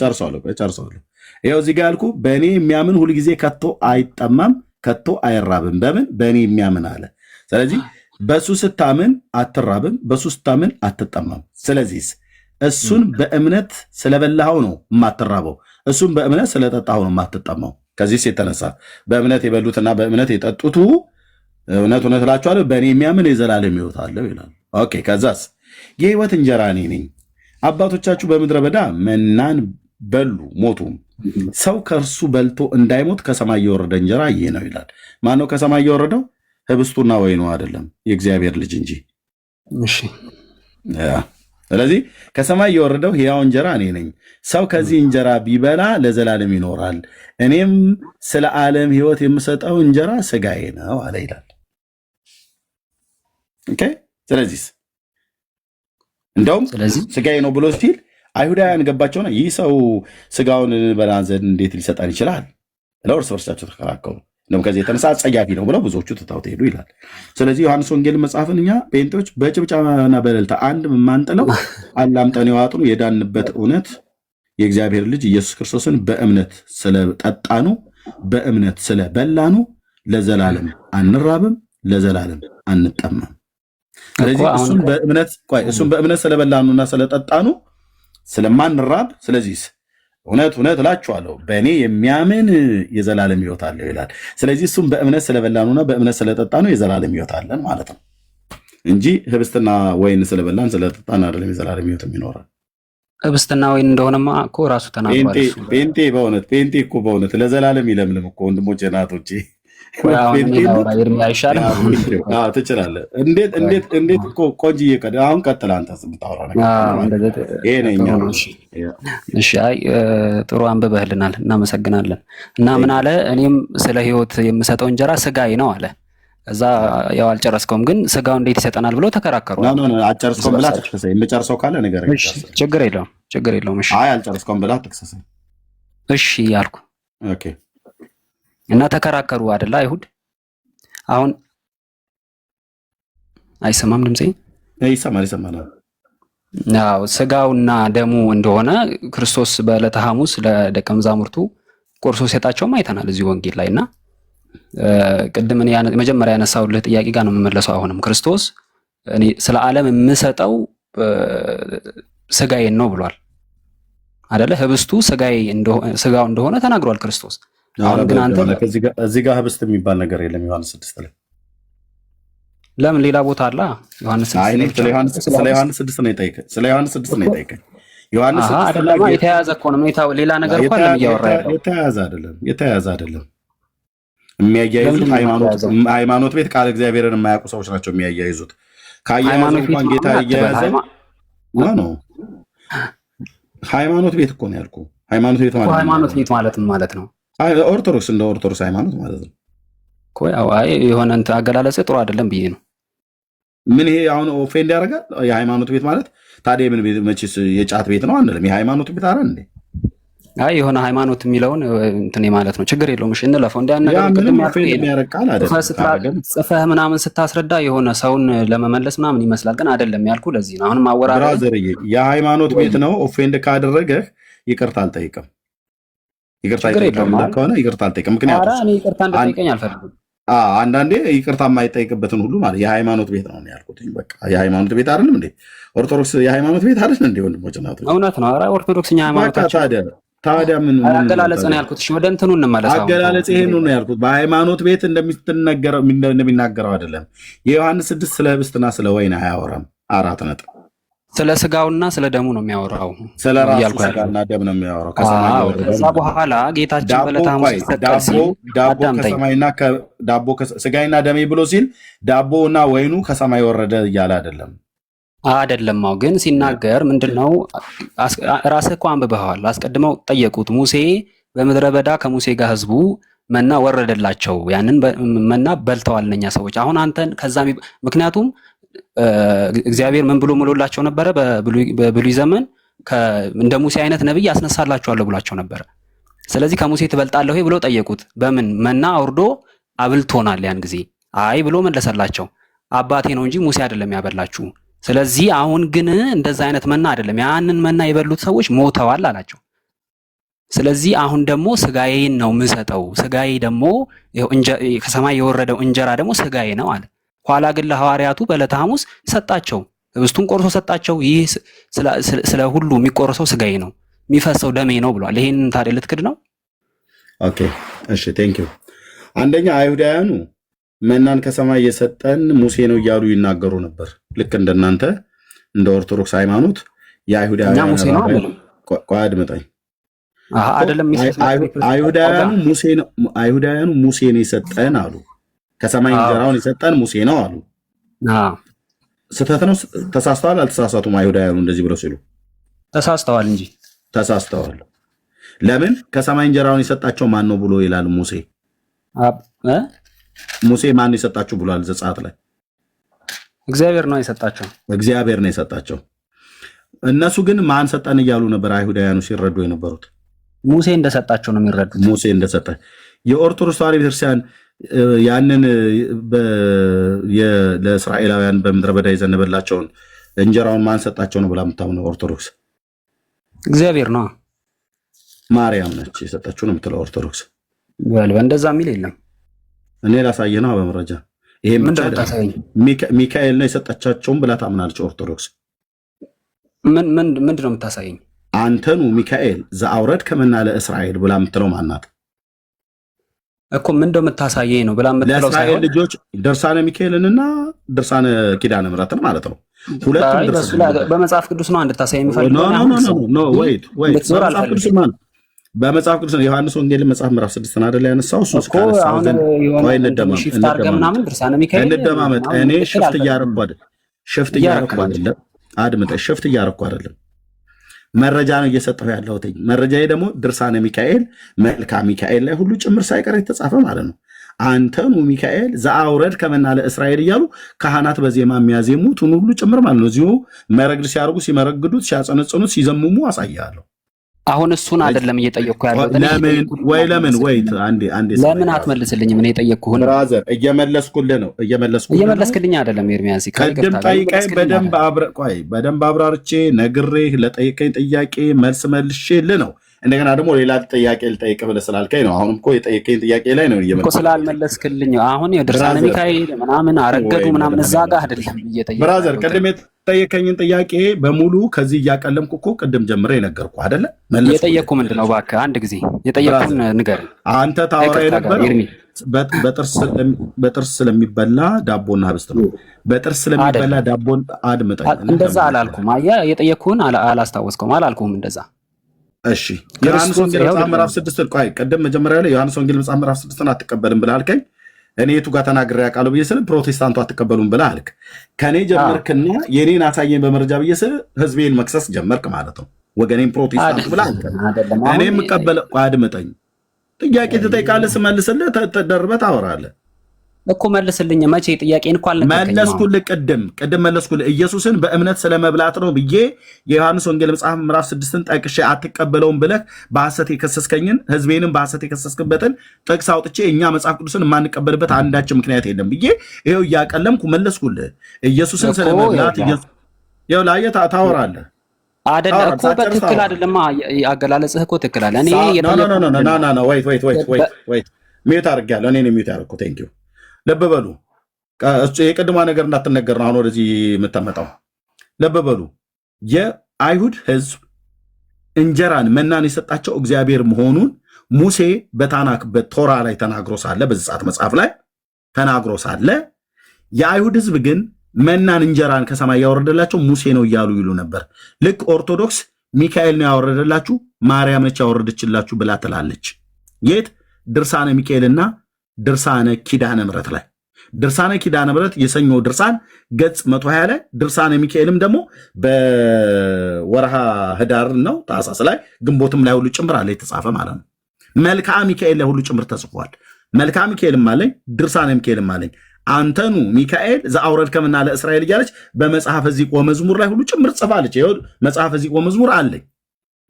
ጨርሰዋለሁ። ይኸው እዚህ ጋር ያልኩ በእኔ የሚያምን ሁልጊዜ ከቶ አይጠማም፣ ከቶ አይራብም። በምን? በእኔ የሚያምን አለ። ስለዚህ በእሱ ስታምን አትራብም፣ በእሱ ስታምን አትጠማም። ስለዚህ እሱን በእምነት ስለበላኸው ነው የማትራበው፣ እሱን በእምነት ስለጠጣኸው ነው የማትጠማው። ከዚህ የተነሳ በእምነት የበሉትና በእምነት የጠጡቱ እውነት እውነት እላችኋለሁ በእኔ የሚያምን የዘላለም ሕይወት አለው ይላል። ኦኬ። ከዛስ የሕይወት እንጀራ እኔ ነኝ። አባቶቻችሁ በምድረ በዳ መናን በሉ ሞቱም፣ ሰው ከእርሱ በልቶ እንዳይሞት ከሰማይ የወረደ እንጀራ ይህ ነው ይላል። ማነው ከሰማይ የወረደው? ህብስቱና ወይኑ አይደለም፣ የእግዚአብሔር ልጅ እንጂ። እሺ። ስለዚህ ከሰማይ የወረደው ሕያው እንጀራ እኔ ነኝ። ሰው ከዚህ እንጀራ ቢበላ ለዘላለም ይኖራል። እኔም ስለ ዓለም ሕይወት የምሰጠው እንጀራ ስጋዬ ነው አለ ይላል። ኦኬ። ስለዚህ እንደውም ስጋዬ ነው ብሎ ሲል አይሁዳውያን ገባቸውና ይህ ሰው ስጋውን እንበላ ዘንድ እንዴት ሊሰጠን ይችላል ብለው እርስ በርሳቸው ተከራከሩ። እንደውም ከዚህ የተነሳ አጸያፊ ነው ብለው ብዙዎቹ ትተውት ሄዱ ይላል። ስለዚህ ዮሐንስ ወንጌል መጽሐፍን እኛ ጴንጤዎች በጭብጨባና በእልልታ አንድ የማንጥለው አላምጠን የዋጥኑ የዳንበት እውነት የእግዚአብሔር ልጅ ኢየሱስ ክርስቶስን በእምነት ስለጠጣኑ በእምነት ስለበላኑ ለዘላለም አንራብም፣ ለዘላለም አንጠማም። ስለዚህ እሱን በእምነት ስለበላኑና ስለጠጣኑ ስለማንራብ፣ ስለዚህ እውነት እውነት እላችኋለሁ በእኔ የሚያምን የዘላለም ሕይወት አለው ይላል። ስለዚህ እሱም በእምነት ስለበላኑና በእምነት ስለጠጣኑ የዘላለም ሕይወት አለን ማለት ነው እንጂ ህብስትና ወይን ስለበላን ስለጠጣን አይደለም የዘላለም ሕይወት ይኖራል። ህብስትና ወይን እንደሆነማ እኮ ራሱ ተናግሯል። ጴንጤ እኮ በእውነት ለዘላለም ይለምልም እኮ ወንድሞቼ ናቶቼ። ትችላለህ። እንዴት እኮ ቆንጆዬ። አሁን ቀጥል አንተ የምታወራ ነገር። ጥሩ አንብበህልናል፣ እናመሰግናለን። እና ምን አለ? እኔም ስለ ሕይወት የምሰጠው እንጀራ ስጋዬ ነው አለ። እዛ ያው አልጨረስከውም፣ ግን ስጋው እንዴት ይሰጠናል ብለው ተከራከሩ። አልጨረስከውም ብላ አትክሰሰኝ። የምጨርሰው ካለ ነገር ችግር የለውም። እሺ፣ አልጨረስከውም ብላ አትክሰሰኝ። እሺ ያልኩ እና ተከራከሩ አይደለ? አይሁድ አሁን አይሰማም ድምጼ? ይሰማል። አዎ፣ ስጋውና ደሙ እንደሆነ ክርስቶስ በዕለተ ሐሙስ ለደቀ መዛሙርቱ ቆርሶ ሲሰጣቸውም አይተናል እዚህ ወንጌል ላይ። እና ቅድም መጀመሪያ ያነሳሁልህ ጥያቄ ጋር ነው የምመለሰው። አሁንም ክርስቶስ እኔ ስለ ዓለም የምሰጠው ስጋዬን ነው ብሏል አይደለ? ህብስቱ ስጋው እንደሆነ ተናግሯል ክርስቶስ። አሁን ግን አንተ እዚህ ጋር ህብስት የሚባል ነገር የለም ዮሐንስ 6 ላይ። ለምን ሌላ ቦታ አለ? ዮሐንስ 6 ስለ ዮሐንስ 6 ነው የጠየቀኝ። ስለ ዮሐንስ 6 ነው የጠየቀኝ። ዮሐንስ 6 አይደለም የተያዘ እኮ ነው። ሌላ ነገር እኮ አይደለም እያወራ ያለው። የተያዘ አይደለም። የሚያያይዙት ሃይማኖት ቤት ቃል እግዚአብሔርን የማያውቁ ሰዎች ናቸው የሚያያይዙት። ከአያያዘ እንኳን ጌታ እያያዘ ነው ሃይማኖት ቤት እኮ ነው ያልኩህ። ሃይማኖት ቤት ማለት ሃይማኖት ቤት ማለት ነው ኦርቶዶክስ፣ እንደ ኦርቶዶክስ ሃይማኖት ማለት ነው እኮ። ያው አይ የሆነ እንትን አገላለጽ ጥሩ አይደለም ብዬ ነው። ምን ይሄ አሁን ኦፌንድ ያደርጋል? የሃይማኖት ቤት ማለት ታዲያ ምን ቤት? መቼስ የጫት ቤት ነው አንልም። የሃይማኖት ቤት አይደል እንዴ? አይ የሆነ ሃይማኖት የሚለውን እንትን ማለት ነው። ችግር የለውም። እሺ እንለፈው። ጽፈህ ምናምን ስታስረዳ የሆነ ሰውን ለመመለስ ምናምን ይመስላል፣ ግን አይደለም ያልኩ ለዚህ ነው። አሁንም አወራረድ የሃይማኖት ቤት ነው። ኦፌንድ ካደረገህ ይቅርታ አልጠይቅም። ይቅርታ ከሆነ ይቅርታ አልጠይቅም። ምክንያቱም እኔ ይቅርታ እንድጠይቀኝ አልፈልግም። አንዳንዴ ይቅርታ የማይጠይቅበትን ሁሉ ማለት የሃይማኖት ቤት ነው ያልኩት። በቃ የሃይማኖት ቤት አይደለም እንዴ? ኦርቶዶክስ የሃይማኖት ቤት አይደል እንዴ? ወንድሞች እናቶች፣ እውነት ነው። ኧረ ኦርቶዶክስኛ ሃይማኖታችን ታዲያ ምን አገላለጽ ነው ያልኩት? እሺ ወደ እንትኑ እንመለስ። አገላለጽ ይሄን ነው ያልኩት። በሃይማኖት ቤት እንደሚናገረው አይደለም። የዮሐንስ 6 ስለ ህብስትና ስለ ወይን አያወራም። 4 ነጥብ። ስለ ስጋውና ስለ ደሙ ነው የሚያወራው። ስለ ራሱ ስጋና ደም ነው የሚያወራው። ከዛ በኋላ ጌታችን በዕለተ ሐሙስ ሲሰቀል ሲል ዳቦ ስጋይና ደሜ ብሎ ሲል ዳቦና ወይኑ ከሰማይ ወረደ እያለ አይደለም። አይደለማው ግን ሲናገር ምንድነው? ራስህ እኮ አንብበዋል። አስቀድመው ጠየቁት። ሙሴ በምድረ በዳ ከሙሴ ጋር ህዝቡ መና ወረደላቸው፣ ያንን መና በልተዋል እነኛ ሰዎች። አሁን አንተን ከዛ ምክንያቱም እግዚአብሔር ምን ብሎ ምሎላቸው ነበረ? በብሉይ ዘመን እንደ ሙሴ አይነት ነብይ አስነሳላችኋለሁ ብሏቸው ነበረ። ስለዚህ ከሙሴ ትበልጣለህ ብለው ጠየቁት። በምን መና አውርዶ አብልቶናል ያን ጊዜ። አይ ብሎ መለሰላቸው፣ አባቴ ነው እንጂ ሙሴ አይደለም ያበላችሁ። ስለዚህ አሁን ግን እንደዛ አይነት መና አይደለም፣ ያንን መና የበሉት ሰዎች ሞተዋል አላቸው። ስለዚህ አሁን ደግሞ ስጋዬን ነው የምሰጠው፣ ስጋዬ ደግሞ ከሰማይ የወረደው እንጀራ ደግሞ ስጋዬ ነው አለ። ኋላ ግን ለሐዋርያቱ በዕለተ ሐሙስ ሰጣቸው፣ ህብስቱን ቆርሶ ሰጣቸው። ይህ ስለ ሁሉ የሚቆርሰው ስጋዬ ነው የሚፈሰው ደሜ ነው ብሏል። ይሄንን ታዲያ ልትክድ ነው? ኦኬ እሺ ቴንክ ዩ። አንደኛ አይሁዳውያኑ መናን ከሰማይ የሰጠን ሙሴ ነው እያሉ ይናገሩ ነበር። ልክ እንደናንተ እንደ ኦርቶዶክስ ሃይማኖት የአይሁዳውያኑ አድምጠኝ። አይሁዳውያኑ ሙሴ ነው የሰጠን አሉ። ከሰማይ እንጀራውን የሰጠን ሙሴ ነው አሉ። ስህተት ነው? ተሳስተዋል? አልተሳሳቱም? አይሁዳውያኑ እንደዚህ ብለው ሲሉ ተሳስተዋል እንጂ ተሳስተዋል። ለምን? ከሰማይ እንጀራውን የሰጣቸው ማን ነው ብሎ ይላል ሙሴ። ሙሴ ማን ነው የሰጣችሁ ብሏል ዘጸአት ላይ? እግዚአብሔር ነው የሰጣቸው። እግዚአብሔር ነው የሰጣቸው። እነሱ ግን ማን ሰጠን እያሉ ነበር አይሁዳውያኑ ሲረዱ የነበሩት። ሙሴ እንደሰጣቸው ነው የሚረዱት። ሙሴ እንደሰጠ የኦርቶዶክስ ተዋሕዶ ቤተክርስቲያን ያንን ለእስራኤላውያን በምድረ በዳ የዘነበላቸውን እንጀራውን ማን ሰጣቸው ነው ብላ የምታምነው ኦርቶዶክስ? እግዚአብሔር ነው። ማርያም ነች የሰጣችሁ ነው የምትለው ኦርቶዶክስ። እንደዛ የሚል የለም። እኔ ላሳየህ ነው በመረጃ። ይሄ ሚካኤል ነው የሰጣቻቸውን ብላ ታምናለች ኦርቶዶክስ። ምንድን ነው የምታሳየኝ? አንተኑ ሚካኤል ዘአውረድ ከመና ለእስራኤል ብላ የምትለው ማናት እኮ? ምን እንደምታሳየኝ ነው ብላ የምትለው ለእስራኤል ልጆች ድርሳነ ሚካኤልንና ድርሳነ ኪዳነ ምሕረትን ማለት ነው። ሁለቱም በመጽሐፍ ቅዱስ ነው እንድታሳየኝ የሚፈልገው። በመጽሐፍ ቅዱስ ነው። ዮሐንስ ወንጌል መጽሐፍ ምዕራፍ 6 አይደል ያነሳው? እሱ እንደማመጥ እኔ ሽፍት እያረኩ አይደለም። አድምጠኝ፣ ሽፍት እያረኩ አይደለም። መረጃ ነው እየሰጠሁ ያለሁት። መረጃዬ ደግሞ ድርሳነ ሚካኤል፣ መልካ ሚካኤል ላይ ሁሉ ጭምር ሳይቀር የተጻፈ ማለት ነው። አንተኑ ሚካኤል ዘአውረድ ከመና ለእስራኤል እያሉ ካህናት በዜማ የሚያዜሙትን ሁሉ ጭምር ማለት ነው። እዚሁ መረግድ ሲያርጉ፣ ሲመረግዱት፣ ሲያጸነጽኑት፣ ሲዘሙሙ አሳያለሁ። አሁን እሱን አይደለም እየጠየቅኩ ያለው። ለምን አትመልስልኝም? እኔ የጠየቅኩህን ብራዘር እየመለስኩልህ ነው። እየመለስክልኝ አይደለም ኤርሚያስ። ቅድም ጠይቀኝ በደንብ አብራርቼ ነግሬህ ለጠይቀኝ ጥያቄ መልስ መልሼልህ ነው። እንደገና ደግሞ ሌላ ጥያቄ ልጠይቅ ብለህ ስላልከኝ ነው። አሁንም እኮ የጠየቀኝ ጥያቄ ላይ ነው እየመለስኩ ስላልመለስክልኝ። አሁን የድርሳነ ሚካኤል ምናምን አረገዱ ምናምን እዛ ጋር አይደለም እየጠየቅኩ ብራዘር። ቅድም የጠየቀኝን ጥያቄ በሙሉ ከዚህ እያቀለምኩ እኮ ቅድም ጀምሬ ነገርኩ አይደለ? የጠየቅኩ ምንድን ነው? እባክህ አንድ ጊዜ የጠየቅኩን ንገረኝ። አንተ ታወራ የነበረው በጥርስ ስለሚበላ ዳቦና ህብስት ነው። በጥርስ ስለሚበላ ዳቦን አድምጠኝ። እንደዛ አላልኩም። አየህ፣ የጠየቅኩህን አላስታወስከውም። አላልኩም እንደዛ። እሺ ዮሐንስ ወንጌል መጽሐፍ ምዕራፍ 6 ቆይ፣ ቅድም መጀመሪያ ላይ ዮሐንስ ወንጌል መጽሐፍ ምዕራፍ 6 አትቀበልም ብለህ አልከኝ። እኔ የቱ ጋር ተናግሬ ያውቃለሁ ብዬ ስል ፕሮቴስታንቱ አትቀበሉም ብለህ አልክ። ከኔ ጀመርክና የኔን አሳየኝ በመረጃ ብዬ ስል ህዝቤን መክሰስ ጀመርክ ማለት ነው። ወገኔም ፕሮቴስታንት ብላ እኔ የምቀበለው አድምጠኝ። ጥያቄ ትጠይቃለህ፣ ስመልስልህ ተደርበህ ታወራለህ እኮ። መልስልኝ። መቼ ጥያቄን እኮ አልነገርከኝም። መለስኩልህ። ቅድም መለስኩልህ። ኢየሱስን በእምነት ስለመብላት ነው ብዬ የዮሐንስ ወንጌል መጽሐፍ ምዕራፍ 6ን ጠቅሼ አትቀበለውም ብለህ በሐሰት የከሰስከኝን ህዝቤንም በሐሰት የከሰስክበትን ጥቅስ አውጥቼ እኛ መጽሐፍ ቅዱስን የማንቀበልበት አንዳችን ምክንያት የለም ብዬ ይኸው እያቀለምኩ መለስኩልህ። ኢየሱስን ስለመብላት ይኸው ላየህ ታወራለህ አይደለም እኮ። በትክክል አይደለም አገላለጽህ እኮ ትክክል አለ። እኔ ወይት ሚዩት አድርጌያለሁ። እኔ ሚዩት ያደረኩት ቴንኪው። ልብ በሉ፣ የቅድሟ ነገር እንዳትነገር ነው አሁን ወደዚህ የምታመጣው። ልብ በሉ፣ የአይሁድ ህዝብ እንጀራን መናን የሰጣቸው እግዚአብሔር መሆኑን ሙሴ በታናክ በቶራ ላይ ተናግሮ ሳለ፣ በዚህ ሰዓት መጽሐፍ ላይ ተናግሮ ሳለ የአይሁድ ህዝብ ግን መናን እንጀራን ከሰማይ ያወረደላቸው ሙሴ ነው እያሉ ይሉ ነበር። ልክ ኦርቶዶክስ ሚካኤል ነው ያወረደላችሁ፣ ማርያም ነች ያወረደችላችሁ ብላ ትላለች። የት? ድርሳነ ሚካኤልና ድርሳነ ኪዳነ ምሕረት ላይ። ድርሳነ ኪዳነ ምሕረት የሰኞ ድርሳን ገጽ 120 ላይ፣ ድርሳነ ሚካኤልም ደግሞ በወርሃ ህዳር ነው ታኅሳስ ላይ ግንቦትም ላይ ሁሉ ጭምር አለ የተጻፈ ማለት ነው። መልክዓ ሚካኤል ላይ ሁሉ ጭምር ተጽፏል። መልክዓ ሚካኤልም አለኝ፣ ድርሳነ ሚካኤልም አለኝ። አንተኑ ሚካኤል ዘአውረድከ መና ለእስራኤል እያለች በመጽሐፈ ዚቆ መዝሙር ላይ ሁሉ ጭምር ጽፋለች። ይኸው መጽሐፈ ዚቆ መዝሙር አለኝ።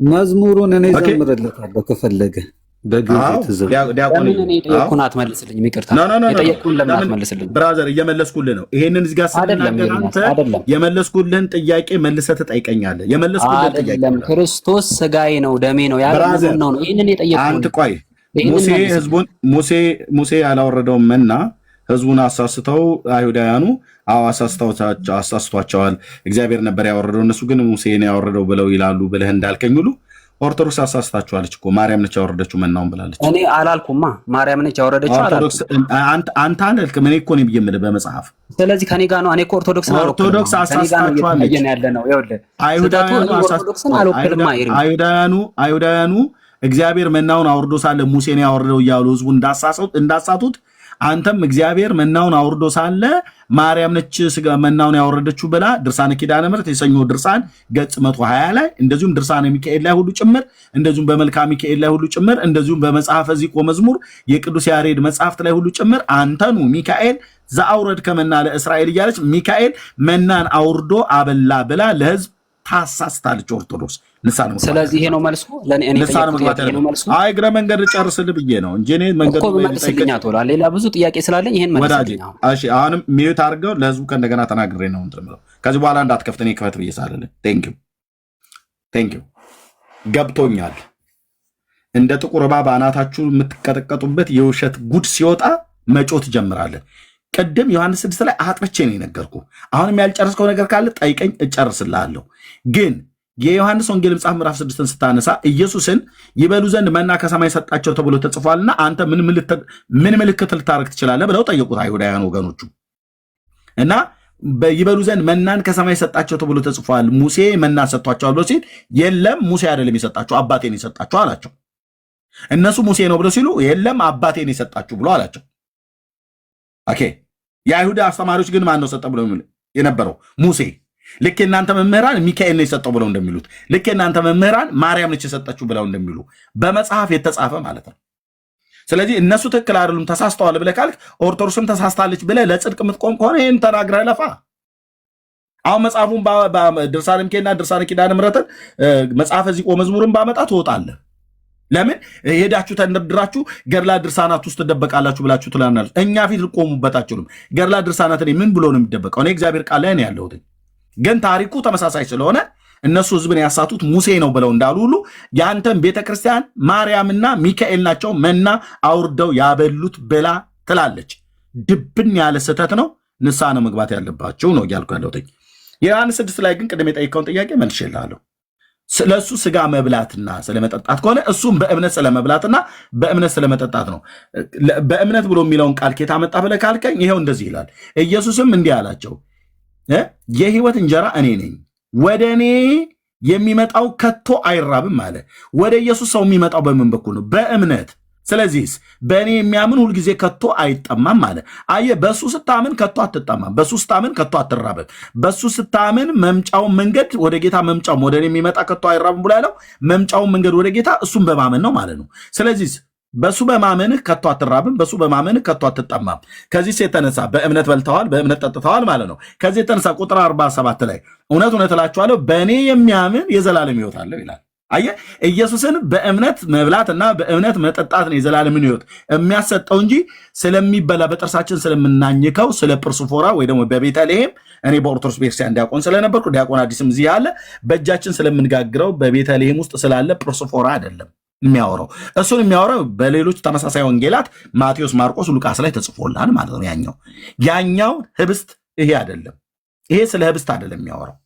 መዝሙሩን እኔ ዘምርለታለሁ ከፈለገ የጠየቅኩህን አትመልስልኝም። ይቅርታ የጠየቅኩህን ለምን አትመልስልኝም? ብራዘር እየመለስኩልን ነው። ይሄንን እዚህ ጋር ስናገር አንተ የመለስኩልን ጥያቄ መልሰህ ትጠይቀኛለህ። የመለስኩልን ጥያቄ ክርስቶስ ስጋዬ ነው ደሜ ነው ያለው ነው። ይሄንን የጠየቅኩህ አንተ ቆይ ሙሴ ያላወረደውን መና ህዝቡን አሳስተው አይሁዳውያኑ አሳስቷቸዋል። እግዚአብሔር ነበር ያወረደው፣ እነሱ ግን ሙሴ ነው ያወረደው ብለው ይላሉ ብለህ እንዳልከኝ ሁሉ ኦርቶዶክስ አሳስታችኋለች እኮ። ማርያም ነች ያወረደችው መናውን ብላለች። እኔ አላልኩማ ማርያም ነች ያወረደችው ኦርቶዶክስ። አንተ አልክም፣ እኔ እኮ ነው የምልህ በመጽሐፍ። ስለዚህ ከኔ ጋር ነው። እኔ እኮ ኦርቶዶክስን አልወክልም። ኦርቶዶክስ አሳስታችኋለች ያለ ነው። ይኸውልህ አይሁዳውያኑ እግዚአብሔር መናውን አውርዶ ሳለ ሙሴ ነው ያወረደው እያሉ ህዝቡ እንዳሳቱት አንተም እግዚአብሔር መናውን አውርዶ ሳለ ማርያም ነች መናውን ያወረደችው ብላ ድርሳነ ኪዳነ ምሕረት የሰኞ ድርሳን ገጽ 120 ላይ እንደዚሁም ድርሳነ ሚካኤል ላይ ሁሉ ጭምር እንደዚሁም በመልክዓ ሚካኤል ላይ ሁሉ ጭምር እንደዚሁም በመጽሐፈ ዚቆ መዝሙር የቅዱስ ያሬድ መጽሐፍት ላይ ሁሉ ጭምር አንተኑ ሚካኤል ዘአውረድከ መና ለእስራኤል እያለች ሚካኤል መናን አውርዶ አበላ ብላ ለህዝብ ታሳስታለች ኦርቶዶክስ። ስለዚህ ይሄ ነው መልሱ። አይ እግረ መንገድ ጨርስልህ ብዬ ነው እንጂ እኔ መንገዱ ሌላ ብዙ ጥያቄ ስላለኝ ይሄን መልስልኝ። እሺ አሁንም ሚዩት አድርገው ለህዝቡ ከእንደገና ተናግሬ ነው እንትን ከዚህ በኋላ እንዳትከፍት እኔ ክፈት ብዬ ሳልልህ ቴንኪው ገብቶኛል። እንደ ጥቁር እባብ አናታችሁ የምትቀጠቀጡበት የውሸት ጉድ ሲወጣ መጮህ ትጀምራለህ። ቅድም ዮሐንስ 6 ላይ አጥርቼ ነው የነገርኩህ። አሁንም ያልጨረስከው ነገር ካለ ጠይቀኝ እጨርስልሃለሁ። ግን የዮሐንስ ወንጌል መጽሐፍ ምዕራፍ 6ን ስታነሳ ኢየሱስን ይበሉ ዘንድ መና ከሰማይ ሰጣቸው ተብሎ ተጽፏልና አንተ ምን ምልክት ልታረግ ትችላለህ ብለው ጠየቁት አይሁዳውያን ወገኖቹ። እና ይበሉ ዘንድ መናን ከሰማይ ሰጣቸው ተብሎ ተጽፏል፣ ሙሴ መና ሰጥቷቸዋል ብሎ ሲል የለም ሙሴ አይደለም የሰጣቸው አባቴን የሰጣቸው አላቸው። እነሱ ሙሴ ነው ብሎ ሲሉ የለም አባቴን የሰጣችሁ ብሎ አላቸው። ኦኬ የአይሁድ አስተማሪዎች ግን ማን ነው ሰጠ ብለው የነበረው? ሙሴ። ልክ እናንተ መምህራን ሚካኤል ነው የሰጠው ብለው እንደሚሉት፣ ልክ እናንተ መምህራን ማርያም ነች የሰጠችው ብለው እንደሚሉ በመጽሐፍ የተጻፈ ማለት ነው። ስለዚህ እነሱ ትክክል አይደሉም ተሳስተዋል ብለህ ካልክ ኦርቶዶክስም ተሳስታለች ብለህ ለጽድቅ የምትቆም ከሆነ ይህን ተናግረህ ለፋ። አሁን መጽሐፉን ድርሳነ ሚካኤልና ድርሳነ ኪዳነ ምሕረትን መጽሐፈ ዚቆ መዝሙርን ባመጣ ትወጣለህ። ለምን ሄዳችሁ ተንደርድራችሁ ገድላ ድርሳናት ውስጥ ትደበቃላችሁ ብላችሁ ትላናላችሁ። እኛ ፊት ልቆሙበት አትችሉም። ገድላ ድርሳናት ምን ብሎ ነው የሚደበቀው? እኔ እግዚአብሔር ቃል ላይ ነው ያለሁት። ግን ታሪኩ ተመሳሳይ ስለሆነ እነሱ ህዝብን ያሳቱት ሙሴ ነው ብለው እንዳሉ ሁሉ የአንተን ቤተክርስቲያን ማርያምና ሚካኤል ናቸው መና አውርደው ያበሉት ብላ ትላለች። ድብን ያለ ስህተት ነው። ንስሐ ነው መግባት ያለባቸው ነው እያልኩ ያለሁት። የዮሐንስ 6 ላይ ግን ቅድም የጠየቀውን ጥያቄ መልሼልሃለሁ። ስለሱ ስጋ መብላትና ስለመጠጣት ከሆነ እሱም በእምነት ስለመብላትና በእምነት ስለመጠጣት ነው። በእምነት ብሎ የሚለውን ቃል ኬታ መጣ ብለህ ካልከኝ ይሄው እንደዚህ ይላል። ኢየሱስም እንዲህ አላቸው፣ የህይወት እንጀራ እኔ ነኝ፣ ወደ እኔ የሚመጣው ከቶ አይራብም አለ። ወደ ኢየሱስ ሰው የሚመጣው በምን በኩል ነው? በእምነት። ስለዚህ በእኔ የሚያምን ሁልጊዜ ከቶ አይጠማም አለ። አየህ፣ በሱ ስታምን ከቶ አትጠማም፣ በሱ ስታምን ከቶ አትራብም። በሱ ስታምን መምጫውን መንገድ ወደ ጌታ መምጫውም ወደ እኔ የሚመጣ ከቶ አይራብም ብሎ ያለው መምጫውን መንገድ ወደ ጌታ እሱን በማመን ነው ማለት ነው። ስለዚህ በሱ በማመንህ ከቶ አትራብም፣ በሱ በማመንህ ከቶ አትጠማም። ከዚህ የተነሳ በእምነት በልተዋል፣ በእምነት ጠጥተዋል ማለት ነው። ከዚህ የተነሳ ቁጥር 47 ላይ እውነት እውነት እላችኋለሁ በእኔ የሚያምን የዘላለም ሕይወት አለው ይላል። አየህ፣ ኢየሱስን በእምነት መብላትና በእምነት መጠጣት ነው የዘላለምን ሕይወት የሚያሰጠው እንጂ ስለሚበላ በጥርሳችን ስለምናኝከው ስለ ጵርስፎራ ወይ ደግሞ በቤተልሔም እኔ በኦርቶዶክስ ቤተክርስቲያን ዲያቆን ስለነበርኩ ዲያቆን አዲስም እዚህ ያለ በእጃችን ስለምንጋግረው በቤተልሔም ውስጥ ስላለ ጵርስፎራ አይደለም የሚያወራው። እሱን የሚያወራው በሌሎች ተመሳሳይ ወንጌላት ማቴዎስ፣ ማርቆስ፣ ሉቃስ ላይ ተጽፎላል ማለት ነው። ያኛው ህብስት ይሄ አይደለም። ይሄ ስለ ህብስት አይደለም የሚያወራው፣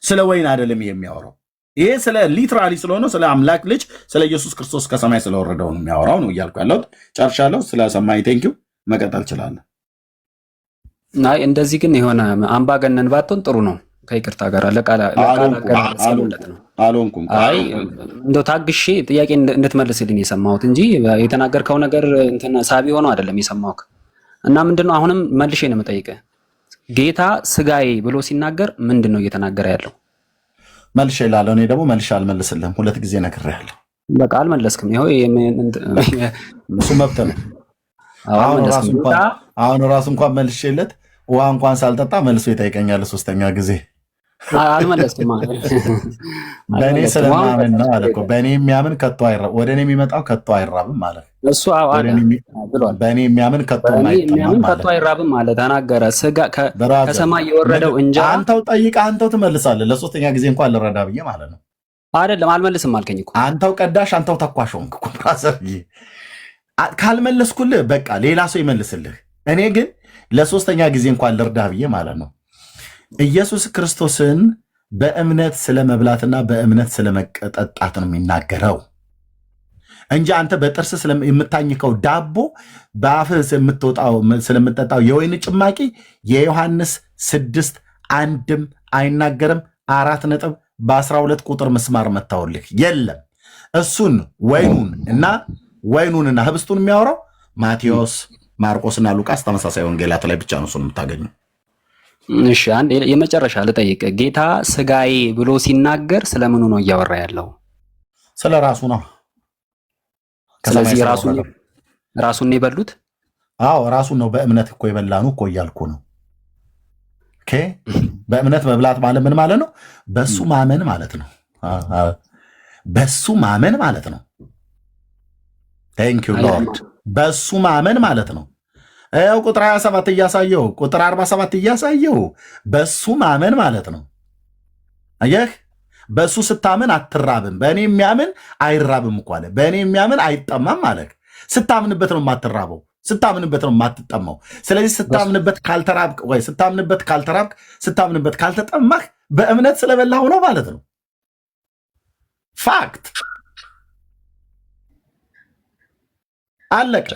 ስለ ወይን አይደለም ይሄ የሚያወራው። ይሄ ስለ ሊትራሊ ስለሆነ ስለ አምላክ ልጅ ስለ ኢየሱስ ክርስቶስ ከሰማይ ስለወረደው ነው የሚያወራው ነው እያልኩ ያለሁት። ጨርሻለሁ። ስለሰማኝ ቴንኪው። መቀጠል እችላለሁ። አይ እንደዚህ ግን የሆነ አምባገነን ባትሆን ጥሩ ነው። ከይቅርታ ጋር ለቃላ ማለት ነው። አልሆንኩም። አይ እንደው ታግሼ ጥያቄ እንድትመልስልኝ የሰማሁት እንጂ የተናገርከው ነገር እንትን ሳቢ ሆኖ አይደለም የሰማሁት። እና ምንድነው አሁንም መልሼ ነው የምጠይቀህ፣ ጌታ ስጋዬ ብሎ ሲናገር ምንድነው እየተናገረ ያለው? መልሼ እላለሁ። እኔ ደግሞ መልሼ አልመልስልህም። ሁለት ጊዜ ነግሬሃለሁ። በቃ አልመለስክም። ይኸው እሱ መብት ነው። አሁን ራሱ እንኳን መልሼለት ውሃ እንኳን ሳልጠጣ መልሶ ይጠይቀኛል ሶስተኛ ጊዜ። አልመለስክም። በእኔ ስለማመን ነው አለ እኮ። በእኔ የሚያምን ከቶ አይራብም፣ ወደ እኔ የሚመጣው ከቶ አይራብም ማለት እሱ ብሏል። በእኔ የሚያምን ከቶ አይራብም ማለት ተናገረ። ስጋ ከሰማይ የወረደው እንጀራ አንተው ጠይቀህ አንተው ትመልሳለህ። ለሶስተኛ ጊዜ እንኳን ልረዳ ብዬ ማለት ነው። አይደለም አልመልስም አልከኝ እኮ። አንተው ቀዳሽ፣ አንተው ተኳሽ ሆንክ እኮ ብራዘር። ካልመለስኩልህ በቃ ሌላ ሰው ይመልስልህ። እኔ ግን ለሶስተኛ ጊዜ እንኳን ልርዳ ብዬ ማለት ነው። ኢየሱስ ክርስቶስን በእምነት ስለመብላትና በእምነት ስለመጠጣት ነው የሚናገረው እንጂ አንተ በጥርስ የምታኝከው ዳቦ በአፍህ ስለምጠጣው የወይን ጭማቂ የዮሐንስ 6 አንድም አይናገርም። 4 ነጥብ በ12 ቁጥር ምስማር መታወልህ የለም። እሱን ወይኑንና ህብስቱን የሚያወራው ማቴዎስ፣ ማርቆስና ሉቃስ ተመሳሳይ ወንጌላት ላይ ብቻ ነው እሱን የምታገኘው። እሺ አንድ የመጨረሻ ልጠይቅ። ጌታ ስጋዬ ብሎ ሲናገር ስለምኑ ነው እያወራ ያለው? ስለ ራሱ ነው። ስለዚህ ራሱን የበሉት? አዎ ራሱን ነው። በእምነት እኮ የበላኑ እኮ እያልኩ ነው። ኦኬ፣ በእምነት መብላት ማለት ምን ማለት ነው? በሱ ማመን ማለት ነው። በሱ ማመን ማለት ነው። ቴንክ ዩ ሎርድ። በሱ ማመን ማለት ነው። ያው ቁጥር 27 እያሳየው ቁጥር 47 እያሳየው በሱ ማመን ማለት ነው። አየህ፣ በሱ ስታምን አትራብም። በእኔ የሚያምን አይራብም እኮ አለ። በእኔ የሚያምን አይጠማም አለ። ስታምንበት ነው የማትራበው፣ ስታምንበት ነው የማትጠማው። ስለዚህ ስታምንበት ካልተራብክ ወይ ስታምንበት ካልተራብክ፣ ስታምንበት ካልተጠማህ በእምነት ስለበላሁ ነው ማለት ነው። ፋክት አለቀ።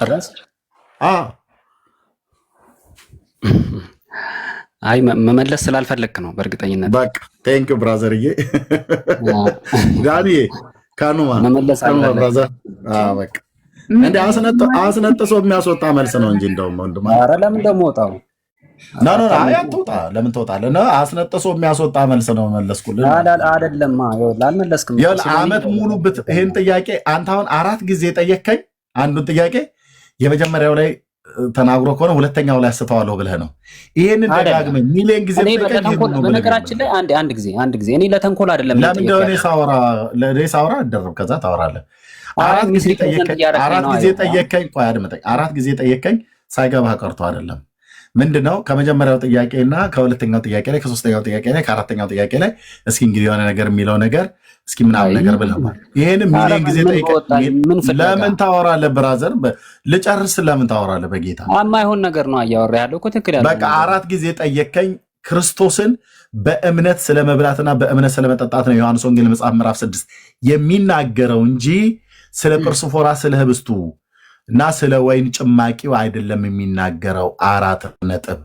አይ መመለስ ስላልፈለግክ ነው በእርግጠኝነት። በቃ ቴንክ ዩ ብራዘርዬ። ዳንኤ ካኑማ መመለስ ብራዘር። በቃ እንደ አስነጥሶ የሚያስወጣ መልስ ነው እንጂ እንደውም ወንድም። ኧረ ለምን ደግሞ ወጣው? አትወጣ። ለምን ትወጣለህ? አስነጥሶ የሚያስወጣ መልስ ነው መለስኩልህ። አይደለም አልመለስክም። ዓመት ሙሉ ይህን ጥያቄ አንተ አሁን 4 ጊዜ ጠየቅከኝ። አንዱን ጥያቄ የመጀመሪያው ላይ ተናግሮ ከሆነ ሁለተኛው ላይ አስተዋለሁ ብለህ ነው። ይሄንን ደጋግመህ ሚሊዮን ጊዜ በነገራችን ላይ አንድ ጊዜ እኔ ለተንኮል አይደለም። ለምን እንደሆነ ሳውራ አደረብ ከዛ ታወራለህ። 4 ጊዜ ጠየቀኝ። ቆይ አድምጠኝ። 4 ጊዜ ጠየቀኝ ሳይገባህ ቀርቶ አይደለም። ምንድነው ከመጀመሪያው ጥያቄና ከሁለተኛው ጥያቄ ላይ ከሶስተኛው ጥያቄ ላይ ከአራተኛው ጥያቄ ላይ እስኪ እንግዲህ የሆነ ነገር የሚለው ነገር እስኪ ምናምን ነገር ብለህ ይሄን ሚሊዮን ጊዜ ጠይቀኝ። ለምን ታወራለህ ብራዘር? ልጨርስ። ለምን ታወራለህ? በጌታ የማይሆን ነገር ነው እያወራ ያለው እኮ ትክክል ያለው። በቃ 4 ጊዜ ጠየቀኝ። ክርስቶስን በእምነት ስለመብላትና በእምነት ስለመጠጣት ነው ዮሐንስ ወንጌል መጽሐፍ ምዕራፍ 6 የሚናገረው እንጂ ስለ ጵርስፎራ ስለ ህብስቱ እና ስለ ወይን ጭማቂው አይደለም የሚናገረው። 4 ነጥብ።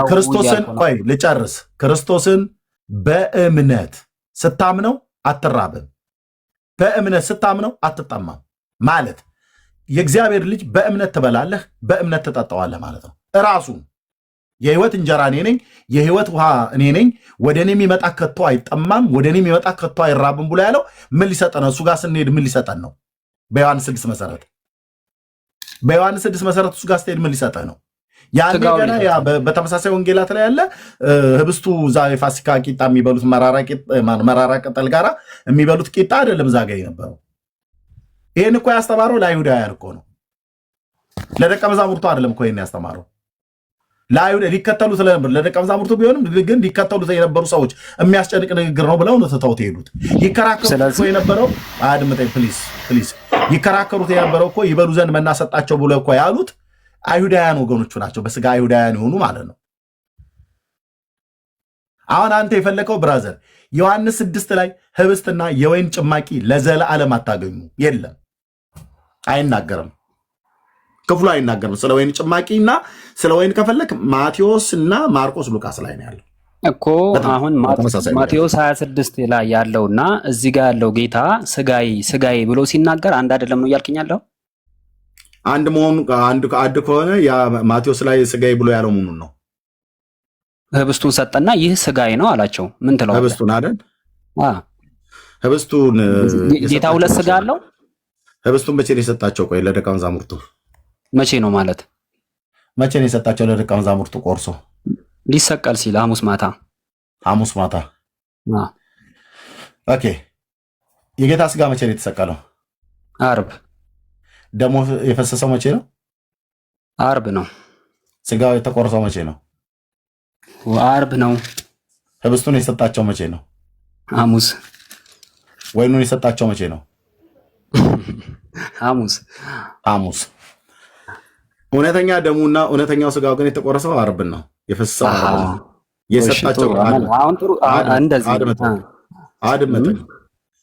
ክርስቶስን ቆይ ልጨርስ። ክርስቶስን በእምነት ስታምነው አትራብም፣ በእምነት ስታምነው አትጠማም ማለት የእግዚአብሔር ልጅ በእምነት ትበላለህ፣ በእምነት ትጠጣዋለህ ማለት ነው። ራሱ የህይወት እንጀራ እኔ ነኝ፣ የህይወት ውሃ እኔ ነኝ፣ ወደ እኔ የሚመጣ ከቶ አይጠማም፣ ወደ እኔ የሚመጣ ከቶ አይራብም ብሎ ያለው ምን ሊሰጠን ነው? እሱ ጋር ስንሄድ ምን ሊሰጠን ነው? በዮሐንስ 6 መሰረት በዮሐንስ 6 መሰረት እሱ ጋር ስትሄድ ምን ሊሰጠን ነው? ያኔ ገና ያ በተመሳሳይ ወንጌላት ላይ ያለ ህብስቱ እዛ የፋሲካ ቂጣ የሚበሉት መራራ ቅጠል ጋራ የሚበሉት ቂጣ አይደለም እዛ ጋር የነበረው። ይሄን እኮ ያስተማረው ለአይሁዳውያን እኮ ነው፣ ለደቀ መዛሙርቱ አይደለም እኮ ይሄን ያስተማረው። ለአይሁድ ሊከተሉ ስለነበር ለደቀ መዛሙርቱ ቢሆንም ግን ሊከተሉት የነበሩ ሰዎች የሚያስጨንቅ ንግግር ነው ብለው ነው ትተውት ሄዱት። ይከራከሩት የነበረው አድምጠኝ ፕሊዝ። ይከራከሩት የነበረው እኮ ይበሉ ዘንድ መና ሰጣቸው ብሎ እኮ ያሉት አይሁዳውያን ወገኖቹ ናቸው፣ በስጋ አይሁዳውያን የሆኑ ማለት ነው። አሁን አንተ የፈለከው ብራዘር ዮሐንስ 6 ላይ ህብስትና የወይን ጭማቂ ለዘላለም አታገኙ፣ የለም፣ አይናገርም፣ ክፍሉ አይናገርም። ስለ ወይን ጭማቂና ስለ ወይን ከፈለክ ማቴዎስ እና ማርቆስ ሉቃስ ላይ ነው ያለው እኮ። አሁን ማቴዎስ 26 ላይ ያለውና እዚህ ጋር ያለው ጌታ ስጋዬ ብሎ ሲናገር አንድ አይደለም ነው እያልከኝ ያለው? አንድ መሆኑ አንድ ከሆነ ያ ማቴዎስ ላይ ስጋዬ ብሎ ያለው ምኑን ነው? ህብስቱን ሰጠና ይህ ስጋዬ ነው አላቸው። ምን ትለው? ህብስቱን አይደል? ህብስቱን ጌታ ሁለት ስጋ አለው። ህብስቱን መቼ ነው የሰጣቸው? ቆይ ለደቀ መዛሙርቱ መቼ ነው ማለት መቼ ነው የሰጣቸው ለደቀ መዛሙርቱ? ቆርሶ ሊሰቀል ሲል ሐሙስ ማታ። ኦኬ። የጌታ ስጋ መቼ ነው የተሰቀለው? አርብ። ደሞ የፈሰሰው መቼ ነው? አርብ ነው። ስጋው የተቆረሰው መቼ ነው? አርብ ነው። ህብስቱን የሰጣቸው መቼ ነው? ሐሙስ። ወይኑን የሰጣቸው መቼ ነው? ሐሙስ። እውነተኛ ደሙና እውነተኛው ስጋው ግን የተቆረሰው አርብን ነው፣ የፈሰሰው አርብ ነው። የሰጣቸው አድመጠኝ።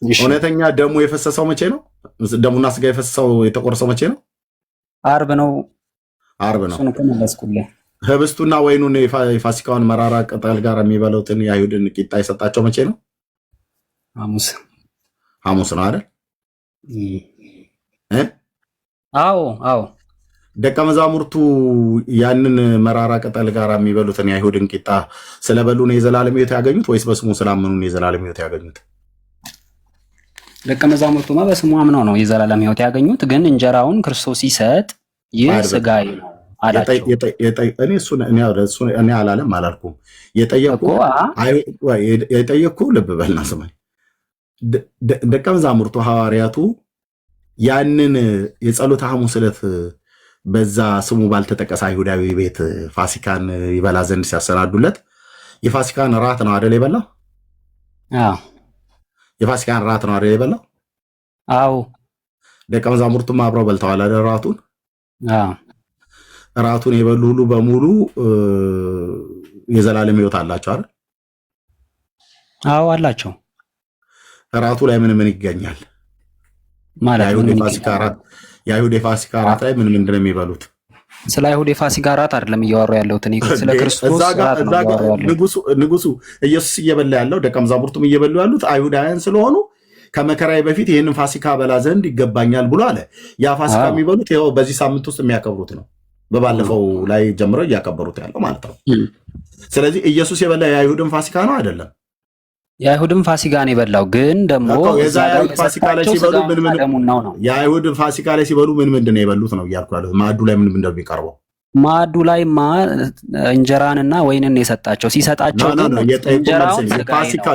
እውነተኛ ደሙ የፈሰሰው መቼ ነው? ደሙና ስጋ የፈሰሰው የተቆረሰው መቼ ነው? አርብ ነው። ህብስቱና ወይኑን የፋሲካውን መራራ ቅጠል ጋር የሚበሉትን የአይሁድን ቂጣ የሰጣቸው መቼ ነው? ሐሙስ ነው አይደል? አዎ። ደቀ መዛሙርቱ ያንን መራራ ቅጠል ጋር የሚበሉትን የአይሁድን ቂጣ ስለበሉ ነው የዘላለም ሕይወት ያገኙት ወይስ በስሙ ስላመኑ ነው የዘላለም ሕይወት ያገኙት? ደቀ መዛሙርቱማ በስሙ አምነው ነው የዘላለም ሕይወት ያገኙት። ግን እንጀራውን ክርስቶስ ሲሰጥ ይህ ስጋዬ ነው አላቸው። እኔ አላለም አላልኩም። የጠየቅኩ ልብ በልና ስማኝ። ደቀ መዛሙርቱ ሐዋርያቱ ያንን የጸሎተ ሐሙስ ዕለት በዛ ስሙ ባልተጠቀሰ አይሁዳዊ ቤት ፋሲካን ይበላ ዘንድ ሲያሰናዱለት የፋሲካን ራት ነው አይደል የበላው? የፋሲካን ራት ነው አይደል የበላው? አዎ። ደቀ መዛሙርቱም አብረው በልተዋል አይደል ራቱን? ራቱን የበሉ ሁሉ በሙሉ የዘላለም ሕይወት አላቸው አይደል? አዎ አላቸው። ራቱ ላይ ምን ይገኛል ማለት? የአይሁድ የፋሲካ ራት ላይ ምን ምንድን ነው የሚበሉት? ስለ አይሁድ የፋሲካ ራት አይደለም እያወሩ ያለሁት እኔ ስለ ክርስቶስ ራት ነው እያወሩ ያለሁት። ንጉሱ ኢየሱስ እየበላ ያለው ደቀ መዛሙርቱም እየበሉ ያሉት አይሁዳውያን ስለሆኑ ከመከራዬ በፊት ይህንን ፋሲካ በላ ዘንድ ይገባኛል ብሎ አለ። ያ ፋሲካ የሚበሉት ይኸው በዚህ ሳምንት ውስጥ የሚያከብሩት ነው። በባለፈው ላይ ጀምረው እያከበሩት ያለው ማለት ነው። ስለዚህ ኢየሱስ የበላ የአይሁድን ፋሲካ ነው አይደለም? የአይሁድን ፋሲካ ነው የበላው። ግን ደግሞ የአይሁድ ፋሲካ ላይ ሲበሉ የአይሁድ ፋሲካ ላይ ሲበሉ ምን ምንድን ነው የበሉት ነው እያልኩ ያሉት። ማዕዱ ላይ ምን ምንድን ነው የሚቀርበው? ማዕዱ ላይማ እንጀራንና ወይንን የሰጣቸው ሲሰጣቸው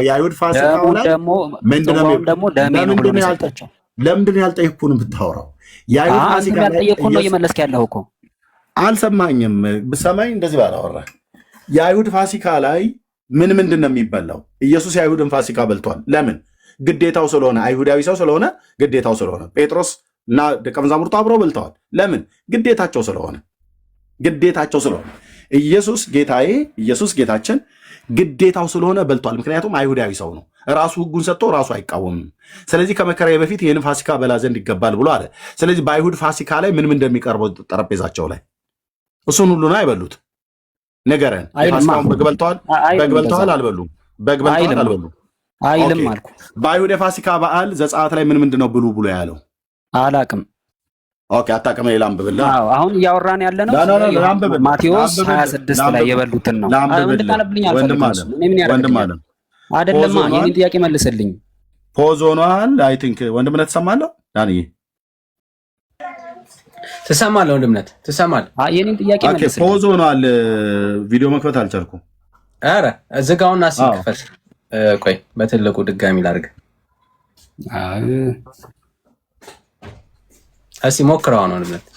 የአይሁድ ፋሲካው ላይ ደግሞ ደሜ ነው ብሎ የሰጣቸው። ለምንድን ነው ያልጠየኩህን ብታወራው? የአይሁድ ፋሲካ ላይ ጠየኩህን ነው እየመለስክ ያለኸው እኮ። አልሰማኝም። ብሰማኝ እንደዚህ ባላወራ። የአይሁድ ፋሲካ ላይ ምን ምንድን ነው የሚበላው? ኢየሱስ የአይሁድን ፋሲካ በልቷል። ለምን? ግዴታው ስለሆነ፣ አይሁዳዊ ሰው ስለሆነ ግዴታው ስለሆነ። ጴጥሮስ እና ደቀ መዛሙርቱ አብረው በልተዋል። ለምን? ግዴታቸው ስለሆነ። ኢየሱስ ጌታዬ፣ ኢየሱስ ጌታችን ግዴታው ስለሆነ በልቷል። ምክንያቱም አይሁዳዊ ሰው ነው። ራሱ ሕጉን ሰጥቶ ራሱ አይቃወምም። ስለዚህ ከመከራዬ በፊት ይህን ፋሲካ በላ ዘንድ ይገባል ብሎ አለ። ስለዚህ በአይሁድ ፋሲካ ላይ ምን እንደሚቀርበው ጠረጴዛቸው ላይ እሱን ሁሉ ነው አይበሉት። ንገረን። ፋሲካውን በግ በልተዋል? አልበሉም? በግ በልተዋል? አልበሉም? አይልም አልኩ። በአይሁድ የፋሲካ በዓል ዘጸአት ላይ ምን ምንድን ነው ብሉ ብሎ ያለው? አላቅም። ኦኬ አታውቅም። ላንብብልህ። አሁን እያወራን ያለ ነው ማቴዎስ 26 ላይ የበሉትን ነው። እንድታነብልኝ አልፈልግም። እኔ ምን ያደርግልኛል? አይደለም የኔን ጥያቄ መልስልኝ። ፖዝ ሆኗል። አይ ቲንክ ወንድምነት ትሰማለህ? ዳንዬ ትሰማለህ? ወንድምነት ትሰማለህ? የኔን ጥያቄ መልስልኝ። ፖዝ ሆኗል። ቪዲዮ መክፈት አልቻልኩም። ኧረ ዝጋውና ሲከፈት ቆይ በትልቁ ድጋሚ ላድርግ። እስኪ ሞክረው ነው ወንድምነት።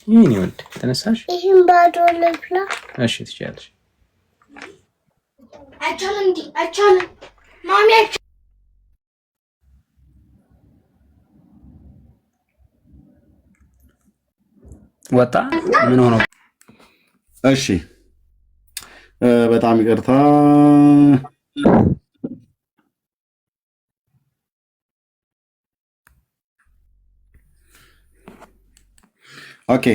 ምን ይወድ ተነሳሽ? ይሄን ባዶ ልብላ። እሺ ትችያለሽ። አይቻልም እንዴ? አይቻልም ማሚ። ወጣ ምን ሆኖ? እሺ በጣም ይቅርታ። ኦኬ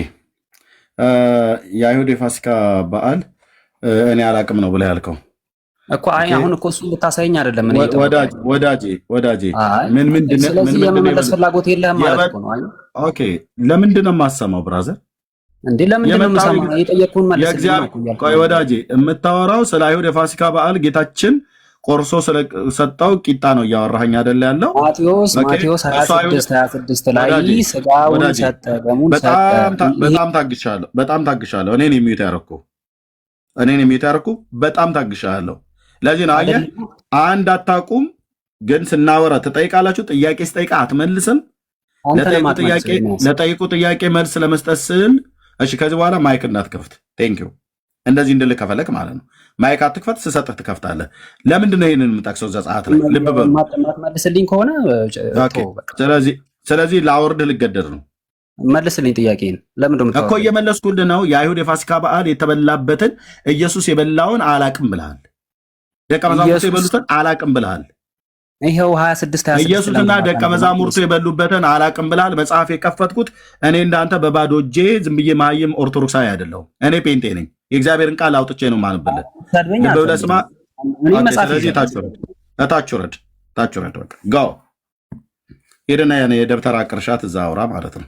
የአይሁድ የፋሲካ በዓል እኔ አላቅም ነው ብለህ ያልከው እኮ አሁን እኮ እሱን ልታሳየኝ አይደለም። እኔ ወዳጄ ስለዚህ የመመለስ ፍላጎት የለህም ማለት ነው። ኦኬ ለምንድን ነው የማሰማው ብራዘር? እንዴ ለምንድን ነው የምሰማው? የጠየቅኩህን መልስ ነው። ቆይ ወዳጄ የምታወራው ስለ አይሁድ የፋሲካ በዓል ጌታችን ቆርሶ ስለሰጠው ቂጣ ነው እያወራኸኝ አይደለ ያለው? ማቴዎስ 26 ላይ ስጋውን ሰጠ ደሙን ሰጠ። በጣም ታግሻለሁ። እኔን የሚዩት ያደረኩ በጣም ታግሻለሁ። ለዚህ ነው አየህ፣ አንድ አታውቁም፣ ግን ስናወራ ትጠይቃላችሁ። ጥያቄ ስጠይቃ አትመልስም። ለጠይቁ ጥያቄ መልስ ለመስጠት ስል እሺ፣ ከዚህ በኋላ ማይክ እንዳትከፍት። ቴንኪው። እንደዚህ እንድልህ ከፈለክ ማለት ነው። ማይክ አትክፈት፣ ስሰጥህ ትከፍታለህ። ለምንድን ነው ይህንን የምጠቅሰው? ዘጸአት ላይ ልብ በሉ። መልስልኝ ከሆነ ስለዚህ ላወርድህ ልገደድ ነው። መልስልኝ ጥያቄን። ለምንድን ነው እኮ እየመለስኩልህ ነው። የአይሁድ የፋሲካ በዓል የተበላበትን ኢየሱስ የበላውን አላቅም ብልሃል። ደቀ መዛሙርቱ የበሉትን አላቅም ብልሃል። ይኸው 26 ኢየሱስና ደቀ መዛሙርቱ የበሉበትን አላቅም ብልሃል። መጽሐፍ የከፈትኩት እኔ እንዳንተ በባዶ እጄ ዝም ብዬ መሀይም ኦርቶዶክሳዊ አይደለሁም። እኔ ፔንቴ ነኝ። የእግዚአብሔርን ቃል አውጥቼ ነው ማንብልህ። ብለህ ስማ። ስለዚህ ታች ውረድ። በቃ ጋው ሄደና የደብተራ ቅርሻት እዛ አውራ ማለት ነው።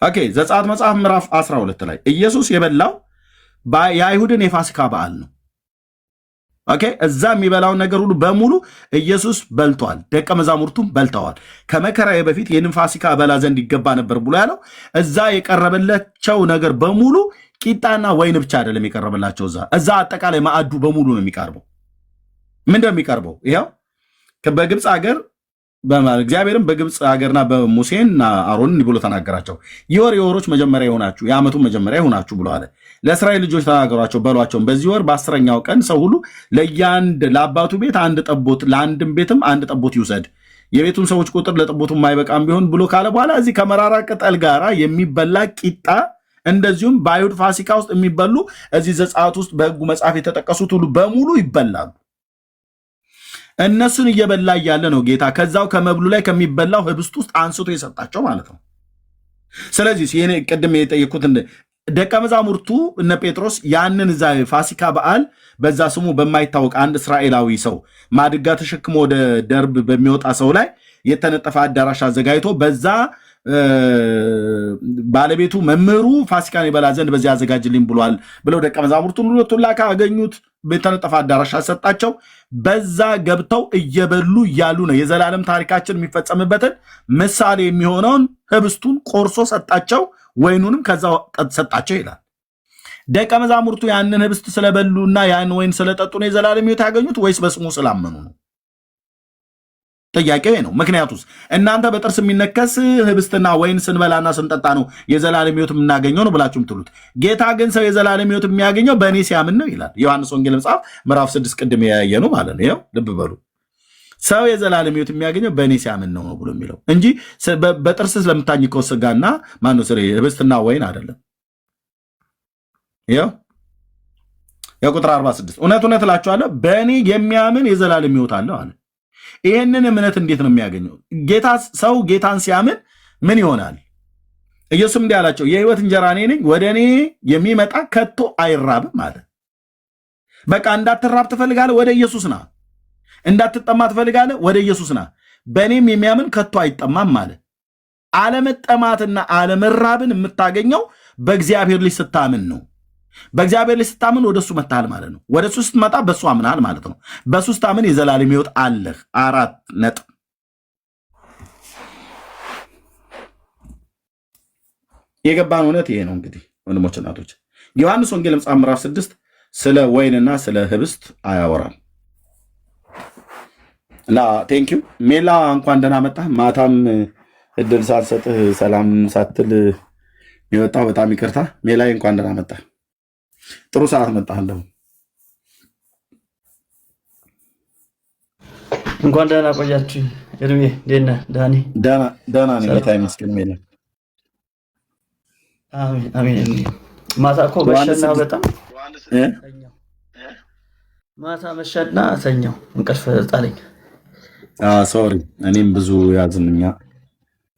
ኦኬ ዘጸአት መጽሐፍ ምዕራፍ 12 ላይ ኢየሱስ የበላው የአይሁድን የፋሲካ በዓል ነው። ኦኬ እዛ የሚበላውን ነገር ሁሉ በሙሉ ኢየሱስ በልቷል፣ ደቀ መዛሙርቱም በልተዋል። ከመከራዬ በፊት ይህንን ፋሲካ እበላ ዘንድ ይገባ ነበር ብሎ ያለው እዛ የቀረበላቸው ነገር በሙሉ ቂጣና ወይን ብቻ አይደለም የቀረበላቸው። እዛ አጠቃላይ ማዕዱ በሙሉ ነው የሚቀርበው። ምንድን ነው የሚቀርበው? ይኸው በግብፅ ሀገር እግዚአብሔርም በግብፅ ሀገርና በሙሴና አሮንን ብሎ ተናገራቸው። የወሮች መጀመሪያ ይሆናችሁ፣ የዓመቱን መጀመሪያ ይሆናችሁ ብሎ አለ። ለእስራኤል ልጆች ተናገሯቸው በሏቸውም፣ በዚህ ወር በ10ኛው ቀን ሰው ሁሉ ለአባቱ ቤት አንድ ጠቦት፣ ለአንድም ቤትም አንድ ጠቦት ይውሰድ። የቤቱን ሰዎች ቁጥር ለጠቦቱ የማይበቃም ቢሆን ብሎ ካለ በኋላ እዚህ ከመራራ ቅጠል ጋር የሚበላ ቂጣ፣ እንደዚሁም በአይሁድ ፋሲካ ውስጥ የሚበሉ እዚህ ዘጸአት ውስጥ በሕጉ መጽሐፍ የተጠቀሱት ሁሉ በሙሉ ይበላሉ። እነሱን እየበላ እያለ ነው ጌታ ከዛው ከመብሉ ላይ ከሚበላው ህብስት ውስጥ አንስቶ የሰጣቸው ማለት ነው። ስለዚህ ይሄን ቅድም የጠየኩት ደቀ መዛሙርቱ እነ ጴጥሮስ ያንን እዛ ፋሲካ በዓል በዛ ስሙ በማይታወቅ አንድ እስራኤላዊ ሰው ማድጋ ተሸክሞ ወደ ደርብ በሚወጣ ሰው ላይ የተነጠፈ አዳራሽ አዘጋጅቶ በዛ ባለቤቱ መምህሩ ፋሲካን ይበላ ዘንድ በዚህ አዘጋጅልኝ ብሏል ብለው ደቀ መዛሙርቱን ሁለቱን ላካ አገኙት። በተነጠፈ አዳራሽ አሰጣቸው። በዛ ገብተው እየበሉ እያሉ ነው የዘላለም ታሪካችን የሚፈጸምበትን ምሳሌ የሚሆነውን ህብስቱን ቆርሶ ሰጣቸው፣ ወይኑንም ከዛ ሰጣቸው ይላል። ደቀ መዛሙርቱ ያንን ህብስት ስለበሉና ያን ወይን ስለጠጡ ነው የዘላለም ሕይወት ያገኙት ወይስ በስሙ ስላመኑ ነው? ጥያቄው ነው። ምክንያቱስ እናንተ በጥርስ የሚነከስ ህብስትና ወይን ስንበላና ስንጠጣ ነው የዘላለም ሕይወት የምናገኘው ነው ብላችሁ የምትሉት፣ ጌታ ግን ሰው የዘላለም ሕይወት የሚያገኘው በእኔ ሲያምን ነው ይላል። ዮሐንስ ወንጌል መጽሐፍ ምዕራፍ 6 ቅድም ያየ ነው ማለት ነው። ይኸው ልብ በሉ፣ ሰው የዘላለም ሕይወት የሚያገኘው በእኔ ሲያምን ነው ብሎ የሚለው እንጂ በጥርስ ስለምታኝከው ስጋና ማነው ህብስትና ወይን አይደለም። ይኸው የቁጥር 46 እውነት እውነት እላችኋለሁ በእኔ የሚያምን የዘላለም ሕይወት አለው አለ። ይህንን እምነት እንዴት ነው የሚያገኘው? ሰው ጌታን ሲያምን ምን ይሆናል? ኢየሱስም እንዲህ አላቸው፣ የህይወት እንጀራ እኔ ነኝ፣ ወደ እኔ የሚመጣ ከቶ አይራብም አለ። በቃ እንዳትራብ ትፈልጋለህ? ወደ ኢየሱስ ና። እንዳትጠማ ትፈልጋለህ? ወደ ኢየሱስ ና። በእኔም የሚያምን ከቶ አይጠማም አለ። አለመጠማትና አለመራብን የምታገኘው በእግዚአብሔር ልጅ ስታምን ነው። በእግዚአብሔር ልጅ ስታምን ወደሱ መታል ማለት ነው። ወደሱ ስትመጣ በሱ አምናል ማለት ነው። በሱ ስታምን የዘላለም ሕይወት አለህ። 4 ነጥብ። የገባን እውነት ይሄ ነው። እንግዲህ ወንድሞች እናቶች፣ ዮሐንስ ወንጌል መጽሐፍ ምዕራፍ 6 ስለ ወይንና ስለ ህብስት አያወራም። እና ቴንኪዩ ሜላ እንኳን ደህና መጣህ። ማታም እድል ሳልሰጥህ ሰላም ሳትል የወጣው በጣም ይቅርታ። ሜላይ እንኳን ደህና መጣህ። ጥሩ ሰዓት መጣህ። እንኳን ደህና ቆያችሁ። እርሜ እንዴት ነህ? ዳኒ ደህና ነኝ ጌታ ይመስገን። ሜላ አሜን አሜን። ማታ እኮ መሸና በጣም ማታ መሸና ተኛው፣ እንቅልፍ ጣለኝ። ሶሪ እኔም ብዙ ያዝንኛ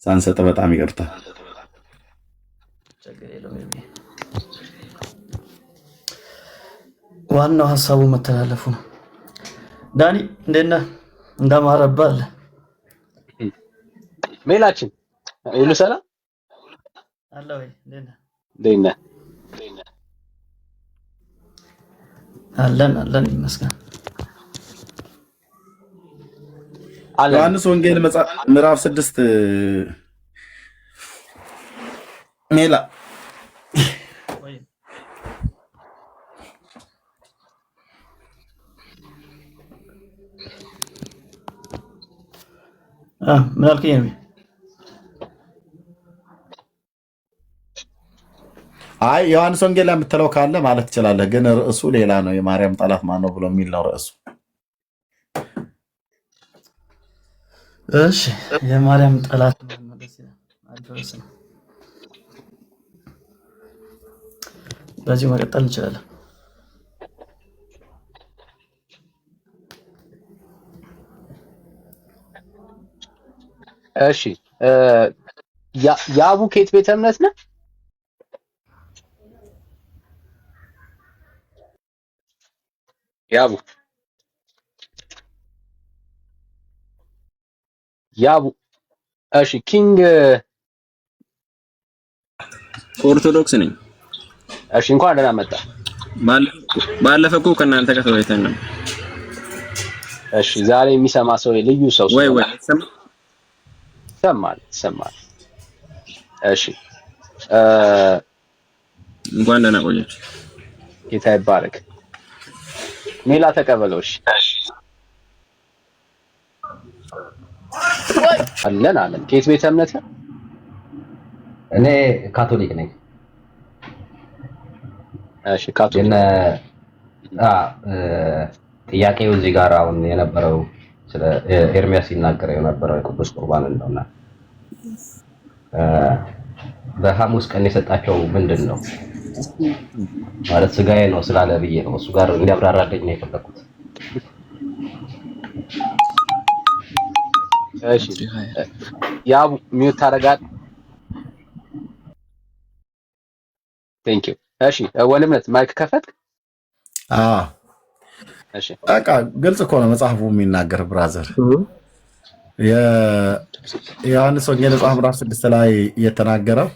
ሳንሰጥ በጣም ይቅርታ። ዋናው ሀሳቡ መተላለፉ ነው። ዳኒ እንዴት ነህ? እንደማረብህ አለ ሜላችን ሁሉ ሰላም አለ ወይ? እንዴት ነህ? አለን ይመስገን። ዮሐንስ ወንጌል ምዕራፍ 6 ሜላ ምን አልከኝ? አይ ዮሐንስ ወንጌል ላይ የምትለው ካለ ማለት ትችላለህ፣ ግን ርዕሱ ሌላ ነው። የማርያም ጠላት ማን ነው ብሎ የሚል ነው ርዕሱ። እሺ የማርያም ጠላት ማን ነው? ደስ ይላል። አድረስ ነው። በዚሁ መቀጠል እንችላለን። እሺ የአቡኬት ቤተ እምነት ነህ? ያቡ እሺ ኪንግ ኦርቶዶክስ ነኝ። እሺ እንኳን ደህና መጣ። ባለፈው እኮ ከእናንተ ጋር ተወያይተን ነው። እሺ ዛሬ የሚሰማ ሰው ልዩ ሰው ወይ ሰማል። እሺ እንኳን ደህና ቆያችሁ። ጌታ ይባረክ። ሜላ ተቀበለው። እሺ አለን ከየት ቤተ እምነት ነው? እኔ ካቶሊክ ነኝ። እሺ ካቶሊክ ጥያቄው እዚህ ጋር አሁን የነበረው ስለ ኤርሚያስ ሲናገረው የነበረው የቅዱስ ቁርባንን ነውና በሐሙስ ቀን የሰጣቸው ምንድን ነው ማለት ስጋዬ ነው ስላለ ብዬ ነው እሱ ጋር እንዲያብራራልኝ ነው የፈለኩት። እሺ ያው ሚውት ታረጋል። ቴንክ ዩ። እሺ ወንድምነት ማይክ ከፈት። እሺ በቃ ግልጽ እኮ ነው መጽሐፉ የሚናገር ብራዘር። የዮሐንስ ወንጌል መጽሐፍ ምዕራፍ 6 ላይ የተናገረው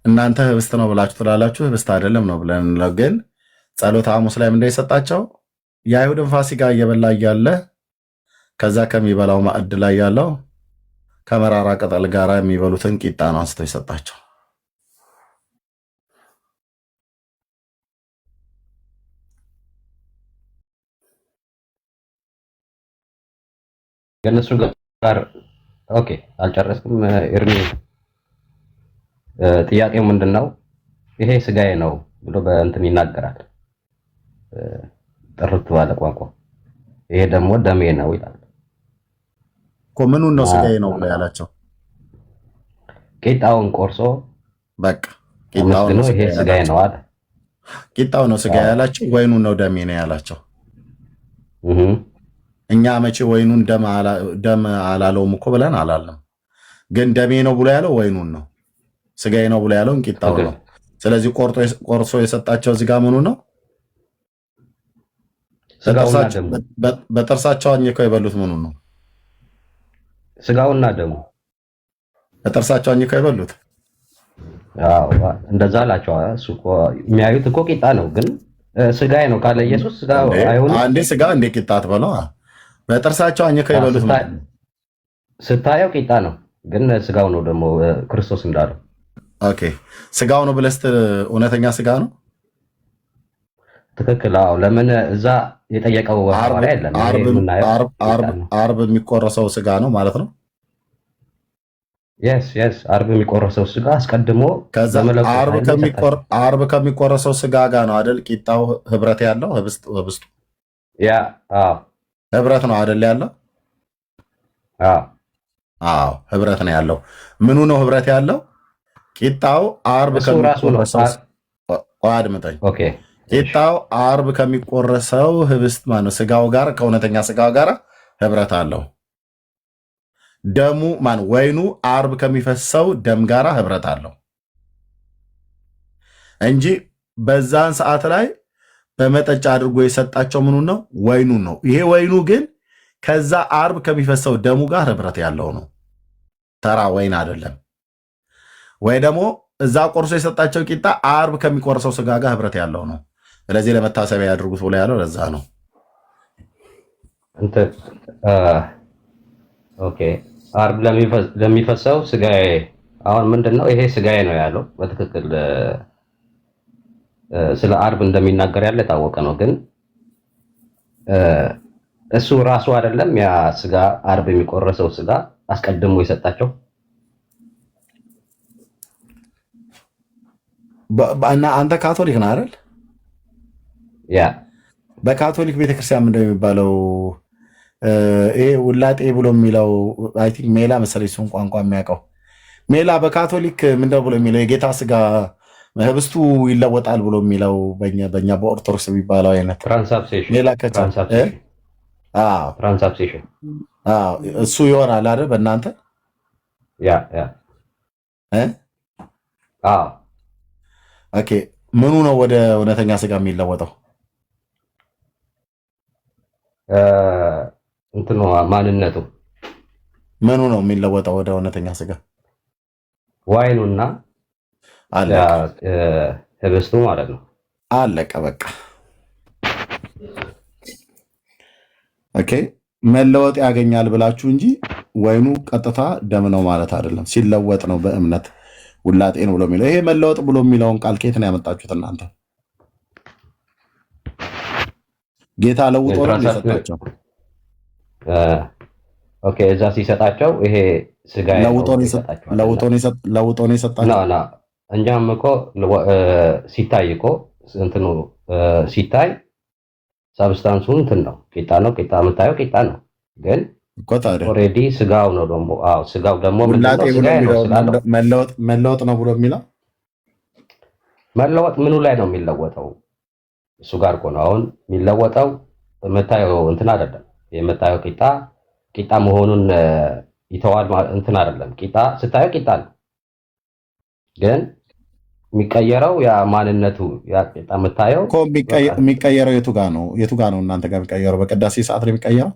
እናንተ ህብስት ነው ብላችሁ ትላላችሁ፣ ህብስት አይደለም ነው ብለን ነው። ግን ጸሎተ ሐሙስ ላይ ምንድነው የሰጣቸው? የአይሁድን ፋሲካ እየበላ እያለ ከዛ ከሚበላው ማዕድ ላይ ያለው ከመራራ ቅጠል ጋር የሚበሉትን ቂጣ ነው አንስቶ የሰጣቸው። ከነሱ ጋር ኦኬ፣ አልጨረስኩም። ኤርሚ ጥያቄው ምንድነው? ይሄ ስጋዬ ነው ብሎ በእንትን ይናገራል ጥርት ባለ ቋንቋ። ይሄ ደግሞ ደሜ ነው ይላል እኮ። ምኑን ነው ስጋዬ ነው ብሎ ያላቸው? ቂጣውን ቆርሶ በቃ ቂጣው ነው ይሄ ስጋዬ ነው አለ። ቂጣው ነው ስጋዬ ያላቸው፣ ወይኑን ነው ደሜ ነው ያላቸው። እኛ መቼ ወይኑን ደም አላለውም እኮ ብለን አላለም። ግን ደሜ ነው ብሎ ያለው ወይኑን ነው፣ ስጋዬ ነው ብሎ ያለውን ቂጣው ነው። ስለዚህ ቆርሶ የሰጣቸው እዚህ ጋር ምኑ ነው? በጥርሳቸው አኝከው የበሉት ምኑ ነው? ስጋውና ደሙ በጥርሳቸው አኝከው የበሉት እንደዛ አላቸው። እሱ እኮ የሚያዩት እኮ ቂጣ ነው፣ ግን ስጋዬ ነው ካለ ኢየሱስ ስጋ አይሆንም። አንዴ ስጋ እንዴ ቂጣ አትበለው። በጥርሳቸው አኝከው የበሉት ስታየው ቂጣ ነው፣ ግን ስጋው ነው ደግሞ ክርስቶስ እንዳለው። ኦኬ ስጋው ነው ብለህ ስትል እውነተኛ ስጋ ነው። ትክክል። አዎ ለምን እዛ የጠየቀው ሐዋርያ የለም። አርብ የሚቆረሰው ስጋ ነው ማለት ነው። የስ አርብ የሚቆረሰው ስጋ አስቀድሞ አርብ ከሚቆረሰው ስጋ ጋር ነው አይደል? ቂጣው ህብረት ያለው ህብስቱ ያ ህብረት ነው አይደል ያለው? አዎ ህብረት ነው ያለው። ምኑ ነው ህብረት ያለው? ቂጣው አርብ ቂጣው አርብ ከሚቆረሰው ህብስት ማነው ስጋው ጋር ከእውነተኛ ስጋው ጋር ህብረት አለው። ደሙ ወይኑ አርብ ከሚፈሰው ደም ጋር ህብረት አለው እንጂ በዛን ሰዓት ላይ በመጠጫ አድርጎ የሰጣቸው ምኑ ነው? ወይኑ ነው። ይሄ ወይኑ ግን ከዛ አርብ ከሚፈሰው ደሙ ጋር ህብረት ያለው ነው። ተራ ወይን አይደለም። ወይ ደግሞ እዛ ቆርሶ የሰጣቸው ቂጣ አርብ ከሚቆርሰው ስጋ ጋር ህብረት ያለው ነው። ስለዚህ ለመታሰቢያ ያድርጉት ብሎ ያለው ለዛ ነው። ኦኬ አርብ ለሚፈሰው ስጋዬ። አሁን ምንድነው ይሄ ስጋዬ ነው ያለው? በትክክል ስለ አርብ እንደሚናገር ያለ የታወቀ ነው። ግን እሱ ራሱ አይደለም ያ ስጋ አርብ የሚቆረሰው ስጋ አስቀድሞ የሰጣቸው እና አንተ ካቶሊክ ነህ አይደል? ያ በካቶሊክ ቤተክርስቲያን ምንድነው የሚባለው? ይሄ ውላጤ ብሎ የሚለው አይ ቲንክ ሜላ መሰለኝ እሱን ቋንቋ የሚያውቀው ሜላ። በካቶሊክ ምንድነው ብሎ የሚለው የጌታ ስጋ ህብስቱ ይለወጣል ብሎ የሚለው በእኛ በኦርቶዶክስ የሚባለው አይነት ትራንስአብሴሽን እሱ ይሆናል አይደል በእናንተ? ኦኬ ምኑ ነው ወደ እውነተኛ ስጋ የሚለወጠው? እንትኑ ማንነቱ ምኑ ነው የሚለወጠው ወደ እውነተኛ ስጋ? ዋይኑና ህብስቱ ማለት ነው። አለቀ በቃ። ኦኬ መለወጥ ያገኛል ብላችሁ እንጂ ወይኑ ቀጥታ ደም ነው ማለት አይደለም። ሲለወጥ ነው በእምነት ውላጤ ነው ብሎ የሚለው። ይሄ መለወጥ ብሎ የሚለውን ቃል ከየት ነው ያመጣችሁት እናንተ? ጌታ ለውጦ ነው የሰጣቸው። ኦኬ እዛ ሲሰጣቸው ይሄ ስጋ ለውጦ ነው የሰጣቸው። እንጃም እኮ ሲታይ እኮ እንትኑ ሲታይ ሳብስታንሱ እንትን ነው ቂጣ ነው። ቂጣ የምታየው ቂጣ ነው፣ ግን ኦልሬዲ ስጋው ነው ደግሞ። አዎ ስጋው ደግሞ መለወጥ ነው ብሎ የሚለው መለወጥ ምኑ ላይ ነው የሚለወጠው? እሱ ጋር እኮ ነው አሁን የሚለወጠው። የምታየው እንትን አይደለም። የምታየው ቂጣ መሆኑን ይተዋል እንትን አይደለም። ቂጣ ስታየው ቂጣ ነው፣ ግን የሚቀየረው ያ ማንነቱ ያ ቂጣ የምታየው እኮ የሚቀየረው የቱ ጋር ነው? የቱ ጋር ነው እናንተ ጋር የሚቀየረው? በቅዳሴ ሰዓት ነው የሚቀየረው?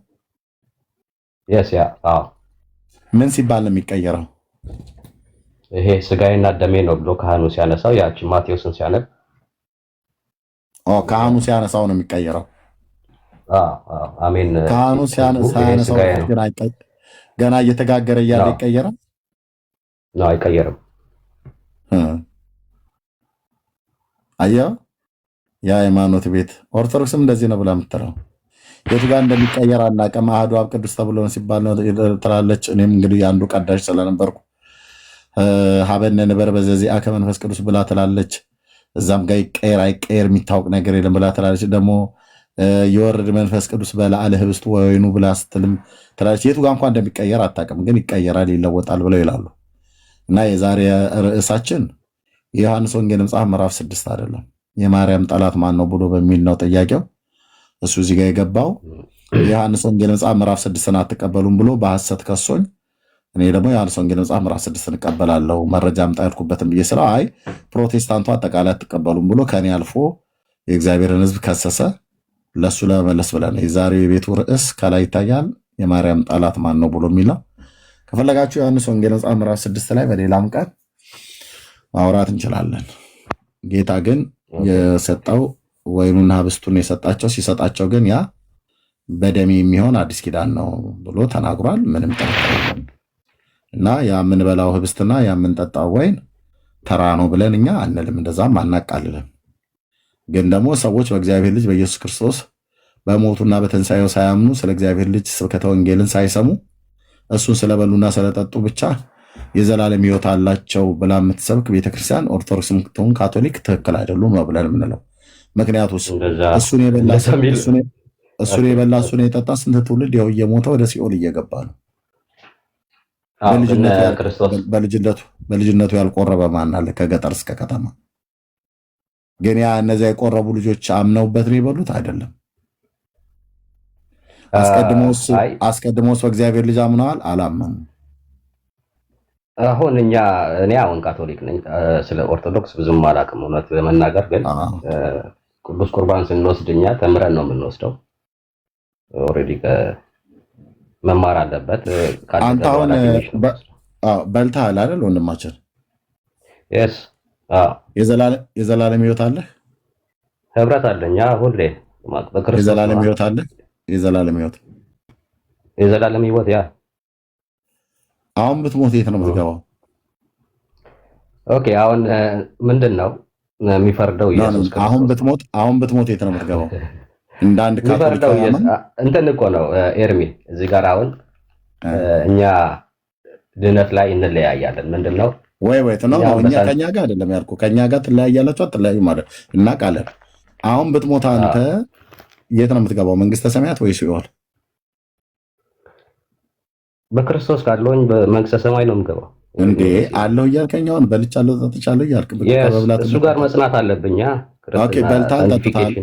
ምን ሲባል ነው የሚቀየረው? ይሄ ስጋዬና ደሜ ነው ብሎ ካህኑ ሲያነሳው፣ ያቺ ማቴዎስን ሲያነብ ካህኑ ሲያነሳው ነው የሚቀየረው። አሜን። ካህኑ ሲያነሳው ገና እየተጋገረ እያለ ይቀየራል? ነው አይቀየርም። አየው የሃይማኖት ቤት ኦርቶዶክስም እንደዚህ ነው ብላ የምትለው የቱ ጋር እንደሚቀየር አናውቅም። አሐዱ አብ ቅዱስ ተብሎ ነው ሲባል ነው ትላለች። እኔም እንግዲህ አንዱ ቀዳሽ ስለነበርኩ ሀበነ ንበር በዘዚአ ከመንፈስ ቅዱስ ብላ ትላለች። እዛም ጋር ይቀየር አይቀየር የሚታወቅ ነገር የለም ብላ ትላለች። ደግሞ የወረድ መንፈስ ቅዱስ በላዕለ ህብስቱ ወይኑ ብላ ስትልም ትላለች። የቱ ጋር እንኳን እንደሚቀየር አታውቅም፣ ግን ይቀየራል ይለወጣል ብለው ይላሉ። እና የዛሬ ርዕሳችን የዮሐንስ ወንጌል መጽሐፍ ምዕራፍ 6 አይደለም የማርያም ጠላት ማን ነው ብሎ በሚል ነው ጥያቄው። እሱ እዚህ ጋር የገባው የዮሐንስ ወንጌል መጽሐፍ ምዕራፍ 6ን አትቀበሉም ብሎ በሐሰት ከሶኝ፣ እኔ ደግሞ የዮሐንስ ወንጌል መጽሐፍ ምዕራፍ 6ን እቀበላለሁ መረጃ አምጣ ያልኩበትን ብዬ ስለው አይ ፕሮቴስታንቱ አጠቃላይ አትቀበሉም ብሎ ከኔ አልፎ የእግዚአብሔርን ሕዝብ ከሰሰ። ለሱ ለመመለስ ብለን የዛሬው የቤቱ ርዕስ ከላይ ይታያል የማርያም ጠላት ማን ነው ብሎ የሚለው ከፈለጋችሁ ዮሐንስ ወንጌል መጽሐፍ ምዕራፍ 6 ላይ በሌላም ቃል ማውራት እንችላለን። ጌታ ግን የሰጠው ወይኑና ህብስቱን የሰጣቸው ሲሰጣቸው ግን ያ በደሜ የሚሆን አዲስ ኪዳን ነው ብሎ ተናግሯል። ምንም ጥርጥር የለም። እና የምንበላው ህብስትና የምንጠጣው ወይን ተራ ነው ብለን እኛ አንልም፣ እንደዛም አናቃልልም። ግን ደግሞ ሰዎች በእግዚአብሔር ልጅ በኢየሱስ ክርስቶስ በሞቱና በትንሣኤው ሳያምኑ ስለ እግዚአብሔር ልጅ ስብከተ ወንጌልን ሳይሰሙ እሱን ስለበሉና ስለጠጡ ብቻ የዘላለም ሕይወት አላቸው ብላ የምትሰብክ ቤተክርስቲያን ኦርቶዶክስም ትሁን ካቶሊክ ትክክል አይደሉም ነው ብለን የምንለው። ምክንያቱስ እሱን የበላ እሱን የጠጣ ስንት ትውልድ ያው እየሞተ ወደ ሲኦል እየገባ ነው። በልጅነቱ ያልቆረበ ማን አለ? ከገጠር እስከ ከተማ። ግን ያ እነዚያ የቆረቡ ልጆች አምነውበት ነው የበሉት አይደለም። አስቀድሞስ በእግዚአብሔር ልጅ አምነዋል? አላመኑ። አሁን እኔ አሁን ካቶሊክ ነኝ። ስለ ኦርቶዶክስ ብዙም አላውቅም እውነት ለመናገር። ግን ቅዱስ ቁርባን ስንወስድ እኛ ተምረን ነው የምንወስደው። ኦልሬዲ መማር አለበት። አንተ አሁን በልተሃል አይደል ወንድማችን? የስ የዘላለም ሕይወት አለህ? ህብረት አለኝ ሁሌ በክርስቶስ። የዘላለም ሕይወት አለህ? የዘላለም ሕይወት ያ አሁን ብትሞት የት ነው የምትገባው? ኦኬ አሁን ምንድን ነው የሚፈርደው? ኢየሱስ ክርስቶስ። አሁን ብትሞት የት ነው የምትገባው? እንደ አንድ ካቶሊክ እንትን እኮ ነው ኤርሚ፣ እዚህ ጋር አሁን እኛ ድነት ላይ እንለያያለን። ምንድን ነው ወይ ነው እኛ ከኛ ጋር አይደለም ያልኩህ። ከኛ ጋር ትለያያላችሁ አትለያዩ ማለት እናውቃለን። አሁን ብትሞት አንተ የት ነው የምትገባው? መንግስተ ሰማያት ወይ ሲኦል? በክርስቶስ ካለሁኝ በመንግስተ ሰማይ ነው የምገባው። እንዴ አለው እያልከኝ አሁን በልቻለሁ ጠጥቻለሁ እያልክ እሱ ጋር መጽናት አለብኝ። ኦኬ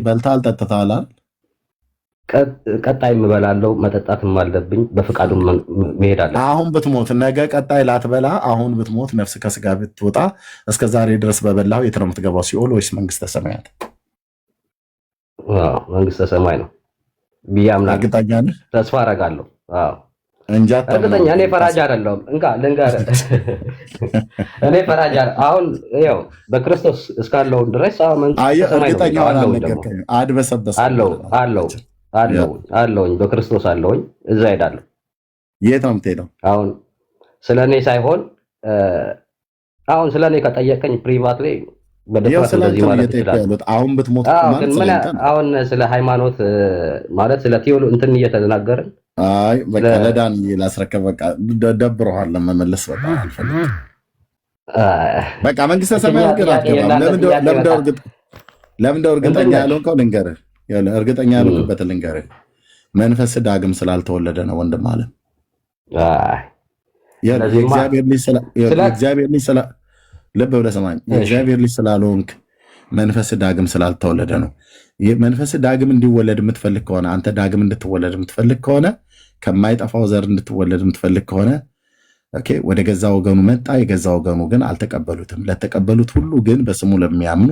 በልተሃል ጠጥተሃል። ቀጣይ የምበላለው መጠጣትም አለብኝ። በፍቃዱ መሄድ አለ። አሁን ብትሞት ነገ ቀጣይ ላትበላ፣ አሁን ብትሞት ነፍስ ከስጋ ብትወጣ እስከ ዛሬ ድረስ በበላው የት ነው የምትገባው? ሲኦል ወይስ መንግስተ ሰማያት? መንግስተ ሰማይ ነው ብዬ አምናለሁ። እርግጠኛ ነህ? ተስፋ አደርጋለሁ እንጃ። እርግጠኛ እኔ ፈራጅ አይደለሁም። ልንገርህ እኔ ፈራጅ አሁን ያው በክርስቶስ እስካለሁ ድረስ መንግስተ ሰማይ ነው። አድበሰበሰ አለውኝ በክርስቶስ አለውኝ። እዛ ሄዳለሁ። የት ነው የምትሄደው? አሁን ስለኔ ሳይሆን አሁን ስለኔ ከጠየቀኝ ፕሪቫት ላይ በደፋት እንደዚህ ማለት ይችላል። አሁን ብትሞት አሁን ስለ ሃይማኖት ማለት ስለ ቴዎሎ እንትን እየተናገርን አይ በቃ ለዳን ላስረከብ። በቃ ደብሮሃል ለመመለስ በቃ አልፈልግም። በቃ መንግስተ ሰማያት ግን አትገባም። ለምን እርግጠኛ ያልሆንከው ልንገርህ። እርግጠኛ ያልሆንክበት ልንገርህ። መንፈስ ዳግም ስላልተወለደ ነው ወንድም አለ። የእግዚአብሔር ልጅ ልብ ብለህ ሰማኝ። የእግዚአብሔር ልጅ ስላልሆንክ መንፈስ ዳግም ስላልተወለደ ነው። መንፈስ ዳግም እንዲወለድ የምትፈልግ ከሆነ አንተ ዳግም እንድትወለድ የምትፈልግ ከሆነ ከማይጠፋው ዘር እንድትወለድ የምትፈልግ ከሆነ ወደ ገዛ ወገኑ መጣ፣ የገዛ ወገኑ ግን አልተቀበሉትም። ለተቀበሉት ሁሉ ግን በስሙ ለሚያምኑ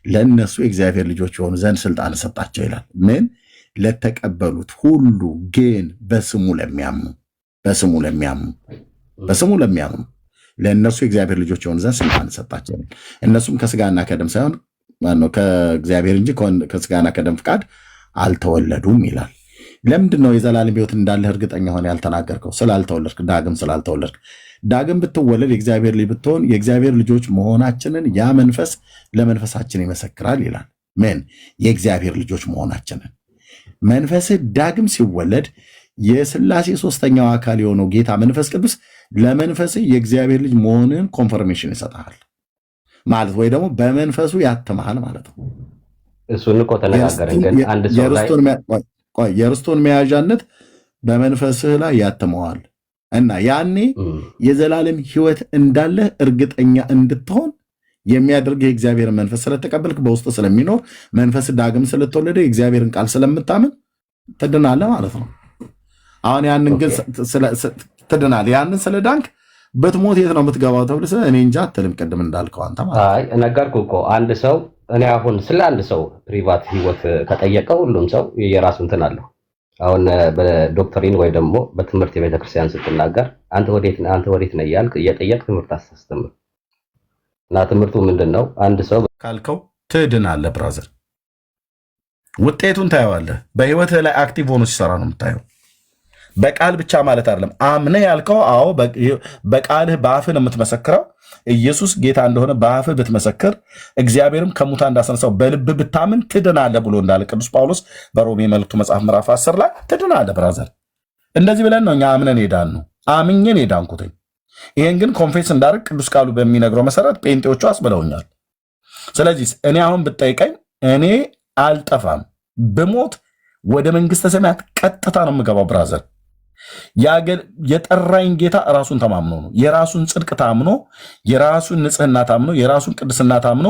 ለእነሱ የእግዚአብሔር ልጆች የሆኑ ዘንድ ስልጣን ሰጣቸው ይላል። ምን? ለተቀበሉት ሁሉ ግን በስሙ ለሚያምኑ ለእነሱ የእግዚአብሔር ልጆች የሆኑ ዘንድ ስልጣን ሰጣቸው። እነሱም ከስጋና ከደም ሳይሆን ከእግዚአብሔር እንጂ ከስጋና ከደም ፍቃድ አልተወለዱም ይላል። ለምንድን ነው የዘላለም ሕይወት እንዳለህ እርግጠኛ ሆነ ያልተናገርከው? ስላልተወለድክ፣ ዳግም ስላልተወለድክ። ዳግም ብትወለድ የእግዚአብሔር ልጅ ብትሆን የእግዚአብሔር ልጆች መሆናችንን ያ መንፈስ ለመንፈሳችን ይመሰክራል ይላል። ምን? የእግዚአብሔር ልጆች መሆናችንን። መንፈስህ ዳግም ሲወለድ የሥላሴ ሦስተኛው አካል የሆነው ጌታ መንፈስ ቅዱስ ለመንፈስህ የእግዚአብሔር ልጅ መሆንን ኮንፈርሜሽን ይሰጥሃል ማለት ወይ ደግሞ በመንፈሱ ያትመሃል ማለት ነው። እሱን እኮ ተነጋገርን። ግን አንድ ሰው ላይ የርስቶን መያዣነት በመንፈስህ ላይ ያትመዋል እና ያኔ የዘላለም ሕይወት እንዳለህ እርግጠኛ እንድትሆን የሚያደርግ የእግዚአብሔር መንፈስ ስለተቀበልክ በውስጥ ስለሚኖር መንፈስ ዳግም ስለተወለደ የእግዚአብሔርን ቃል ስለምታምን ትድናለህ ማለት ነው። አሁን ያንን ግን ትድናለህ። ያንን ስለዳንክ ብትሞት የት ነው የምትገባው ተብለህ እኔ እንጃ አትልም። ቅድም እንዳልከው አንተ ማለት ነገርኩህ እኮ አንድ ሰው እኔ አሁን ስለ አንድ ሰው ፕሪቫት ህይወት ከጠየቀ ሁሉም ሰው የራሱ እንትን አለው። አሁን በዶክትሪን ወይ ደግሞ በትምህርት የቤተክርስቲያን ስትናገር አንተ ወዴት ነህ እያልክ እየጠየቅ ትምህርት አስተምር እና ትምህርቱ ምንድነው? አንድ ሰው ካልከው ትድናለህ ብራዘር። ውጤቱን ታየዋለህ። በህይወትህ ላይ አክቲቭ ሆኖ ሲሰራ ነው የምታየው። በቃል ብቻ ማለት አይደለም። አምነህ ያልከው አዎ፣ በቃልህ በአፍህ ነው የምትመሰክረው። ኢየሱስ ጌታ እንደሆነ በአፍህ ብትመሰክር እግዚአብሔርም ከሙታን እንዳስነሳው በልብህ ብታምን ትድናለህ ብሎ እንዳለ ቅዱስ ጳውሎስ በሮሜ መልእክቱ መጽሐፍ ምዕራፍ 10 ላይ ትድናለህ ብራዘር። እንደዚህ ብለን ነው እኛ አምነን ሄዳን ነው አምኜን ሄዳንኩትኝ። ይሄን ግን ኮንፌስ እንዳደርግ ቅዱስ ቃሉ በሚነግረው መሰረት ጴንጤዎቹ አስብለውኛል። ስለዚህ እኔ አሁን ብጠይቀኝ እኔ አልጠፋም፣ ብሞት ወደ መንግስተ ሰማያት ቀጥታ ነው የምገባው ብራዘር። የጠራኝ ጌታ ራሱን ተማምኖ ነው፣ የራሱን ጽድቅ ታምኖ፣ የራሱን ንጽህና ታምኖ፣ የራሱን ቅድስና ታምኖ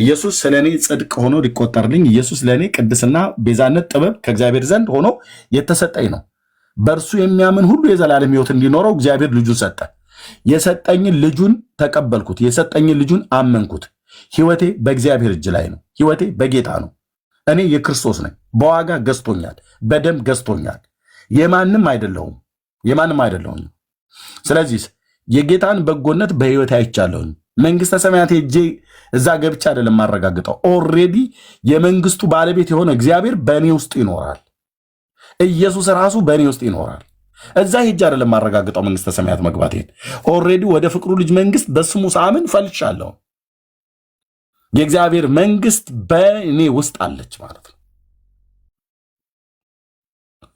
ኢየሱስ ስለኔ ጽድቅ ሆኖ ሊቆጠርልኝ፣ ኢየሱስ ለኔ ቅድስና፣ ቤዛነት፣ ጥበብ ከእግዚአብሔር ዘንድ ሆኖ የተሰጠኝ ነው። በእርሱ የሚያምን ሁሉ የዘላለም ሕይወት እንዲኖረው እግዚአብሔር ልጁን ሰጠ። የሰጠኝን ልጁን ተቀበልኩት፣ የሰጠኝን ልጁን አመንኩት። ሕይወቴ በእግዚአብሔር እጅ ላይ ነው። ሕይወቴ በጌታ ነው። እኔ የክርስቶስ ነኝ። በዋጋ ገዝቶኛል፣ በደም ገዝቶኛል። የማንም አይደለሁም። ስለዚህ የጌታን በጎነት በሕይወቴ አይቻለሁኝ። መንግስተ ሰማያት ሄጄ እዛ ገብቻ አይደለም ማረጋግጠው። ኦልሬዲ የመንግስቱ ባለቤት የሆነ እግዚአብሔር በእኔ ውስጥ ይኖራል። ኢየሱስ ራሱ በእኔ ውስጥ ይኖራል። እዛ ሄጄ አይደለም ማረጋግጠው መንግስተ ሰማያት መግባቴን። ኦልሬዲ ወደ ፍቅሩ ልጅ መንግስት በስሙ ሳምን ፈልቻለሁ። የእግዚአብሔር መንግስት በእኔ ውስጥ አለች ማለት ነው።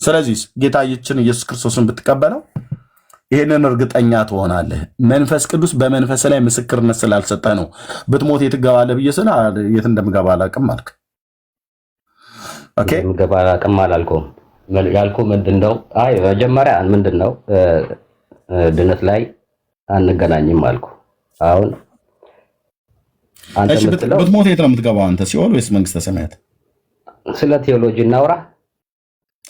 ስለዚህ ጌታችን ኢየሱስ ክርስቶስን ብትቀበለው ይህንን እርግጠኛ ትሆናለህ። መንፈስ ቅዱስ በመንፈስ ላይ ምስክርነት ስላልሰጠ ነው ብትሞት የት ትገባለህ ብዬ ስለ የት እንደምገባ አላውቅም አልክ። ኦኬ እንደምገባ አላውቅም አላልኩም። ያልኩህ ምንድነው? አይ መጀመሪያ ምንድነው ድነት ላይ አንገናኝም አልኩ። አሁን እሺ ብትሞት የት ነው የምትገባው አንተ? ሲኦል ወይስ መንግስተ ሰማያት? ስለ ቴዎሎጂ እናውራ።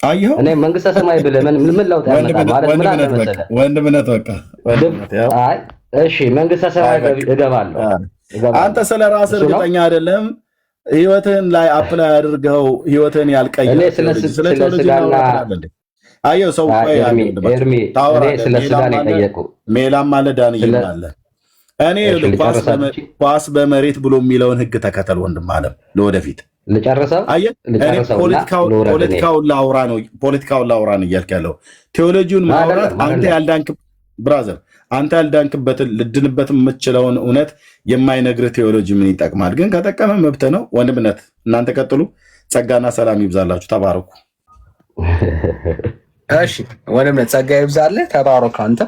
አየኸው እኔ መንግስተ ሰማይ ብለህ ምን ለውጥ ያመጣል ማለት ምን አለ መሰለህ? ወንድምነት በቃ አይ እሺ መንግስተ ሰማይ እገባለሁ። አንተ ስለ ራስህ እርግጠኛ አይደለም። ህይወትህን ላይ አፕላይ አድርገው ህይወትህን ያልቀየረ እኔ ስለ ስጋና አየው ሰው ኤርሚ ስለ ስጋ ነው የጠየቁህ። ሜላም አለ ዳንኤል አለ። እኔ ኳስ በመሬት ብሎ የሚለውን ህግ ተከተል ወንድም አለም ለወደፊት ልጨርሰው። ፖለቲካውን ላውራ ነው እያልክ ያለው። ቴዎሎጂውን ማውራት አንተ ያልዳንክበትን ልድንበት የምትችለውን እውነት የማይነግርህ ቴዎሎጂ ምን ይጠቅማል? ግን ከጠቀመ መብት ነው። ወንድምነት እናንተ ቀጥሉ። ጸጋና ሰላም ይብዛላችሁ። ተባረኩ። እሺ ወንድምነት ጸጋ ይብዛልህ። ተባረኩ አንተ